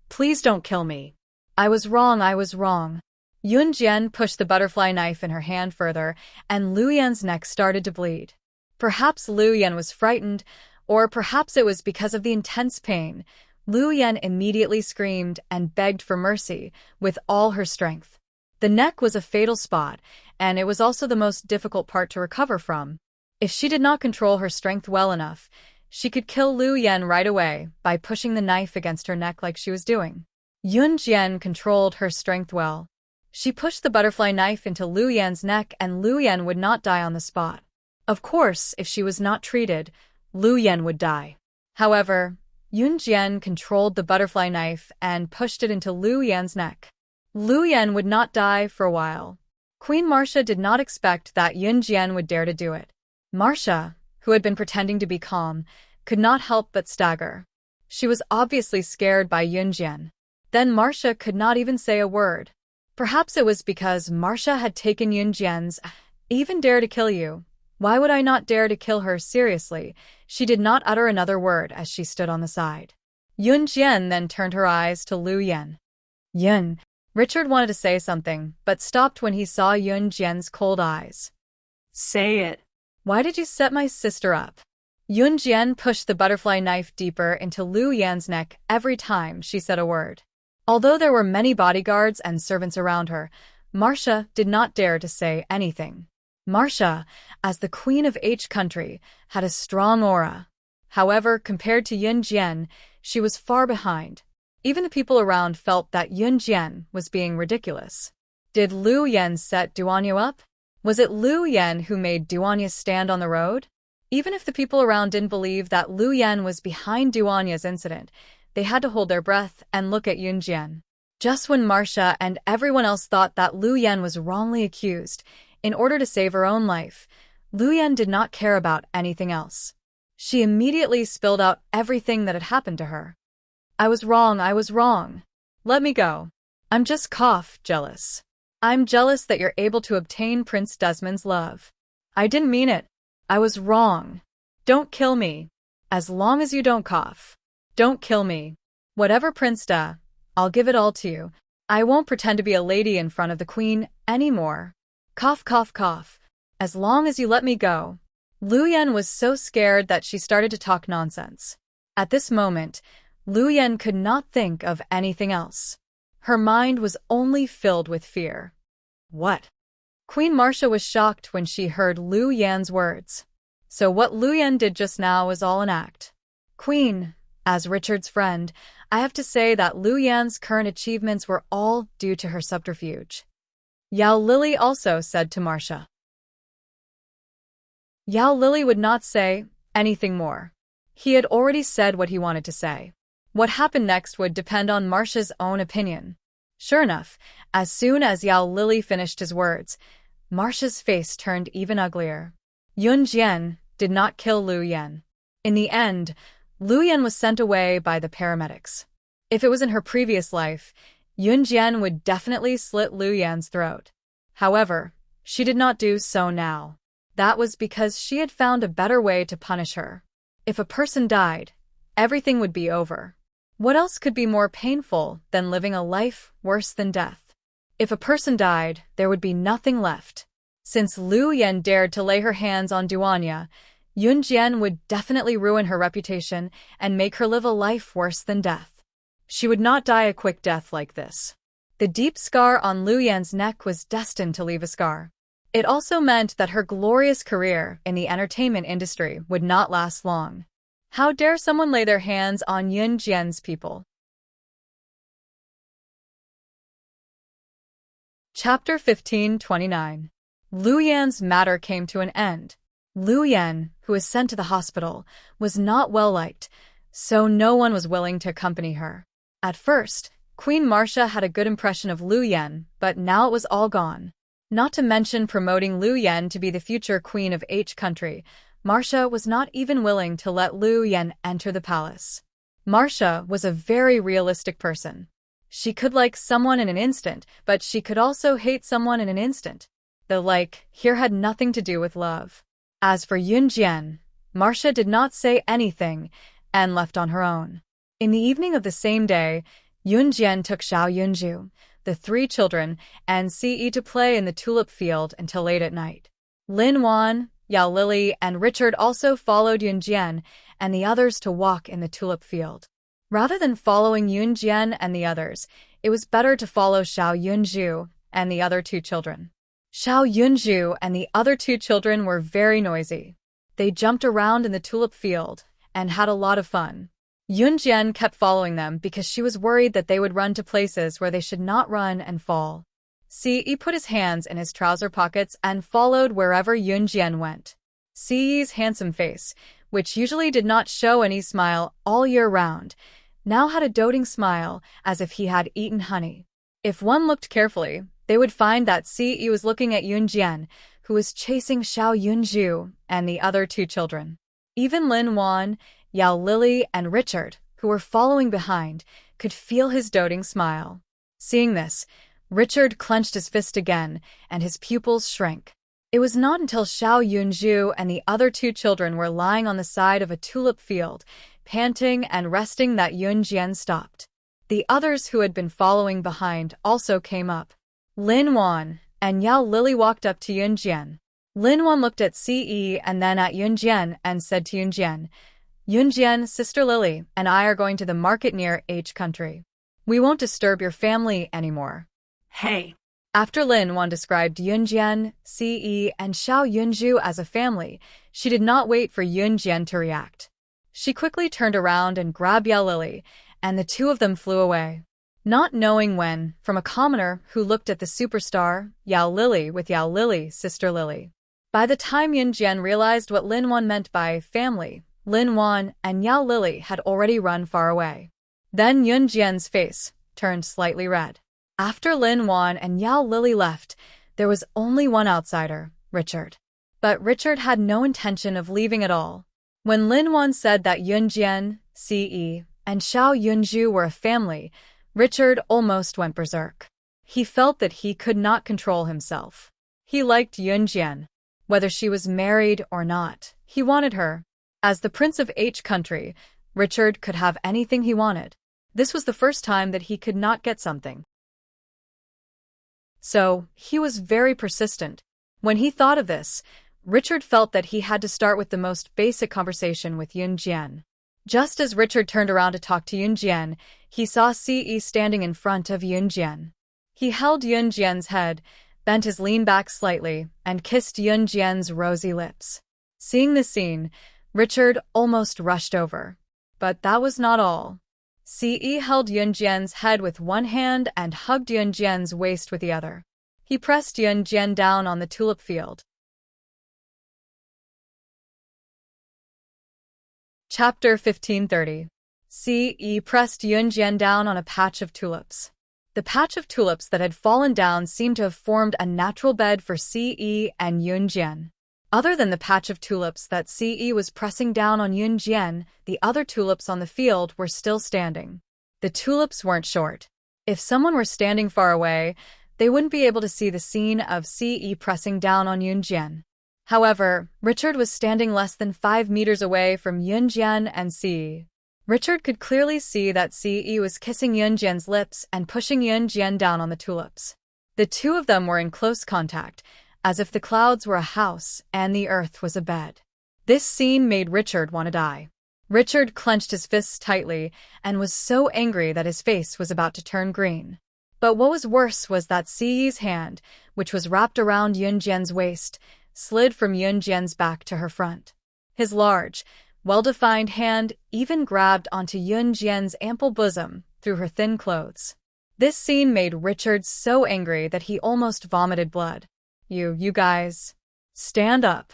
Please don't kill me. I was wrong. Yun Jian pushed the butterfly knife in her hand further, and Lu Yan's neck started to bleed. Perhaps Lu Yan was frightened, or perhaps it was because of the intense pain. Lu Yan immediately screamed and begged for mercy with all her strength. The neck was a fatal spot, and it was also the most difficult part to recover from. If she did not control her strength well enough, she could kill Lu Yan right away by pushing the knife against her neck like she was doing. Yun Jian controlled her strength well. She pushed the butterfly knife into Lu Yan's neck and Lu Yan would not die on the spot. Of course, if she was not treated, Lu Yan would die. However, Yun Jian controlled the butterfly knife and pushed it into Lu Yan's neck. Lu Yan would not die for a while. Queen Marcia did not expect that Yun Jian would dare to do it. Marcia, who had been pretending to be calm, could not help but stagger. She was obviously scared by Yun Jian. Then Marcia could not even say a word. Perhaps it was because Marcia had taken Yun Jian's even dare to kill you. Why would I not dare to kill her seriously? She did not utter another word as she stood on the side. Yun Jian then turned her eyes to Lu Yan. Yun. Richard wanted to say something, but stopped when he saw Yun Jian's cold eyes. Say it. Why did you set my sister up? Yun Jian pushed the butterfly knife deeper into Lu Yan's neck every time she said a word. Although there were many bodyguards and servants around her, Marcia did not dare to say anything. Marcia, as the queen of H country, had a strong aura. However, compared to Yun Jian, she was far behind. Even the people around felt that Yun Jian was being ridiculous. Did Lu Yan set Duanya up? Was it Lu Yan who made Duanya stand on the road? Even if the people around didn't believe that Lu Yan was behind Duanya's incident, they had to hold their breath and look at Yun Jian. Just when Marcia and everyone else thought that Lu Yan was wrongly accused, in order to save her own life, Lu Yan did not care about anything else. She immediately spilled out everything that had happened to her. I was wrong. Let me go. I'm just jealous. I'm jealous that you're able to obtain Prince Desmond's love. I didn't mean it. I was wrong. Don't kill me. As long as you don't cough. Don't kill me. Whatever Prince Da, I'll give it all to you. I won't pretend to be a lady in front of the queen anymore. Cough, cough, cough. As long as you let me go. Lu Yan was so scared that she started to talk nonsense. At this moment, Lu Yan could not think of anything else. Her mind was only filled with fear. What? Queen Marcia was shocked when she heard Lu Yan's words. So what Lu Yan did just now was all an act. Queen, as Richard's friend, I have to say that Lu Yan's current achievements were all due to her subterfuge. Yao Lily also said to Marcia. Yao Lily would not say anything more. He had already said what he wanted to say. What happened next would depend on Marcia's own opinion. Sure enough, as soon as Yao Lily finished his words, Marcia's face turned even uglier. Yun Jian did not kill Lu Yan. In the end, Lu Yan was sent away by the paramedics. If it was in her previous life, Yun Jian would definitely slit Lu Yan's throat. However, she did not do so now. That was because she had found a better way to punish her. If a person died, everything would be over. What else could be more painful than living a life worse than death? If a person died, there would be nothing left. Since Lu Yan dared to lay her hands on Duanya, Yun Jian would definitely ruin her reputation and make her live a life worse than death. She would not die a quick death like this. The deep scar on Lu Yan's neck was destined to leave a scar. It also meant that her glorious career in the entertainment industry would not last long. How dare someone lay their hands on Yun Jian's people? Chapter 1529. Lu Yan's matter came to an end. Lu Yan, who was sent to the hospital, was not well liked, so no one was willing to accompany her. At first, Queen Marcia had a good impression of Lu Yan, but now it was all gone. Not to mention promoting Lu Yan to be the future queen of H country, Marcia was not even willing to let Lu Yan enter the palace. Marcia was a very realistic person. She could like someone in an instant, but she could also hate someone in an instant. The like here had nothing to do with love. As for Yun Jian, Marcia did not say anything and left on her own. In the evening of the same day, Yun Jian took Xiao Yunju, the 3 children, and Ce to play in the tulip field until late at night. Lin Wan, Yao Lily, and Richard also followed Yun Jian and the others to walk in the tulip field. Rather than following Yun Jian and the others, it was better to follow Xiao Yunju and the other 2 children. Xiao Yunju and the other 2 children were very noisy. They jumped around in the tulip field and had a lot of fun. Yun Jian kept following them because she was worried that they would run to places where they should not run and fall. Ce put his hands in his trouser pockets and followed wherever Yun Jian went. Ce's handsome face, which usually did not show any smile all year round, now had a doting smile as if he had eaten honey. If one looked carefully, they would find that Ce was looking at Yun Jian, who was chasing Xiao Yunju and the other 2 children. Even Lin Wan, Yao Lily, and Richard, who were following behind, could feel his doting smile. Seeing this, Richard clenched his fist again, and his pupils shrank. It was not until Xiao Yunju and the other 2 children were lying on the side of a tulip field, panting and resting, that Yun Jian stopped. The others who had been following behind also came up. Lin Wan and Yao Lily walked up to Yun Jian. Lin Wan looked at Ce and then at Yun Jian and said to Yun Jian, "Yun Jian, Sister Lily, and I are going to the market near H country. We won't disturb your family anymore." Hey. After Lin Wan described Yun Jian, Ce, and Xiao Yunju as a family, she did not wait for Yun Jian to react. She quickly turned around and grabbed Yao Lily, and the 2 of them flew away. Not knowing when, from a commoner who looked at the superstar, Yao Lily with Yao Lily, Sister Lily. By the time Yun Jian realized what Lin Wan meant by family, Lin Wan and Yao Lily had already run far away. Then Yun Jian's face turned slightly red. After Lin Wan and Yao Lily left, there was only one outsider, Richard. But Richard had no intention of leaving at all. When Lin Wan said that Yun Jian, Ce, and Xiao Yunju were a family, Richard almost went berserk. He felt that he could not control himself. He liked Yun Jian. Whether she was married or not, he wanted her. As the Prince of H country, Richard could have anything he wanted. This was the first time that he could not get something. So, he was very persistent. When he thought of this, Richard felt that he had to start with the most basic conversation with Yun Jian. Just as Richard turned around to talk to Yun Jian, he saw Ce standing in front of Yun Jian. He held Yun Jian's head, bent his lean back slightly, and kissed Yun Jian's rosy lips. Seeing this scene, Richard almost rushed over. But that was not all. Ce held Yun Jian's head with one hand and hugged Yun Jian's waist with the other. He pressed Yun Jian down on the tulip field. Chapter 1530. Ce pressed Yun Jian down on a patch of tulips. The patch of tulips that had fallen down seemed to have formed a natural bed for Ce and Yun Jian. Other than the patch of tulips that Ce was pressing down on Yun Jian, the other tulips on the field were still standing. The tulips weren't short. If someone were standing far away, they wouldn't be able to see the scene of Ce pressing down on Yun Jian. However, Richard was standing less than 5 meters away from Yun Jian and Ce. Richard could clearly see that Ce was kissing Yunjian's lips and pushing Yunjian down on the tulips. The two of them were in close contact, as if the clouds were a house and the earth was a bed. This scene made Richard want to die. Richard clenched his fists tightly and was so angry that his face was about to turn green. But what was worse was that Ce's hand, which was wrapped around Yunjian's waist, slid from Yunjian's back to her front. His large, well-defined hand even grabbed onto Yunjian's ample bosom through her thin clothes. This scene made Richard so angry that he almost vomited blood. You guys, stand up.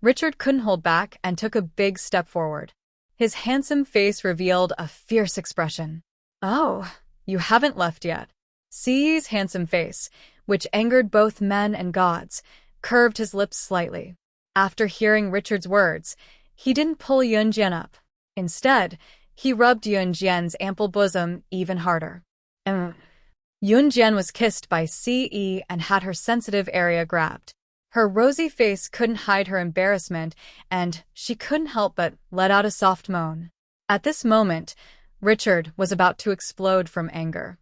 Richard couldn't hold back and took a big step forward. His handsome face revealed a fierce expression. Oh, you haven't left yet. Ce's handsome face, which angered both men and gods, curved his lips slightly. After hearing Richard's words, he didn't pull Yunjian up. Instead, he rubbed Yunjian's ample bosom even harder. Yunjian was kissed by Ce and had her sensitive area grabbed. Her rosy face couldn't hide her embarrassment, and she couldn't help but let out a soft moan. At this moment, Richard was about to explode from anger.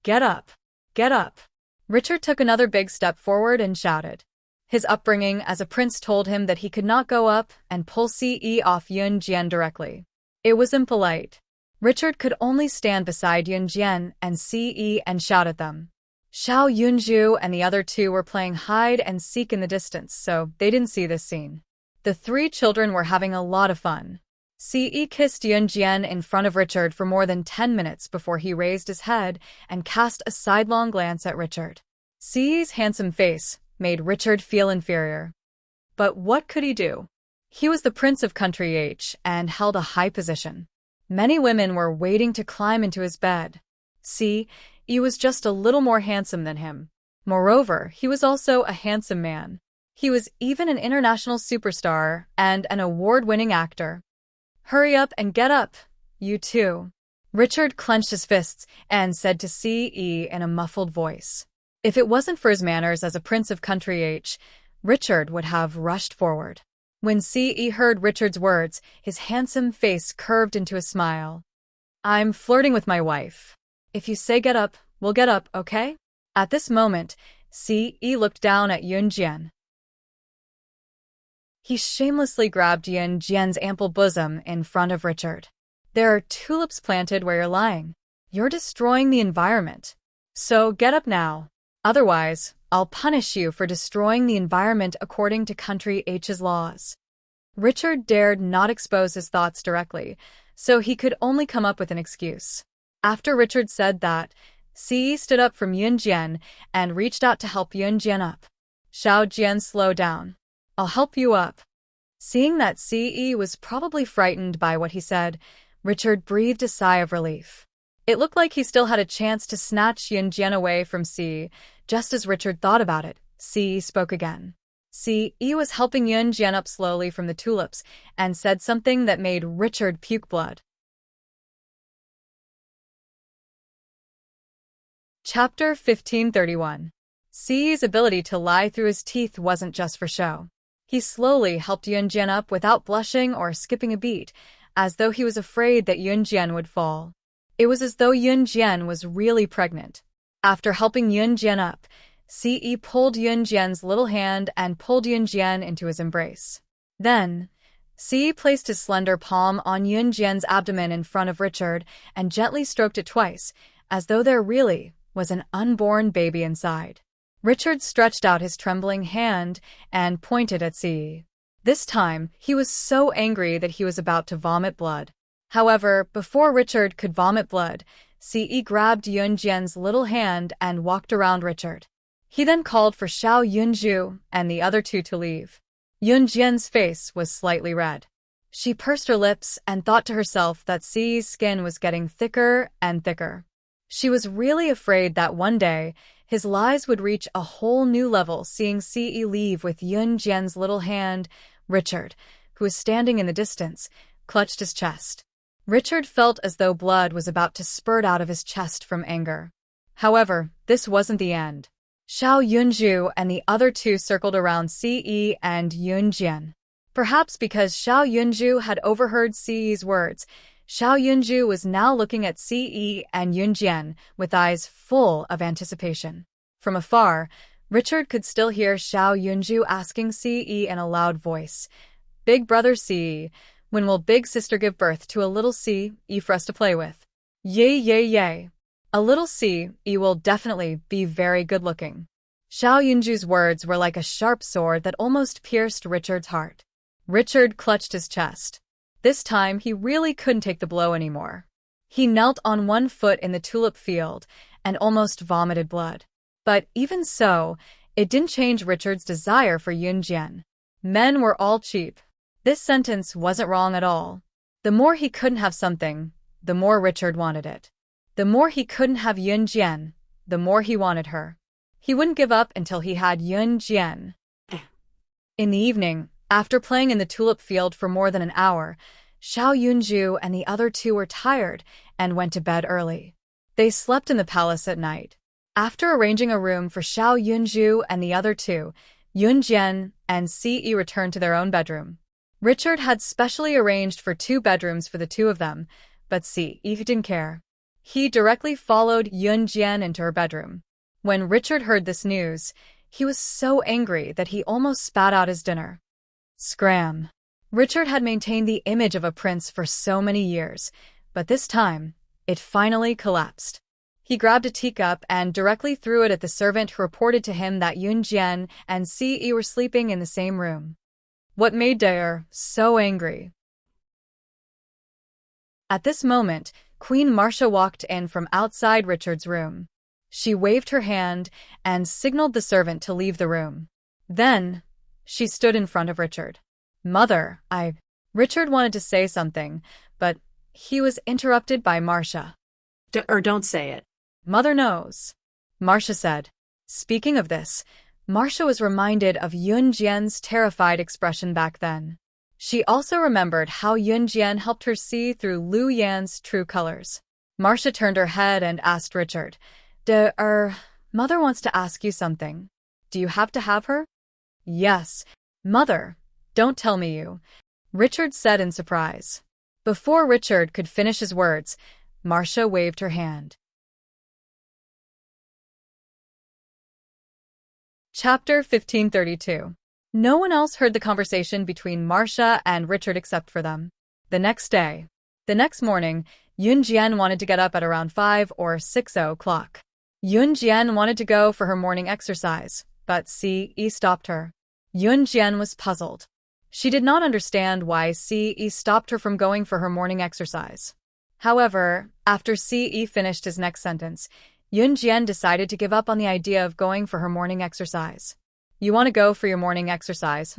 Get up! Get up! Richard took another big step forward and shouted. His upbringing as a prince told him that he could not go up and pull Ce off Yunjian directly. It was impolite. Richard could only stand beside Yunjian and Ce and shout at them. Xiao Yunju and the other two were playing hide and seek in the distance, so they didn't see this scene. The three children were having a lot of fun. Ce kissed Yunjian in front of Richard for more than 10 minutes before he raised his head and cast a sidelong glance at Richard. Ce's handsome face made Richard feel inferior. But what could he do? He was the Prince of Country H and held a high position. Many women were waiting to climb into his bed. Ce was just a little more handsome than him. Moreover, he was also a handsome man. He was even an international superstar and an award-winning actor. Hurry up and get up, you two. Richard clenched his fists and said to Ce in a muffled voice. If it wasn't for his manners as a Prince of Country H, Richard would have rushed forward. When Ce heard Richard's words, his handsome face curved into a smile. I'm flirting with my wife. If you say get up, we'll get up, okay? At this moment, Ce looked down at Yunjian. He shamelessly grabbed Yunjian's ample bosom in front of Richard. There are tulips planted where you're lying. You're destroying the environment. So get up now. Otherwise, I'll punish you for destroying the environment according to Country H's laws. Richard dared not expose his thoughts directly, so he could only come up with an excuse. After Richard said that, Ce stood up from Yunjian and reached out to help Yunjian up. Xiao Jian, slow down. I'll help you up. Seeing that Ce was probably frightened by what he said, Richard breathed a sigh of relief. It looked like he still had a chance to snatch Yunjian away from Ce. Just as Richard thought about it, Ce spoke again. Ce was helping Yunjian up slowly from the tulips and said something that made Richard puke blood. Chapter 1531. Ce's ability to lie through his teeth wasn't just for show. He slowly helped Yunjian up without blushing or skipping a beat, as though he was afraid that Yunjian would fall. It was as though Yunjian was really pregnant. After helping Yunjian up, Ce pulled Yunjian's little hand and pulled Yunjian into his embrace. Then, Ce placed his slender palm on Yunjian's abdomen in front of Richard and gently stroked it twice, as though there really was an unborn baby inside. Richard stretched out his trembling hand and pointed at Ce. This time, he was so angry that he was about to vomit blood. However, before Richard could vomit blood, Ce grabbed Yunjian's little hand and walked around Richard. He then called for Xiao Yunju and the other two to leave. Yunjian's face was slightly red. She pursed her lips and thought to herself that Ce's skin was getting thicker and thicker. She was really afraid that one day, his lies would reach a whole new level. Seeing Ce leave with Yunjian's little hand, Richard, who was standing in the distance, clutched his chest. Richard felt as though blood was about to spurt out of his chest from anger. However, this wasn't the end. Xiao Yunju and the other two circled around Ce and Yunjian. Perhaps because Xiao Yunju had overheard Ce's words, Xiao Yunju was now looking at Ce and Yunjian with eyes full of anticipation. From afar, Richard could still hear Xiao Yunju asking Ce in a loud voice, "Big brother Ce, when will big sister give birth to a little Ce for us to play with?" "Yay, yay, yay. A little Ce will definitely be very good-looking." Xiao Yunju's words were like a sharp sword that almost pierced Richard's heart. Richard clutched his chest. This time, he really couldn't take the blow anymore. He knelt on one foot in the tulip field and almost vomited blood. But even so, it didn't change Richard's desire for Yunjian. Men were all cheap. This sentence wasn't wrong at all. The more he couldn't have something, the more Richard wanted it. The more he couldn't have Yunjian, the more he wanted her. He wouldn't give up until he had Yunjian. In the evening, after playing in the tulip field for more than an hour, Xiao Yunju and the other two were tired and went to bed early. They slept in the palace at night. After arranging a room for Xiao Yunju and the other two, Yunjian and Ce returned to their own bedroom. Richard had specially arranged for 2 bedrooms for the two of them, but Ce didn't care. He directly followed Yunjian into her bedroom. When Richard heard this news, he was so angry that he almost spat out his dinner. Scram! Richard had maintained the image of a prince for so many years, but this time, it finally collapsed. He grabbed a teacup and directly threw it at the servant who reported to him that Yunjian and Ce were sleeping in the same room. What made Daer so angry? At this moment, Queen Marcia walked in from outside Richard's room. She waved her hand and signaled the servant to leave the room. Then, she stood in front of Richard. "Mother, Richard wanted to say something, but he was interrupted by Marcia. Don't say it. "Mother knows," Marcia said. Speaking of this, Marcia was reminded of Yunjian's terrified expression back then. She also remembered how Yunjian helped her see through Lu Yan's true colors. Marcia turned her head and asked Richard, Mother wants to ask you something. Do you have to have her?" "Yes, Mother, don't tell me you," Richard said in surprise. Before Richard could finish his words, Marcia waved her hand. Chapter 1532. No one else heard the conversation between Marcia and Richard except for them. The next morning, Yunjian wanted to get up at around 5 or 6 o'clock. Yunjian wanted to go for her morning exercise, but Ce stopped her. Yunjian was puzzled. She did not understand why Ce stopped her from going for her morning exercise. However, after Ce finished his next sentence, Yunjian decided to give up on the idea of going for her morning exercise. "You want to go for your morning exercise,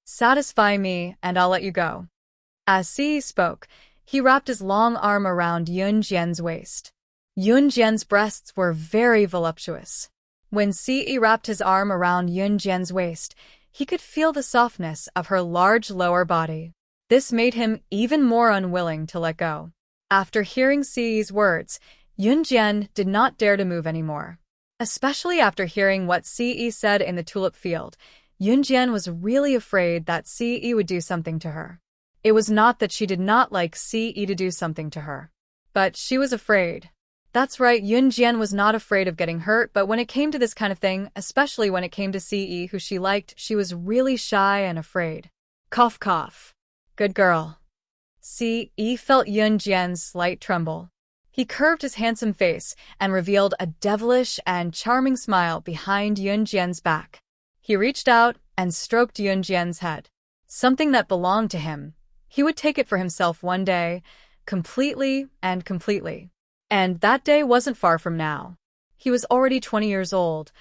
Satisfy me, and I'll let you go." As Ce spoke, he wrapped his long arm around Yunjian's waist. Yunjian's breasts were very voluptuous. When Ce wrapped his arm around Yunjian's waist, he could feel the softness of her large lower body. This made him even more unwilling to let go. After hearing Ce's words, Yunjian did not dare to move anymore. Especially after hearing what Ce said in the tulip field, Yunjian was really afraid that Ce would do something to her. It was not that she did not like Ce to do something to her, but she was afraid. That's right, Yunjian was not afraid of getting hurt, but when it came to this kind of thing, especially when it came to Ce who she liked, she was really shy and afraid. Cough cough. Good girl. Ce felt Yunjian's slight tremble. He curved his handsome face and revealed a devilish and charming smile behind Yunjian's back. He reached out and stroked Yunjian's head. Something that belonged to him. He would take it for himself one day, completely and completely. And that day wasn't far from now. He was already 20 years old.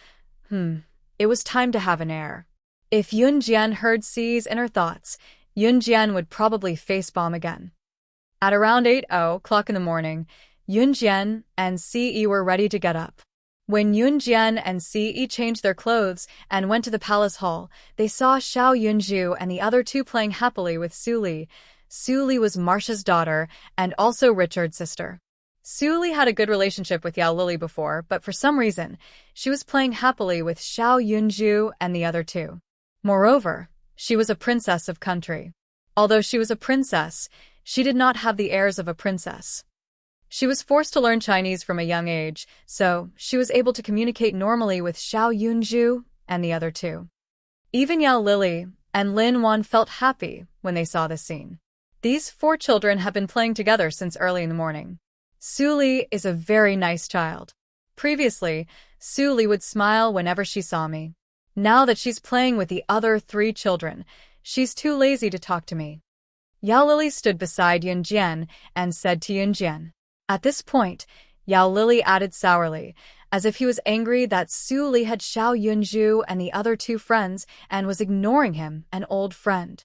It was time to have an heir. If Yunjian heard Ce's inner thoughts, Yunjian would probably face-bomb again. At around 8 o'clock in the morning, Yunjian and Ce were ready to get up. When Yunjian and Ce changed their clothes and went to the palace hall, they saw Xiao Yunju and the other two playing happily with Suli. Suli was Marcia's daughter and also Richard's sister. Suli had a good relationship with Yao Lily before, but for some reason, she was playing happily with Xiao Yunju and the other two. Moreover, she was a princess of country. Although she was a princess, She did not have the airs of a princess. She was forced to learn Chinese from a young age, so she was able to communicate normally with Xiao Yunju and the other two. Even Yao Lily and Lin Wan felt happy when they saw this scene. These 4 children have been playing together since early in the morning. Su Li is a very nice child. Previously, Su Li would smile whenever she saw me. Now that she's playing with the other 3 children, she's too lazy to talk to me. Yao Lily stood beside Yun Jian and said to Yun Jian. At this point, Yao Lily added sourly, as if he was angry that Su Li had Xiao Yunju and the other 2 friends and was ignoring him, an old friend.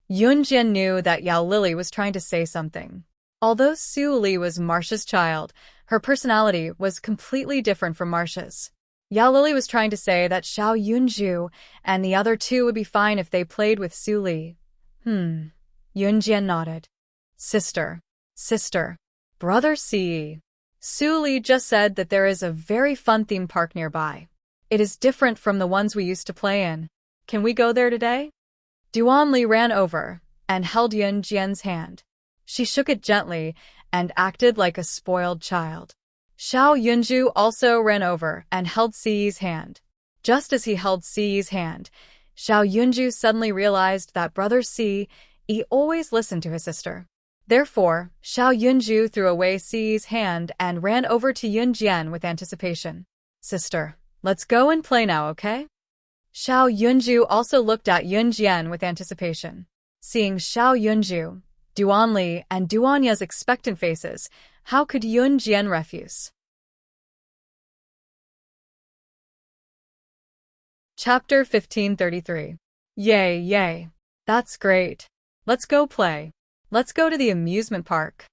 Yun Jian knew that Yao Lily was trying to say something. Although Su Li was Marcia's child, her personality was completely different from Marcia's. Yao Lily was trying to say that Xiao Yunju and the other 2 would be fine if they played with Su Li. Yun Jian nodded. Sister, brother Ce. Su Li just said that there is a very fun theme park nearby. It is different from the ones we used to play in. Can we go there today? Duan Li ran over and held Yun Jian's hand. She shook it gently and acted like a spoiled child. Xiao Yunju also ran over and held Ci's hand. Just as he held Ci's hand, Xiao Yunju suddenly realized that brother Ce always listened to his sister. Therefore, Xiao Yunju threw away Ci's hand and ran over to Yun Jian with anticipation. Sister, let's go and play now, okay? Xiao Yunju also looked at Yun Jian with anticipation. Seeing Xiao Yunju, Duan Li, and Duan Ye's expectant faces, how could Yun Jian refuse? Chapter 1533. Yay. That's great. Let's go play. Let's go to the amusement park.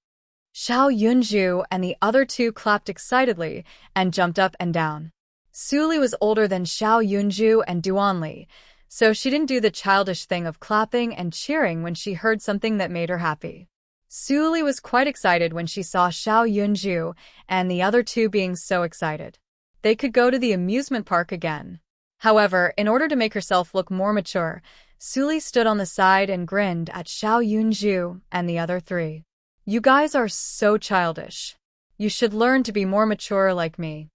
Xiao Yunju and the other 2 clapped excitedly and jumped up and down. Su Li was older than Xiao Yunju and Duan Li, so she didn't do the childish thing of clapping and cheering when she heard something that made her happy. Su Li was quite excited when she saw Xiao Yunju and the other 2 being so excited. They could go to the amusement park again. However, in order to make herself look more mature, Su Li stood on the side and grinned at Xiao Yunju and the other 3. You guys are so childish. You should learn to be more mature like me.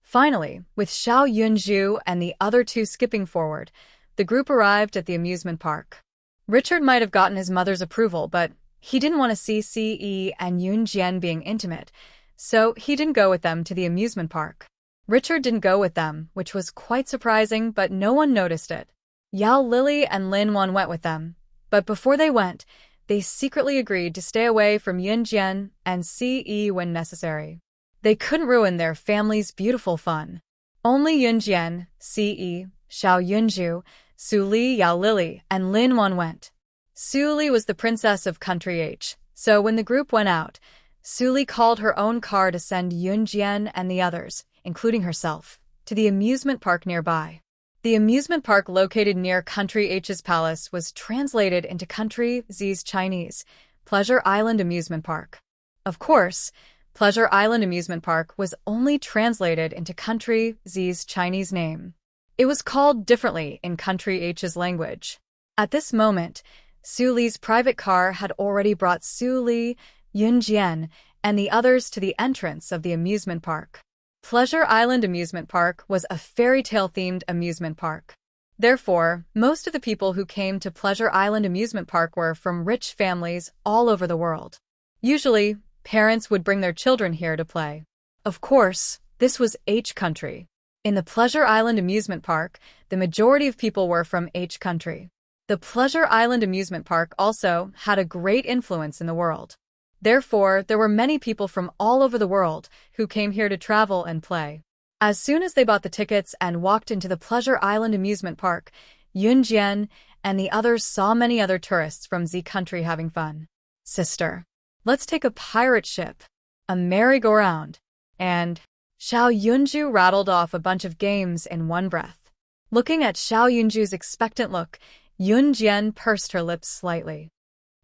Finally, with Xiao Yunju and the other 2 skipping forward, the group arrived at the amusement park. Richard might have gotten his mother's approval, but he didn't want to see Ce and Yun Jian being intimate, so he didn't go with them to the amusement park. Richard didn't go with them, which was quite surprising, but no one noticed it. Yao Lily and Lin Wan went with them, but before they went, they secretly agreed to stay away from Yun Jian and Ce when necessary. They couldn't ruin their family's beautiful fun. Only Yun Jian, Ce, Xiao Yunju, Su Li, Yao Lily, and Lin Wan went. Su Li was the princess of Country H, so when the group went out, Su Li called her own car to send Yun Jian and the others, including herself, to the amusement park nearby. The amusement park located near Country H's palace was translated into Country Z's Chinese, Pleasure Island Amusement Park. Of course, Pleasure Island Amusement Park was only translated into Country Z's Chinese name. It was called differently in Country H's language. At this moment, Su Li's private car had already brought Su Li, Yun Jian, and the others to the entrance of the amusement park. Pleasure Island Amusement Park was a fairy tale-themed amusement park. Therefore, most of the people who came to Pleasure Island Amusement Park were from rich families all over the world. Usually, parents would bring their children here to play. Of course, this was H country. In the Pleasure Island Amusement Park, the majority of people were from H country. The Pleasure Island Amusement Park also had a great influence in the world. Therefore, there were many people from all over the world who came here to travel and play. As soon as they bought the tickets and walked into the Pleasure Island Amusement Park, Yun Jian and the others saw many other tourists from Z country having fun. Sister, let's take a pirate ship, a merry-go-round, and Xiao Yunju rattled off a bunch of games in one breath. Looking at Xiao Yunju's expectant look, Yun Jian pursed her lips slightly.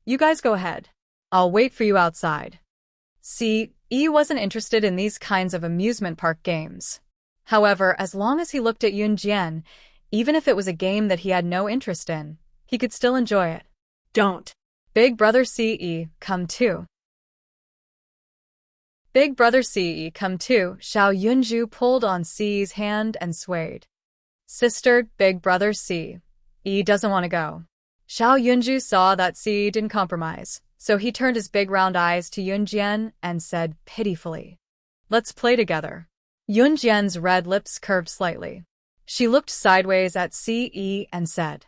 You guys go ahead. I'll wait for you outside. Ce wasn't interested in these kinds of amusement park games. However, as long as he looked at Yun Jian, even if it was a game that he had no interest in, he could still enjoy it. Don't. Big brother CE, come too. Big brother CE, come too. Xiao Yunju pulled on Ce's hand and swayed. Sister, big brother CE doesn't want to go. Xiao Yunju saw that Ce didn't compromise, so he turned his big round eyes to Yunjian and said pitifully, "Let's play together." Yunjian's red lips curved slightly. She looked sideways at Ce and said,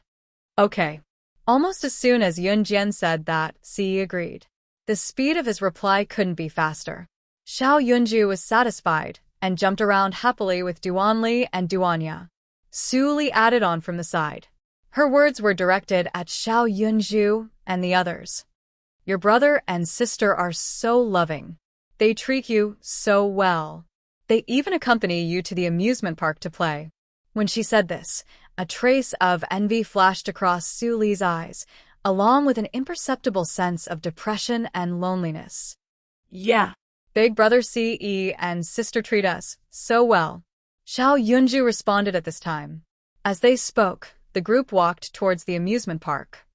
"Okay." Almost as soon as Yunjian said that, Ce agreed. The speed of his reply couldn't be faster. Xiao Yunju was satisfied and jumped around happily with Duanli and Duanya. Su Li added on from the side. Her words were directed at Xiao Yunju and the others. "Your brother and sister are so loving. They treat you so well. They even accompany you to the amusement park to play." When she said this, a trace of envy flashed across Su Li's eyes, along with an imperceptible sense of depression and loneliness. "Yeah. Big brother CE and sister treat us so well." Xiao Yunju responded at this time. As they spoke, the group walked towards the amusement park.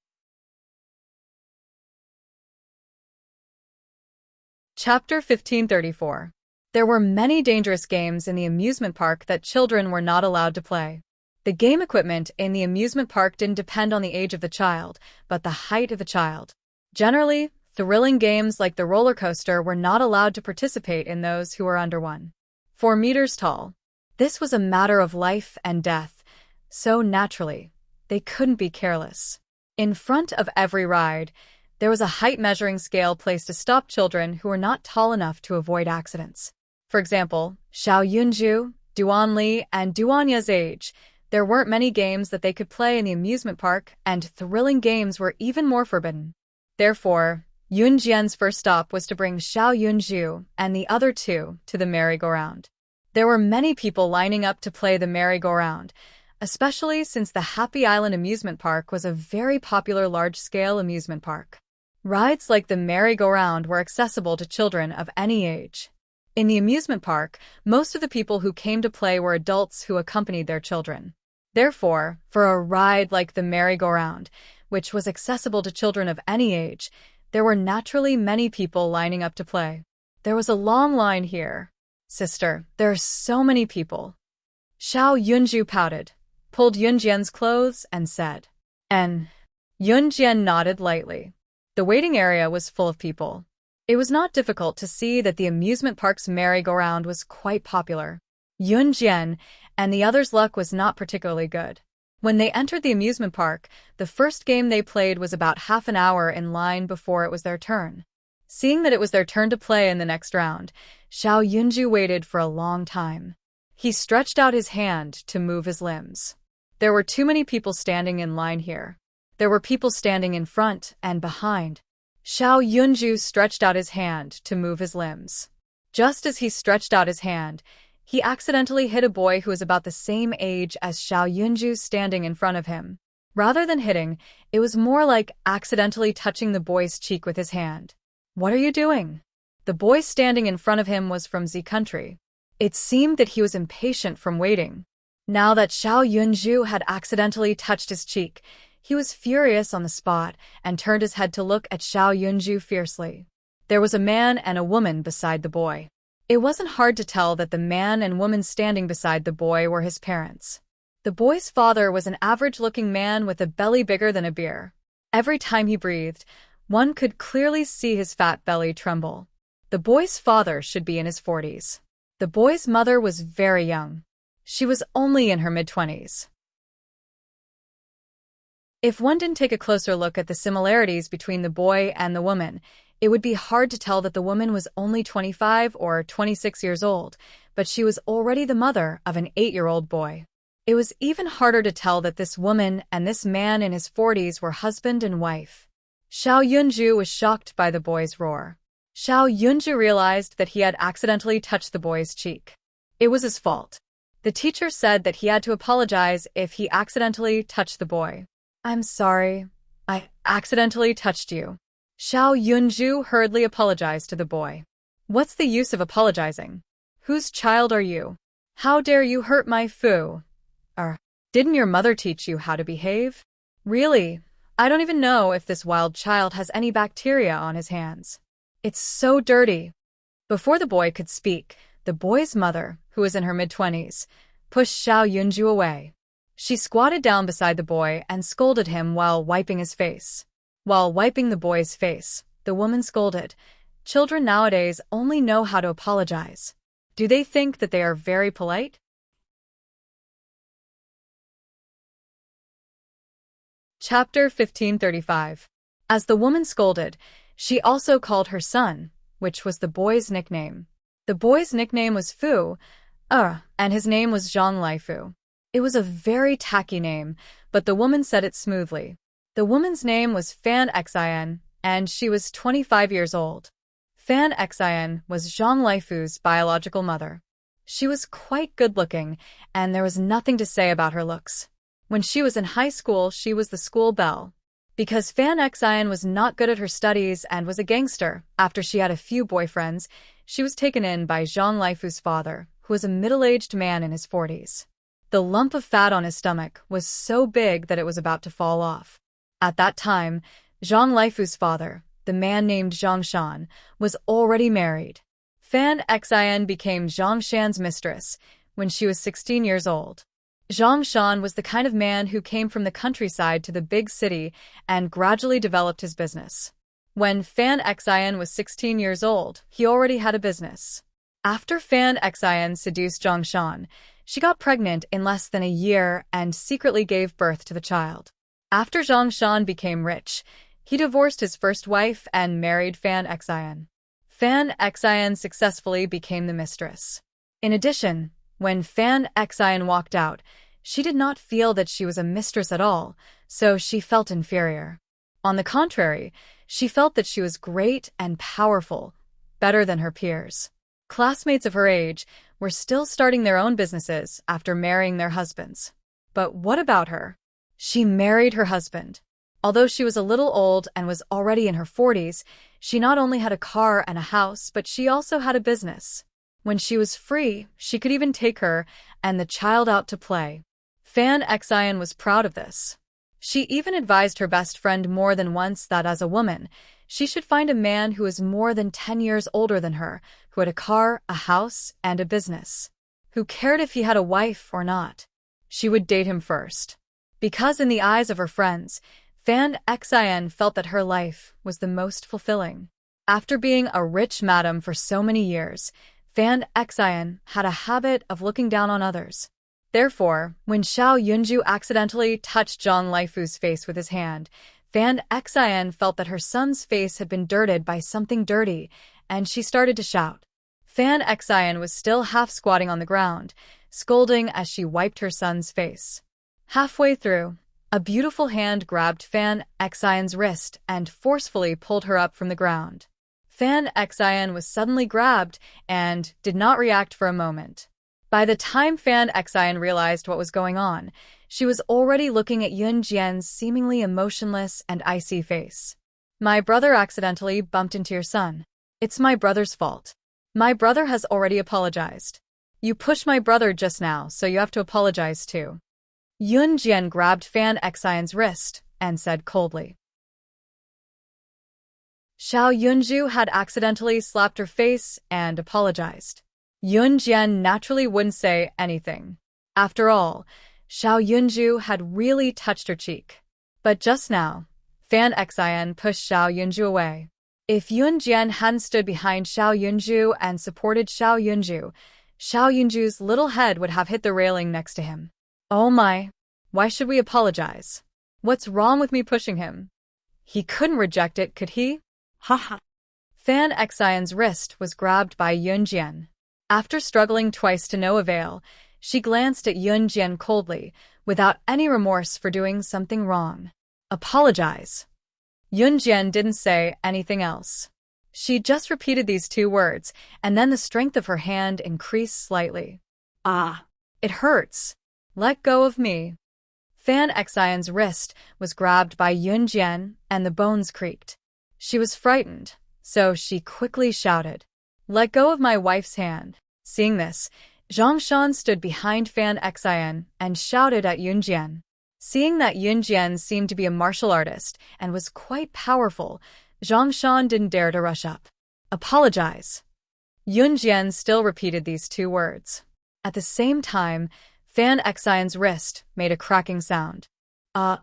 Chapter 1534. There were many dangerous games in the amusement park that children were not allowed to play. The game equipment in the amusement park didn't depend on the age of the child, but the height of the child. Generally, thrilling games like the roller coaster were not allowed to participate in those who were under 1.4 meters tall. This was a matter of life and death, so naturally, they couldn't be careless. In front of every ride, there was a height measuring scale placed to stop children who were not tall enough to avoid accidents. For example, Xiao Yunju, Duanli, and Duanya's age, there weren't many games that they could play in the amusement park, and thrilling games were even more forbidden. Therefore, Yunjian's first stop was to bring Xiao Yunju and the other two to the merry-go-round. There were many people lining up to play the merry-go-round, especially since the Happy Island amusement park was a very popular large-scale amusement park. Rides like the merry-go-round were accessible to children of any age. In the amusement park, most of the people who came to play were adults who accompanied their children. Therefore, for a ride like the merry-go-round, which was accessible to children of any age, there were naturally many people lining up to play. There was a long line here. "Sister, there are so many people." Xiao Yunju pouted, pulled Yunjian's clothes, and said, "N." Yunjian nodded lightly. The waiting area was full of people. It was not difficult to see that the amusement park's merry-go-round was quite popular. Yunjian and the others' luck was not particularly good. When they entered the amusement park, the first game they played was about half an hour in line before it was their turn. Seeing that it was their turn to play in the next round, Xiao Yunju waited for a long time. He stretched out his hand to move his limbs. There were too many people standing in line here. There were people standing in front and behind. Xiao Yunju stretched out his hand to move his limbs. Just as he stretched out his hand, he accidentally hit a boy who was about the same age as Xiao Yunju standing in front of him. Rather than hitting, it was more like accidentally touching the boy's cheek with his hand. "What are you doing?" The boy standing in front of him was from Z country. It seemed that he was impatient from waiting. Now that Xiao Yunju had accidentally touched his cheek, he was furious on the spot and turned his head to look at Xiao Yunju fiercely. There was a man and a woman beside the boy. It wasn't hard to tell that the man and woman standing beside the boy were his parents. The boy's father was an average-looking man with a belly bigger than a beer. Every time he breathed, one could clearly see his fat belly tremble. The boy's father should be in his 40s. The boy's mother was very young. She was only in her mid-20s. If one didn't take a closer look at the similarities between the boy and the woman, it would be hard to tell that the woman was only 25 or 26 years old, but she was already the mother of an 8-year-old boy. It was even harder to tell that this woman and this man in his 40s were husband and wife. Xiao Yunju was shocked by the boy's roar. Xiao Yunju realized that he had accidentally touched the boy's cheek. It was his fault. The teacher said that he had to apologize if he accidentally touched the boy. "I'm sorry. I accidentally touched you." Xiao Yunju hurriedly apologized to the boy. "What's the use of apologizing? Whose child are you? How dare you hurt my foo? Didn't your mother teach you how to behave? Really, I don't even know if this wild child has any bacteria on his hands. It's so dirty. Before the boy could speak, the boy's mother, who was in her mid-20s, pushed Xiao Yunju away. She squatted down beside the boy and scolded him while wiping his face. While wiping the boy's face, the woman scolded, "Children nowadays only know how to apologize. Do they think that they are very polite?" Chapter 1535. As the woman scolded, she also called her son, which was the boy's nickname. The boy's nickname was Fu, and his name was Zhang Laifu. It was a very tacky name, but the woman said it smoothly. The woman's name was Fan Xian, and she was 25 years old. Fan Xian was Zhang Laifu's biological mother. She was quite good-looking, and there was nothing to say about her looks. When she was in high school, she was the school belle. Because Fan Xian was not good at her studies and was a gangster, after she had a few boyfriends, she was taken in by Zhang Laifu's father, who was a middle-aged man in his 40s. The lump of fat on his stomach was so big that it was about to fall off. At that time, Zhang Laifu's father, the man named Zhang Shan, was already married. Fan Xian became Zhang Shan's mistress when she was 16 years old. Zhang Shan was the kind of man who came from the countryside to the big city and gradually developed his business. When Fan Xian was 16 years old, he already had a business. After Fan Xian seduced Zhang Shan, she got pregnant in less than a year and secretly gave birth to the child. After Zhang Shan became rich, he divorced his first wife and married Fan Xian. Fan Xian successfully became the mistress. In addition, when Fan Xian walked out, she did not feel that she was a mistress at all, so she felt inferior. On the contrary, she felt that she was great and powerful, better than her peers. Classmates of her age were still starting their own businesses after marrying their husbands. But what about her? She married her husband. Although she was a little old and was already in her 40s, she not only had a car and a house, but she also had a business. When she was free, she could even take her and the child out to play. Fan Xian was proud of this. She even advised her best friend more than once that as a woman, she should find a man who was more than 10 years older than her, who had a car, a house, and a business. Who cared if he had a wife or not? She would date him first. Because in the eyes of her friends, Fan Xian felt that her life was the most fulfilling. After being a rich madam for so many years, Fan Xian had a habit of looking down on others. Therefore, when Xiao Yunju accidentally touched Zhang Laifu's face with his hand, Fan Xian felt that her son's face had been dirted by something dirty, and she started to shout. Fan Xian was still half squatting on the ground, scolding as she wiped her son's face. Halfway through, a beautiful hand grabbed Fan Xian's wrist and forcefully pulled her up from the ground. Fan Xian was suddenly grabbed and did not react for a moment. By the time Fan Xian realized what was going on, she was already looking at Yun Jian's seemingly emotionless and icy face. "My brother accidentally bumped into your son. It's my brother's fault. My brother has already apologized. You pushed my brother just now, so you have to apologize too." Yun Jian grabbed Fan Xian's wrist and said coldly. Xiao Yunju had accidentally slapped her face and apologized. Yun Jian naturally wouldn't say anything. After all, Xiao Yunju had really touched her cheek. But just now, Fan Xian pushed Xiao Yunju away. If Yun Jian hadn't stood behind Xiao Yunju and supported Xiao Yunju's little head would have hit the railing next to him. Oh my, why should we apologize? What's wrong with me pushing him? He couldn't reject it, could he? Haha. Fan Xian's wrist was grabbed by Yun Jian. After struggling twice to no avail, she glanced at Yun Jian coldly, without any remorse for doing something wrong. Apologize. Yun Jian didn't say anything else. She just repeated these two words, and then the strength of her hand increased slightly. Ah. It hurts. Let go of me. Fan Xian's wrist was grabbed by Yun Jian, and the bones creaked. She was frightened, so she quickly shouted, "Let go of my wife's hand." Seeing this, Zhang Shan stood behind Fan Xian and shouted at Yun Jian. Seeing that Yun Jian seemed to be a martial artist and was quite powerful, Zhang Shan didn't dare to rush up. Apologize. Yun Jian still repeated these two words. At the same time, Fan Xian's wrist made a cracking sound. I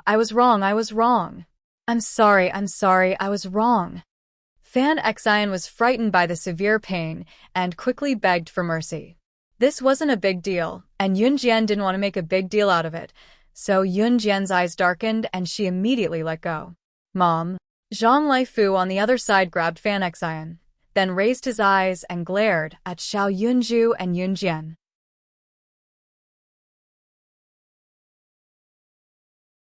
was wrong. I'm sorry, I was wrong. Fan Xian was frightened by the severe pain and quickly begged for mercy. This wasn't a big deal, and Yun Jian didn't want to make a big deal out of it, so Yun Jian's eyes darkened and she immediately let go. Mom. Zhang Laifu on the other side grabbed Fan Xian, then raised his eyes and glared at Xiao Yunju and Yun Jian.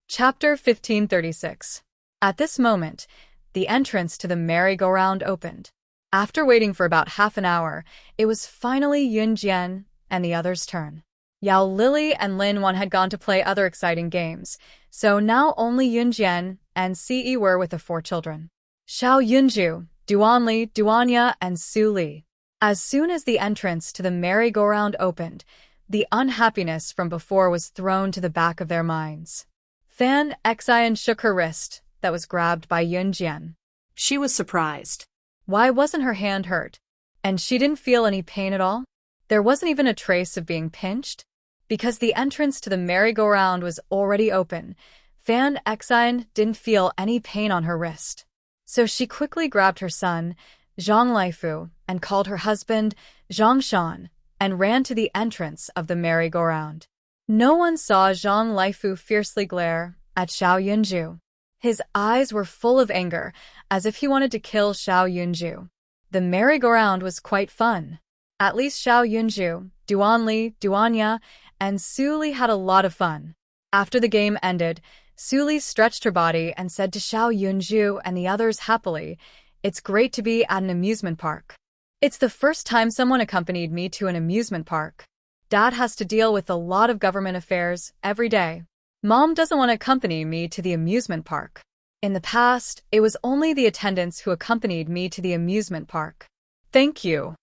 Chapter 1536. At this moment, the entrance to the merry-go-round opened. After waiting for about half an hour, it was finally Yun Jian and the others' turn. Yao Lily and Lin Wan had gone to play other exciting games, so now only Yun Jian and Ce were with the four children. Xiao Yunju, Duan Li, Duanya, and Su Li. As soon as the entrance to the merry-go-round opened, the unhappiness from before was thrown to the back of their minds. Fan Xian shook her wrist that was grabbed by Yun Jian. She was surprised. Why wasn't her hand hurt? And she didn't feel any pain at all? There wasn't even a trace of being pinched? Because the entrance to the merry-go-round was already open, Fan Xian didn't feel any pain on her wrist. So she quickly grabbed her son, Zhang Laifu, and called her husband, Zhang Shan, and ran to the entrance of the merry-go-round. No one saw Zhang Laifu fiercely glare at Xiao Yunju. His eyes were full of anger, as if he wanted to kill Xiao Yunju. The merry-go-round was quite fun. At least Xiao Yunju, Duan Li, Duanya, and Su Li had a lot of fun. After the game ended, Su Li stretched her body and said to Xiao Yunju and the others happily, "It's great to be at an amusement park. It's the first time someone accompanied me to an amusement park. Dad has to deal with a lot of government affairs every day. Mom doesn't want to accompany me to the amusement park. In the past, it was only the attendants who accompanied me to the amusement park. Thank you."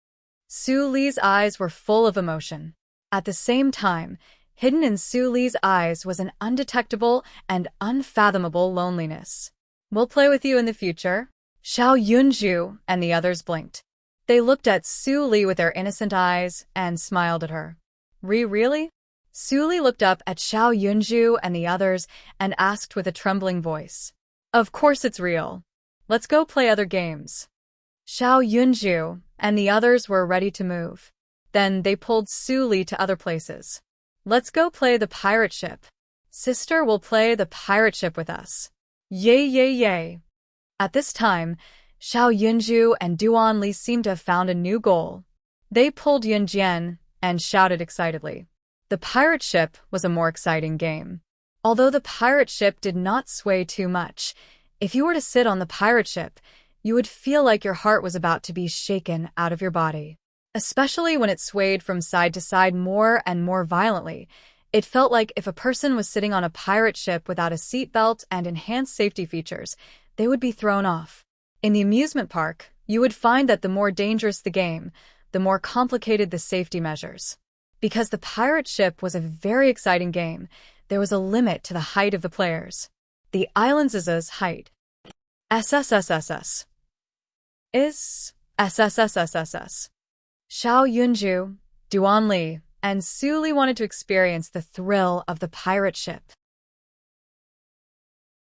Su Li's eyes were full of emotion. At the same time, hidden in Su Li's eyes was an undetectable and unfathomable loneliness. "We'll play with you in the future." Xiao Yunju and the others blinked. They looked at Su Li with their innocent eyes and smiled at her. Really? Su Li looked up at Xiao Yunju and the others and asked with a trembling voice. "Of course it's real. Let's go play other games." Xiao Yunju and the others were ready to move. Then they pulled Su Li to other places. "Let's go play the pirate ship. Sister will play the pirate ship with us. Yay. At this time, Xiao Yunju and Duan Li seemed to have found a new goal. They pulled Yun Jian and shouted excitedly. The pirate ship was a more exciting game. Although the pirate ship did not sway too much, if you were to sit on the pirate ship, you would feel like your heart was about to be shaken out of your body. Especially when it swayed from side to side more and more violently. It felt like if a person was sitting on a pirate ship without a seatbelt and enhanced safety features, they would be thrown off. In the amusement park, you would find that the more dangerous the game, the more complicated the safety measures. Because the pirate ship was a very exciting game, there was a limit to the height of the players. The island's height SSSSS is SSSSSS. Xiao Yunju, Duan Li, and Su Li wanted to experience the thrill of the pirate ship.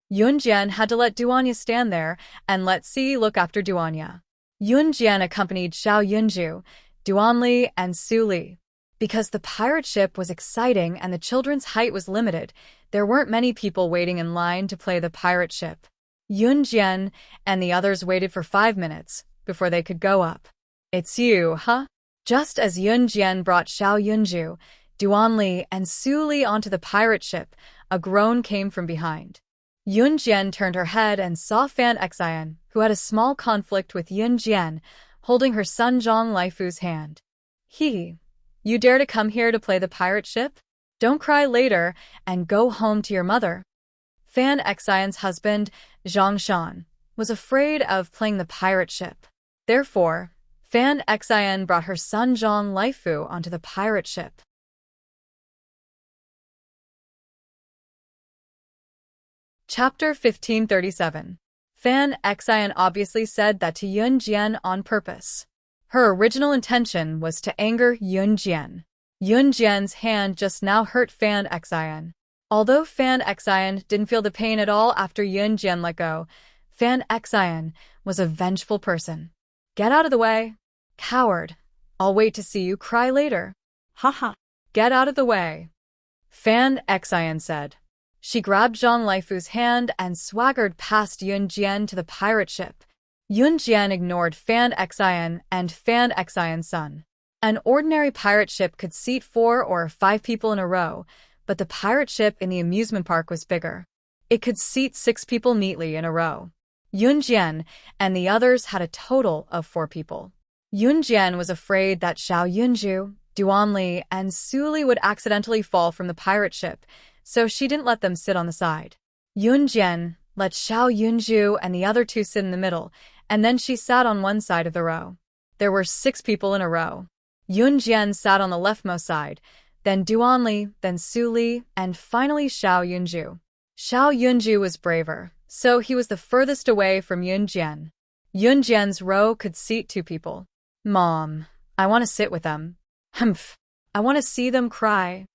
Yun Jian had to let Duanya stand there and let Ce look after Duanya. Yun Jian accompanied Xiao Yunju, Duan Li, and Su Li. Because the pirate ship was exciting and the children's height was limited, there weren't many people waiting in line to play the pirate ship. Yun Jian and the others waited for 5 minutes before they could go up. "It's you, huh?" Just as Yun Jian brought Xiao Yunju, Duan Li, and Su Li onto the pirate ship, a groan came from behind. Yun Jian turned her head and saw Fan Xian, who had a small conflict with Yun Jian, holding her son Zhang Laifu's hand. You dare to come here to play the pirate ship? Don't cry later and go home to your mother." Fan Xian's husband, Zhang Shan, was afraid of playing the pirate ship. Therefore, Fan Xian brought her son Zhang Laifu onto the pirate ship. Chapter 1537. Fan Xian obviously said that to Yun Jian on purpose. Her original intention was to anger Yun Jian. Yun Jian's hand just now hurt Fan Xian. Although Fan Xian didn't feel the pain at all after Yun Jian let go, Fan Xian was a vengeful person. Get out of the way. Coward. I'll wait to see you cry later. Haha. Get out of the way. Fan Xian said. She grabbed Zhang Laifu's hand and swaggered past Yun Jian to the pirate ship. Yun Jian ignored Fan Xian and Fan Xian's son. An ordinary pirate ship could seat 4 or 5 people in a row, but the pirate ship in the amusement park was bigger. It could seat 6 people neatly in a row. Yun Jian and the others had a total of 4 people. Yun Jian was afraid that Xiao Yunju, Duanli, and Su Li would accidentally fall from the pirate ship, so she didn't let them sit on the side. Yun Jian let Xiao Yunju and the other 2 sit in the middle, and then she sat on one side of the row. There were 6 people in a row. Yun Jian sat on the leftmost side, then Duanli, then Su Li, and finally Xiao Yunju. Xiao Yunju was braver, so he was the furthest away from Yun Jian. Yun Jian's row could seat 2 people. Mom, I want to sit with them. Humph, I want to see them cry.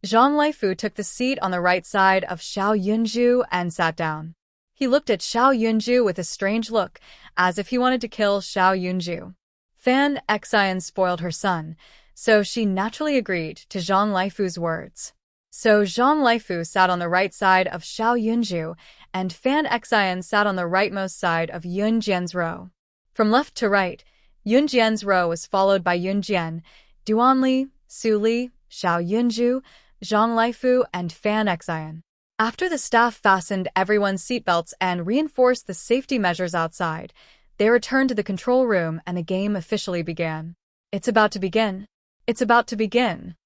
Zhang Laifu took the seat on the right side of Xiao Yunju and sat down. He looked at Xiao Yunju with a strange look, as if he wanted to kill Xiao Yunju. Fan Xian spoiled her son, so she naturally agreed to Zhang Laifu's words. So Zhang Laifu sat on the right side of Xiao Yunju, and Fan Xian sat on the rightmost side of Yun Jian's row. From left to right, Yun Jian's row was followed by Yun Jian, Duanli, Su Li, Xiao Yunju, Zhang Laifu, and Fan Xian. After the staff fastened everyone's seatbelts and reinforced the safety measures outside, they returned to the control room and the game officially began. It's about to begin. It's about to begin.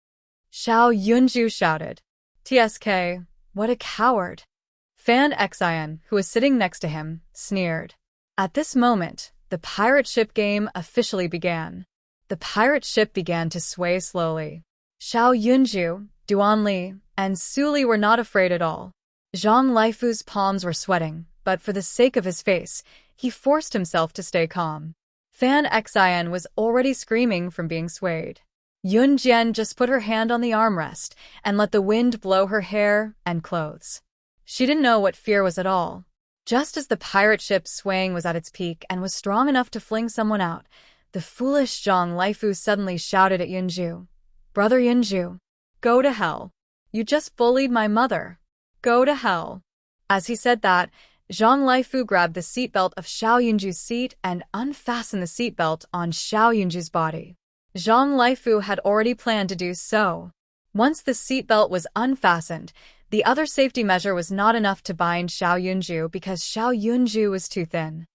Xiao Yunju shouted. TSK, what a coward. Fan Xian, who was sitting next to him, sneered. At this moment, the pirate ship game officially began. The pirate ship began to sway slowly. Xiao Yunju, Duanli, and Su Li were not afraid at all. Zhang Laifu's palms were sweating, but for the sake of his face, he forced himself to stay calm. Fan Xian was already screaming from being swayed. Yun Jian just put her hand on the armrest and let the wind blow her hair and clothes. She didn't know what fear was at all. Just as the pirate ship's swaying was at its peak and was strong enough to fling someone out, the foolish Zhang Laifu suddenly shouted at Yunju. Brother Yunju, go to hell. You just bullied my mother. Go to hell. As he said that, Zhang Laifu grabbed the seatbelt of Xiao Yunju's seat and unfastened the seatbelt on Xiao Yunju's body. Zhang Laifu had already planned to do so. Once the seatbelt was unfastened, the other safety measure was not enough to bind Xiao Yunju because Xiao Yunju was too thin.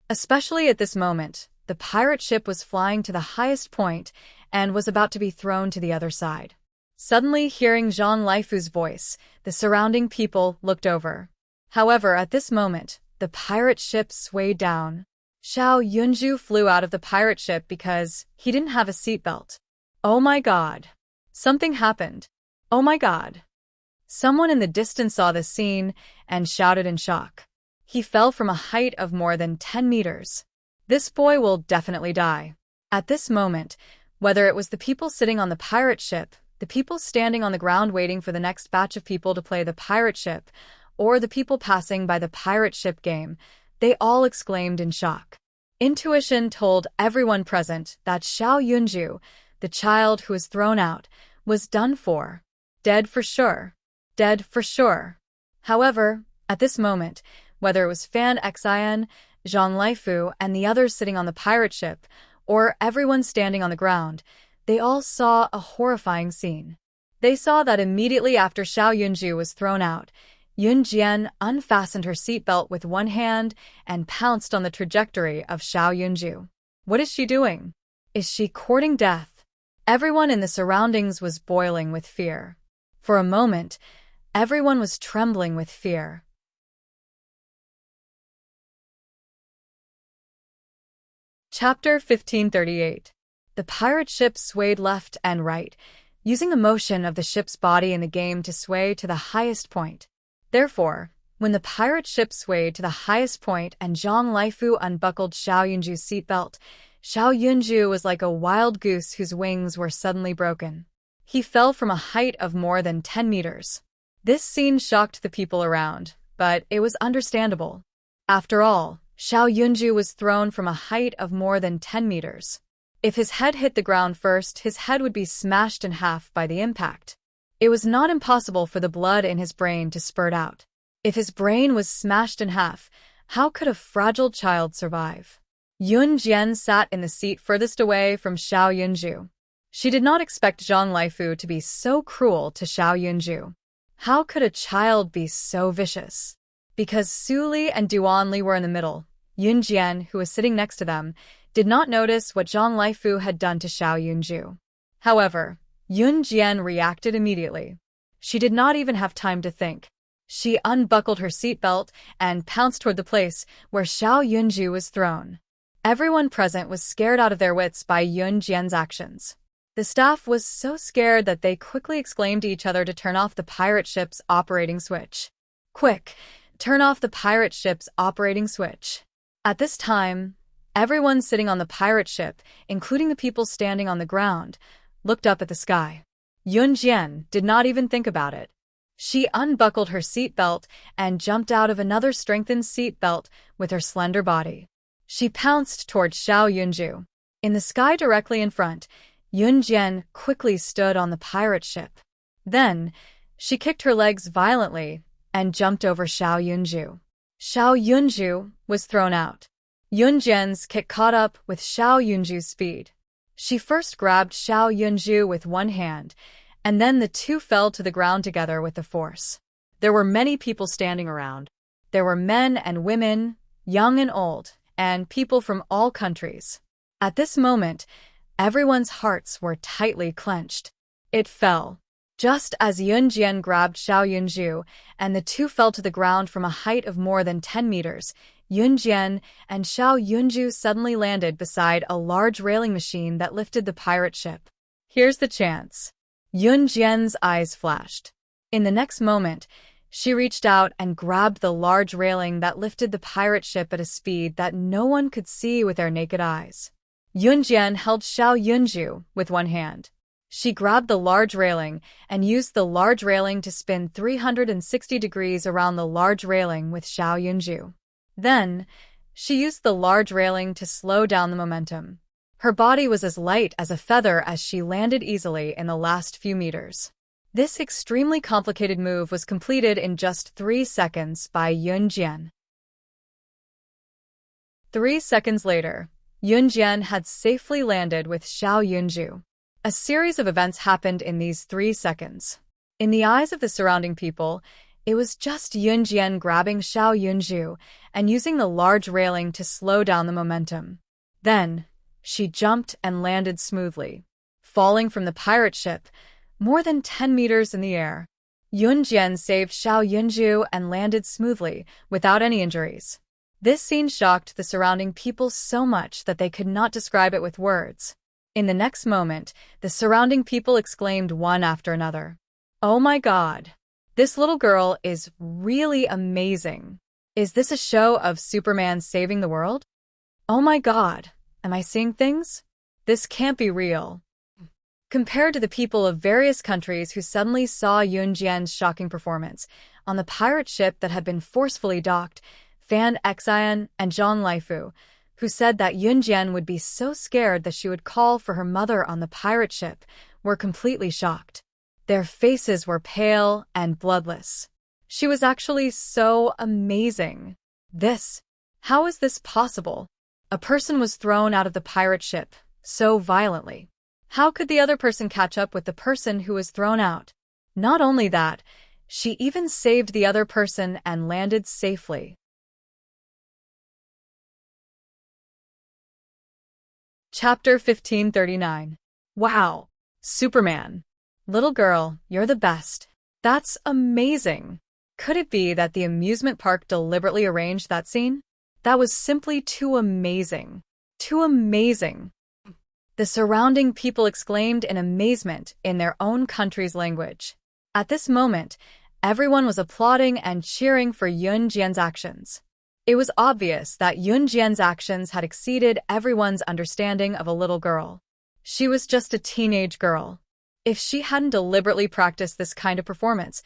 Especially at this moment, the pirate ship was flying to the highest point and was about to be thrown to the other side. Suddenly, hearing Zhang Laifu's voice, the surrounding people looked over. However, at this moment, the pirate ship swayed down. Xiao Yunju flew out of the pirate ship because he didn't have a seatbelt. Oh my god. Something happened. Oh my god. Someone in the distance saw this scene and shouted in shock. He fell from a height of more than 10 meters. This boy will definitely die. At this moment, whether it was the people sitting on the pirate ship, the people standing on the ground waiting for the next batch of people to play the pirate ship, or the people passing by the pirate ship game, they all exclaimed in shock. Intuition told everyone present that Xiao Yunju, the child who was thrown out, was done for. Dead for sure. Dead for sure. However, at this moment, whether it was Fan Xian, Zhang Laifu, and the others sitting on the pirate ship, or everyone standing on the ground, they all saw a horrifying scene. They saw that immediately after Xiao Yunju was thrown out, Yun Jian unfastened her seatbelt with one hand and pounced on the trajectory of Xiao Yunju. What is she doing? Is she courting death? Everyone in the surroundings was boiling with fear. For a moment, everyone was trembling with fear. Chapter 1538. The pirate ship swayed left and right, using the motion of the ship's body in the game to sway to the highest point. Therefore, when the pirate ship swayed to the highest point and Zhang Laifu unbuckled Xiao Yunju's seatbelt, Xiao Yunju was like a wild goose whose wings were suddenly broken. He fell from a height of more than 10 meters. This scene shocked the people around, but it was understandable. After all, Xiao Yunju was thrown from a height of more than 10 meters. If his head hit the ground first, his head would be smashed in half by the impact. It was not impossible for the blood in his brain to spurt out. If his brain was smashed in half, how could a fragile child survive? Yun Jian sat in the seat furthest away from Xiao Yunju. She did not expect Zhang Laifu to be so cruel to Xiao Yunju. How could a child be so vicious? Because Su Li and Duan Li were in the middle, Yun Jian, who was sitting next to them, did not notice what Zhang Laifu had done to Xiao Yunju. However, Yun Jian reacted immediately. She did not even have time to think. She unbuckled her seatbelt and pounced toward the place where Xiao Yunju was thrown. Everyone present was scared out of their wits by Yun Jian's actions. The staff was so scared that they quickly exclaimed to each other to turn off the pirate ship's operating switch. Quick, turn off the pirate ship's operating switch. At this time, everyone sitting on the pirate ship, including the people standing on the ground, looked up at the sky. Yun Jian did not even think about it. She unbuckled her seatbelt and jumped out of another strengthened seatbelt with her slender body. She pounced toward Xiao Yunju. In the sky directly in front, Yun Jian quickly stood on the pirate ship. Then, she kicked her legs violently and jumped over Xiao Yunju. Xiao Yunju was thrown out. Yun Jian's kick caught up with Xiao Yunju's speed. She first grabbed Xiao Yunju with one hand, and then the two fell to the ground together with the force. There were many people standing around. There were men and women, young and old, and people from all countries. At this moment, everyone's hearts were tightly clenched. It fell. Just as Yun Jian grabbed Xiao Yunju, and the two fell to the ground from a height of more than 10 meters, Yun Jian and Xiao Yunju suddenly landed beside a large railing machine that lifted the pirate ship. Here's the chance. Yun Jian's eyes flashed. In the next moment, she reached out and grabbed the large railing that lifted the pirate ship at a speed that no one could see with their naked eyes. Yun Jian held Xiao Yunju with one hand. She grabbed the large railing and used the large railing to spin 360 degrees around the large railing with Xiao Yunju. Then, she used the large railing to slow down the momentum. Her body was as light as a feather as she landed easily in the last few meters. This extremely complicated move was completed in just 3 seconds by Yun Jian. 3 seconds later, Yun Jian had safely landed with Xiao Yunju. A series of events happened in these 3 seconds. In the eyes of the surrounding people, it was just Yun Jian grabbing Xiao Yunju and using the large railing to slow down the momentum. Then, she jumped and landed smoothly, falling from the pirate ship, more than 10 meters in the air. Yun Jian saved Xiao Yunju and landed smoothly, without any injuries. This scene shocked the surrounding people so much that they could not describe it with words. In the next moment, the surrounding people exclaimed one after another, "Oh my God! This little girl is really amazing. Is this a show of Superman saving the world? Oh my God! Am I seeing things? This can't be real." Compared to the people of various countries who suddenly saw Yun Jian's shocking performance on the pirate ship that had been forcefully docked, Fan Xian and Zhang Laifu, who said that Yun Jian would be so scared that she would call for her mother on the pirate ship, were completely shocked. Their faces were pale and bloodless. She was actually so amazing. How is this possible? A person was thrown out of the pirate ship so violently. How could the other person catch up with the person who was thrown out? Not only that, she even saved the other person and landed safely. Chapter 1539. Wow! Superman! Little girl, you're the best. That's amazing. Could it be that the amusement park deliberately arranged that scene? That was simply too amazing. Too amazing. The surrounding people exclaimed in amazement in their own country's language. At this moment, everyone was applauding and cheering for Yunjian's actions. It was obvious that Yunjian's actions had exceeded everyone's understanding of a little girl. She was just a teenage girl. If she hadn't deliberately practiced this kind of performance,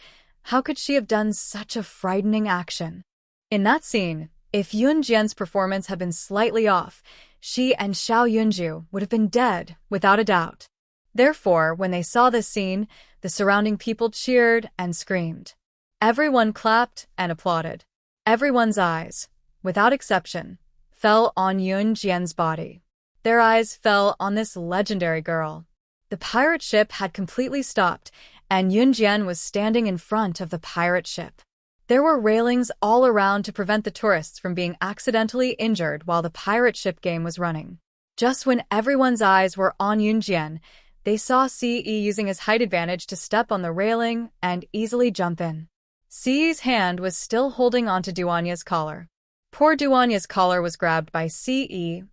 how could she have done such a frightening action? In that scene, if Yunjian's performance had been slightly off, she and Xiao Yunju would have been dead, without a doubt. Therefore, when they saw this scene, the surrounding people cheered and screamed. Everyone clapped and applauded. Everyone's eyes, without exception, fell on Yunjian's body. Their eyes fell on this legendary girl. The pirate ship had completely stopped, and Yunjian was standing in front of the pirate ship. There were railings all around to prevent the tourists from being accidentally injured while the pirate ship game was running. Just when everyone's eyes were on Yunjian, they saw Ce using his height advantage to step on the railing and easily jump in. Ce's hand was still holding onto Duanya's collar. Poor Duanya's collar was grabbed by Ce,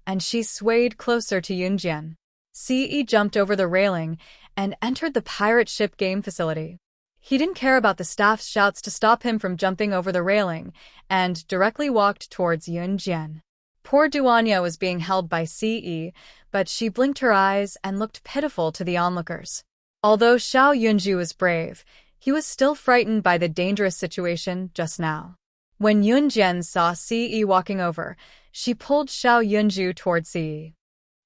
and she swayed closer to Yunjian. Ce jumped over the railing and entered the pirate ship game facility. He didn't care about the staff's shouts to stop him from jumping over the railing and directly walked towards Yunjian. Poor Duanya was being held by Ce, but she blinked her eyes and looked pitiful to the onlookers. Although Xiao Yunju was brave, he was still frightened by the dangerous situation just now. When Yunjian saw Ce walking over, she pulled Xiao Yunju towards Ce.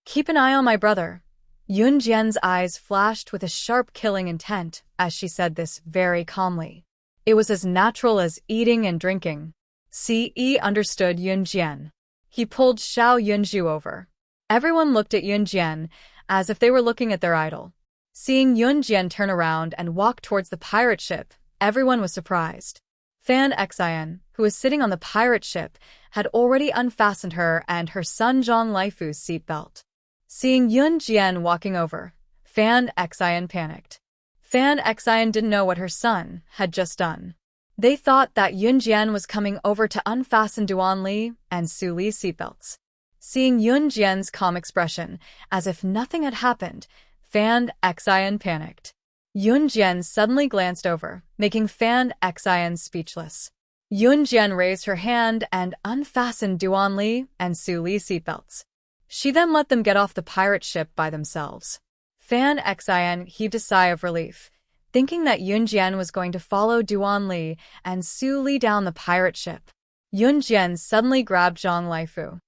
"Keep an eye on my brother." Yunjian's eyes flashed with a sharp killing intent as she said this very calmly. It was as natural as eating and drinking. Ce understood Yunjian. He pulled Xiao Yunju over. Everyone looked at Yunjian as if they were looking at their idol. Seeing Yunjian turn around and walk towards the pirate ship, everyone was surprised. Fan Xian, who was sitting on the pirate ship, had already unfastened her and her son Zhang Laifu's seatbelt. Seeing Yunjian walking over, Fan Xian panicked. Fan Xian didn't know what her son had just done. They thought that Yunjian was coming over to unfasten Duan Li and Su Li's seatbelts. Seeing Yunjian's calm expression, as if nothing had happened, Fan Xian panicked. Yunjian suddenly glanced over, making Fan Xian speechless. Yunjian raised her hand and unfastened Duan Li and Su Li's seatbelts. She then let them get off the pirate ship by themselves. Fan Xian heaved a sigh of relief, thinking that Yunjian was going to follow Duan Li and Su Li down the pirate ship. Yunjian suddenly grabbed Zhang Laifu.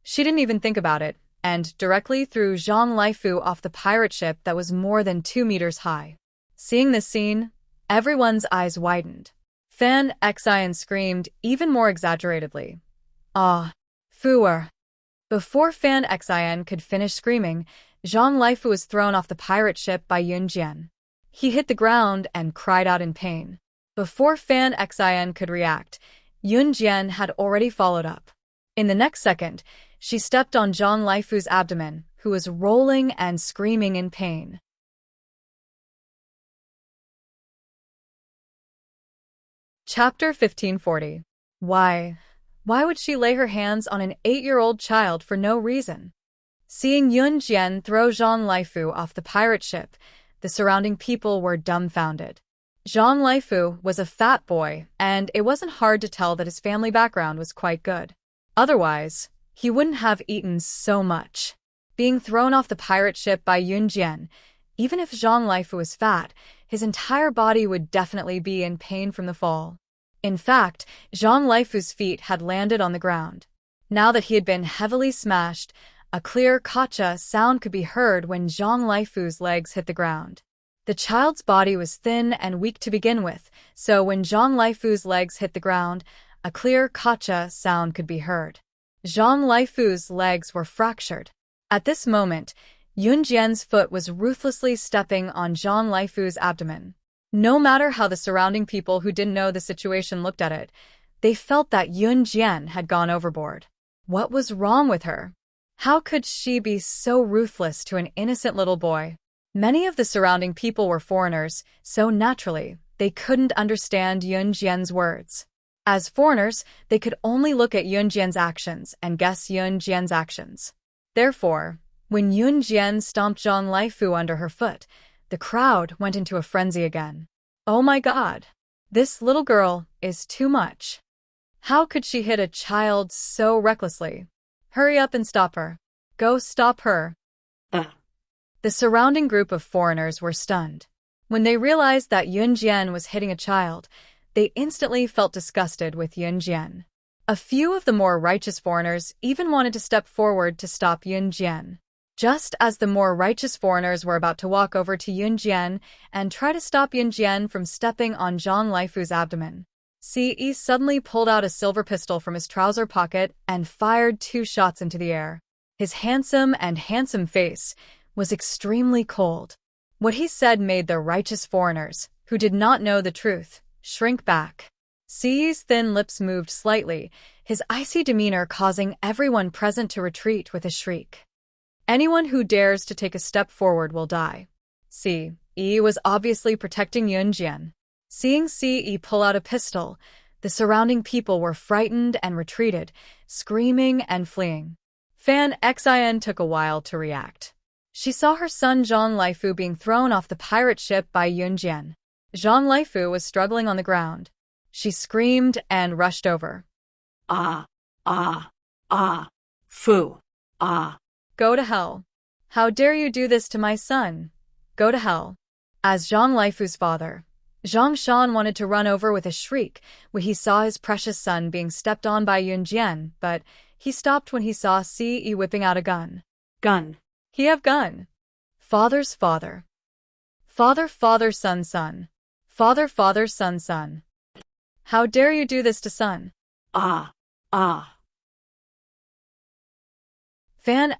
She didn't even think about it, and directly threw Zhang Laifu off the pirate ship that was more than 2 meters high. Seeing this scene, everyone's eyes widened. Fan Xian screamed even more exaggeratedly. "Ah, Fuer." Before Fan Xian could finish screaming, Zhang Laifu was thrown off the pirate ship by Yunjian. He hit the ground and cried out in pain. Before Fan Xian could react, Yunjian had already followed up. In the next second, she stepped on Zhang Laifu's abdomen, who was rolling and screaming in pain. Chapter 1540. Why would she lay her hands on an 8-year-old child for no reason? Seeing Yunjian throw Zhang Laifu off the pirate ship, the surrounding people were dumbfounded. Zhang Laifu was a fat boy, and it wasn't hard to tell that his family background was quite good. Otherwise, he wouldn't have eaten so much. Being thrown off the pirate ship by Yunjian, even if Zhang Laifu was fat, his entire body would definitely be in pain from the fall. In fact, Zhang Laifu's feet had landed on the ground. Now that he had been heavily smashed, a clear kacha sound could be heard when Zhang Laifu's legs hit the ground. The child's body was thin and weak to begin with, so when Zhang Laifu's legs hit the ground, a clear kacha sound could be heard. Zhang Laifu's legs were fractured. At this moment, Yunjian's foot was ruthlessly stepping on Zhang Laifu's abdomen. No matter how the surrounding people who didn't know the situation looked at it, they felt that Yunjian had gone overboard. What was wrong with her? How could she be so ruthless to an innocent little boy? Many of the surrounding people were foreigners, so naturally, they couldn't understand Yunjian's words. As foreigners, they could only look at Yunjian's actions and guess Yunjian's actions. Therefore, when Yun Jian stomped Zhang Laifu under her foot, the crowd went into a frenzy again. Oh my god! This little girl is too much. How could she hit a child so recklessly? Hurry up and stop her. Go stop her. The surrounding group of foreigners were stunned. When they realized that Yun Jian was hitting a child, they instantly felt disgusted with Yun Jian. A few of the more righteous foreigners even wanted to step forward to stop Yun Jian. Just as the more righteous foreigners were about to walk over to Yun Jian and try to stop Yun Jian from stepping on Zhang Laifu's abdomen, Ce suddenly pulled out a silver pistol from his trouser pocket and fired 2 shots into the air. His handsome face was extremely cold. What he said made the righteous foreigners, who did not know the truth, shrink back. Ce's thin lips moved slightly, his icy demeanor causing everyone present to retreat with a shriek. Anyone who dares to take a step forward will die. Ce was obviously protecting Yun Jian. Seeing Ce pull out a pistol, the surrounding people were frightened and retreated, screaming and fleeing. Fan Xin took a while to react. She saw her son Zhang Laifu being thrown off the pirate ship by Yun Jian. Zhang Laifu was struggling on the ground. She screamed and rushed over. Fu. Go to hell. How dare you do this to my son? Go to hell. As Zhang Laifu's father, Zhang Shan wanted to run over with a shriek when he saw his precious son being stepped on by Yun Jian, but he stopped when he saw Ce whipping out a gun. Gun. He have gun. Father's father. Father, son, son. Father, son, son. How dare you do this to son? Fan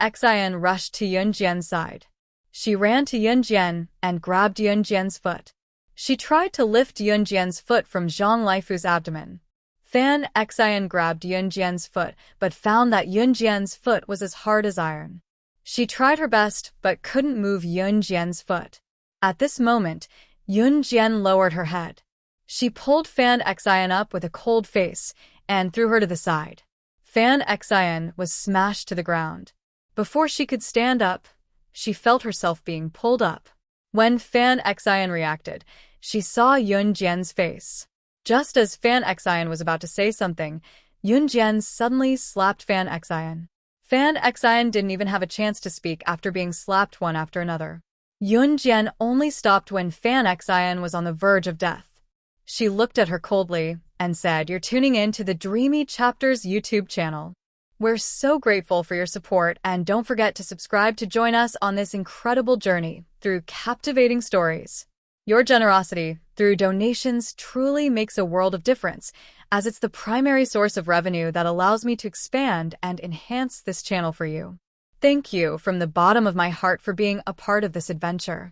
Xin rushed to Yun Jian's side. She ran to Yun Jian and grabbed Yun Jian's foot. She tried to lift Yun Jian's foot from Zhang Laifu's abdomen. Fan Xin grabbed Yun Jian's foot but found that Yun Jian's foot was as hard as iron. She tried her best but couldn't move Yun Jian's foot. At this moment, Yun Jian lowered her head. She pulled Fan Xin up with a cold face and threw her to the side. Fan Xin was smashed to the ground. Before she could stand up, she felt herself being pulled up. When Fan Xin reacted, she saw Yun Jian's face. Just as Fan Xin was about to say something, Yun Jian suddenly slapped Fan Xin. Fan Xin didn't even have a chance to speak after being slapped one after another. Yun Jian only stopped when Fan Xin was on the verge of death. She looked at her coldly and said, "You're tuning in to the Dreamy Chapters YouTube channel. We're so grateful for your support, and don't forget to subscribe to join us on this incredible journey through captivating stories. Your generosity through donations truly makes a world of difference, as it's the primary source of revenue that allows me to expand and enhance this channel for you. Thank you from the bottom of my heart for being a part of this adventure."